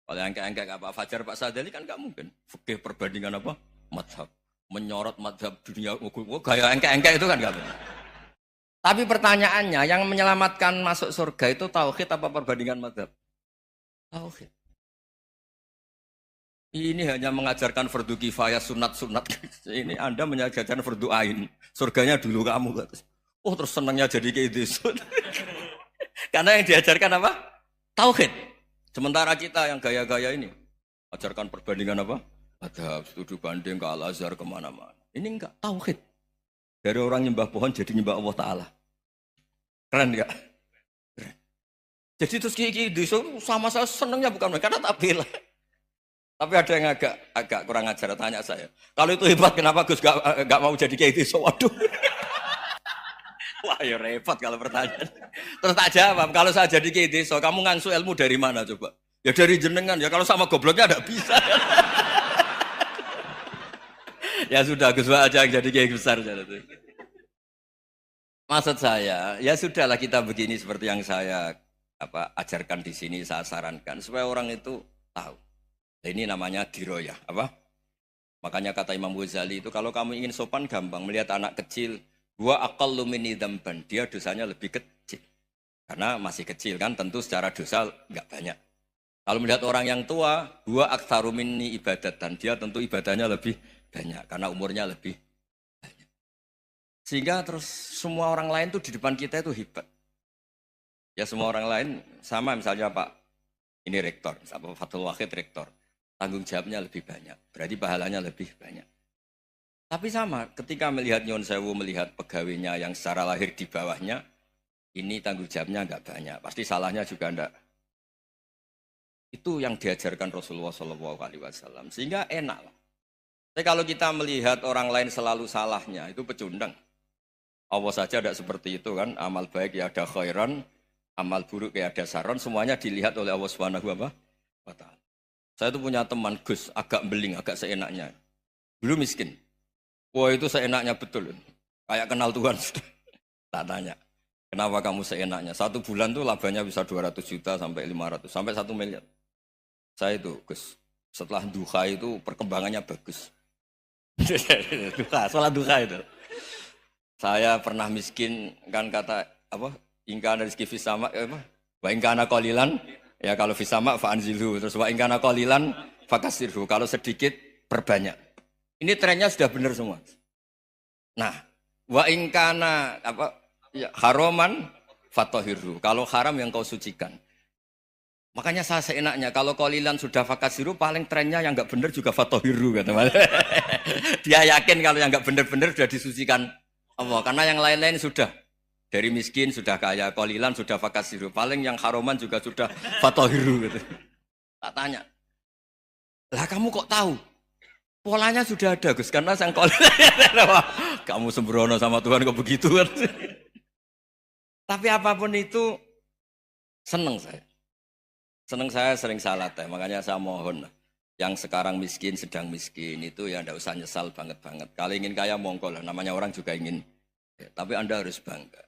Kalau yang kayak Pak Fajar, Pak Sadali kan nggak mungkin. Fikih perbandingan apa? Madhab. Menyorot madhab dunia. Gaya engke-engke itu kan nggak mungkin. Tapi pertanyaannya, yang menyelamatkan masuk surga itu tauhid apa perbandingan madhab? Tauhid. Ini hanya mengajarkan fardu kifayah sunat-sunat. Ini Anda mengajarkan fardu ain. Surganya dulu kamu. Oh terus senangnya jadi kayak gitu. Karena yang diajarkan apa? Tauhid. Sementara kita yang gaya-gaya ini, ajarkan perbandingan apa? Madhab, studi banding ke Al-Azhar kemana-mana. Ini enggak, tauhid. Dari orang nyembah pohon jadi nyembah Allah Ta'ala. Keren enggak? Keren. Jadi terus kiki sama saya senangnya bukan karena tak bela. Tapi ada yang agak kurang ajar, tanya saya. Kalau itu hebat, kenapa Gus gak mau jadi kayak itu? Waduh. Wah ya repot kalau pertanyaan. Terus tak jawab, kalau saya jadi kiai desa, kamu ngangsu ilmu dari mana coba? Ya dari jenengan, ya kalau sama gobloknya tidak bisa. Ya sudah, Gus aja jadi kiai besar. Maksud saya, ya sudahlah kita begini seperti yang saya ajarkan di sini, saya sarankan. Supaya orang itu tahu. Ini namanya diroyah. Makanya kata Imam Ghazali itu, kalau kamu ingin sopan gampang, melihat anak kecil, wa aqallu minni dzamban, dia dosanya lebih kecil. Karena masih kecil kan, tentu secara dosa enggak banyak. Kalau melihat orang yang tua, wa aktsaru minni ibadatan, dia tentu ibadahnya lebih banyak karena umurnya lebih banyak. Sehingga terus semua orang lain tuh di depan kita itu hebat. Ya semua orang lain sama, misalnya Pak ini rektor, Pak Fathul Wahid rektor, tanggung jawabnya lebih banyak, berarti pahalanya lebih banyak. Tapi sama, ketika melihat Nyon Sewu, melihat pegawainya yang secara lahir di bawahnya, ini tanggung jawabnya enggak banyak. Pasti salahnya juga enggak. Itu yang diajarkan Rasulullah SAW. Sehingga enak lah. Tapi kalau kita melihat orang lain selalu salahnya, itu pecundang. Allah saja tidak seperti itu kan. Amal baik ya ada khairan, amal buruk ya ada saron. Semuanya dilihat oleh Allah SWT. Saya itu punya teman Gus, agak beling, agak seenaknya. Dulu miskin. Wah itu seenaknya betul. Kayak kenal Tuhan. Tak tanya. Kenapa kamu seenaknya? 1 bulan tuh labanya bisa 200 juta sampai 500. Sampai 1 miliar. Saya itu Gus. Setelah duha itu perkembangannya bagus. Sholat duha itu. Saya pernah miskin. Kan kata ingkana rizki fisama. Wa ingkana qalilan. Ya kalau fisama fa'anzilhu. Terus wa ingkana qalilan fakasirhu. Kalau sedikit perbanyak. Ini trennya sudah benar semua. Nah, wa ingkana haroman fatohiru. Kalau haram yang kau sucikan. Makanya saya seenaknya kalau qalilan sudah fakasiru, paling trennya yang enggak benar juga fatohiru kata Mas. Dia yakin kalau yang enggak benar-benar sudah disucikan Allah. Karena yang lain-lain sudah dari miskin sudah kaya, qalilan sudah fakasiru. Paling yang haroman juga sudah fatohiru gitu. Tak tanya. Lah kamu kok tahu? Polanya sudah ada Gus, karena sang kamu sembrono sama Tuhan kok begitu kan. Tapi apapun itu senang saya. Seneng saya sering salah teh, makanya saya mohon lah. Yang sekarang miskin, sedang miskin itu ya ndak usah nyesal banget-banget. Kalau ingin kaya monggo lah, namanya orang juga ingin. Ya, tapi Anda harus bangga.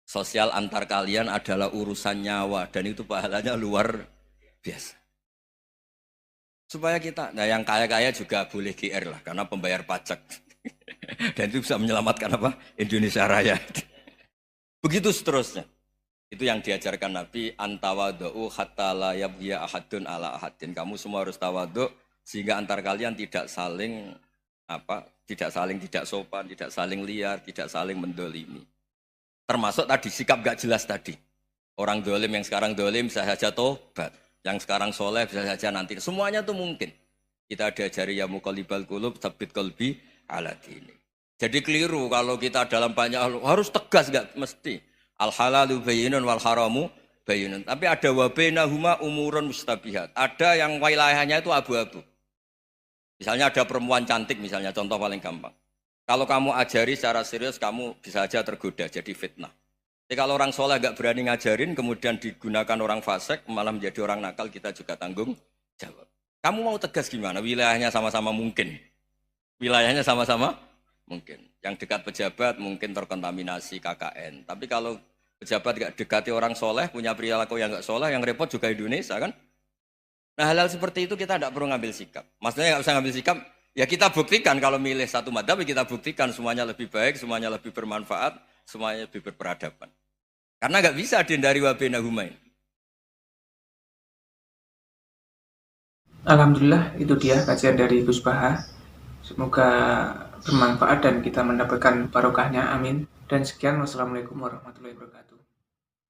Sosial antar kalian adalah urusan nyawa dan itu pahalanya luar biasa. Supaya kita, nah yang kaya-kaya juga boleh GR lah karena pembayar pajak. Dan itu bisa menyelamatkan apa? Indonesia Raya. Begitu seterusnya. Itu yang diajarkan Nabi, antawadu'u hatta la yabghiya ahadun ala ahadin. Kamu semua harus tawadhu sehingga antar kalian tidak saling tidak sopan, tidak saling liar, tidak saling mendolimi. Termasuk tadi sikap gak jelas tadi. Orang dolim yang sekarang dolim bisa saja tobat, yang sekarang soleh bisa saja nanti. Semuanya tuh mungkin. Kita diajari ya muqallibal qulub tsabbit qalbi ala dini. Jadi keliru kalau kita dalam banyak hal harus tegas, gak mesti. Al halalu bayyinun wal haramu bayyinun. Tapi ada wa bainahuma umurun mustabihat. Ada yang wilayahnya itu abu-abu. Misalnya ada perempuan cantik misalnya, contoh paling gampang. Kalau kamu ajari secara serius, kamu bisa aja tergoda jadi fitnah. Tapi kalau orang soleh gak berani ngajarin, kemudian digunakan orang fasik, malah menjadi orang nakal, kita juga tanggung jawab. Kamu mau tegas gimana? Wilayahnya sama-sama mungkin. Wilayahnya sama-sama mungkin. Yang dekat pejabat mungkin terkontaminasi KKN. Tapi kalau pejabat gak dekati orang soleh, punya perilaku yang gak soleh, yang repot juga Indonesia kan? Nah hal-hal seperti itu kita tidak perlu ngambil sikap. Maksudnya gak usah ngambil sikap, ya kita buktikan kalau milih satu madzhab, kita buktikan semuanya lebih baik, semuanya lebih bermanfaat, semuanya lebih berperadaban. Karena gak bisa dihindari wa bainahuma. Alhamdulillah, itu dia kajian dari Gus Baha. Semoga bermanfaat dan kita mendapatkan barokahnya. Amin. Dan sekian, wassalamualaikum warahmatullahi wabarakatuh.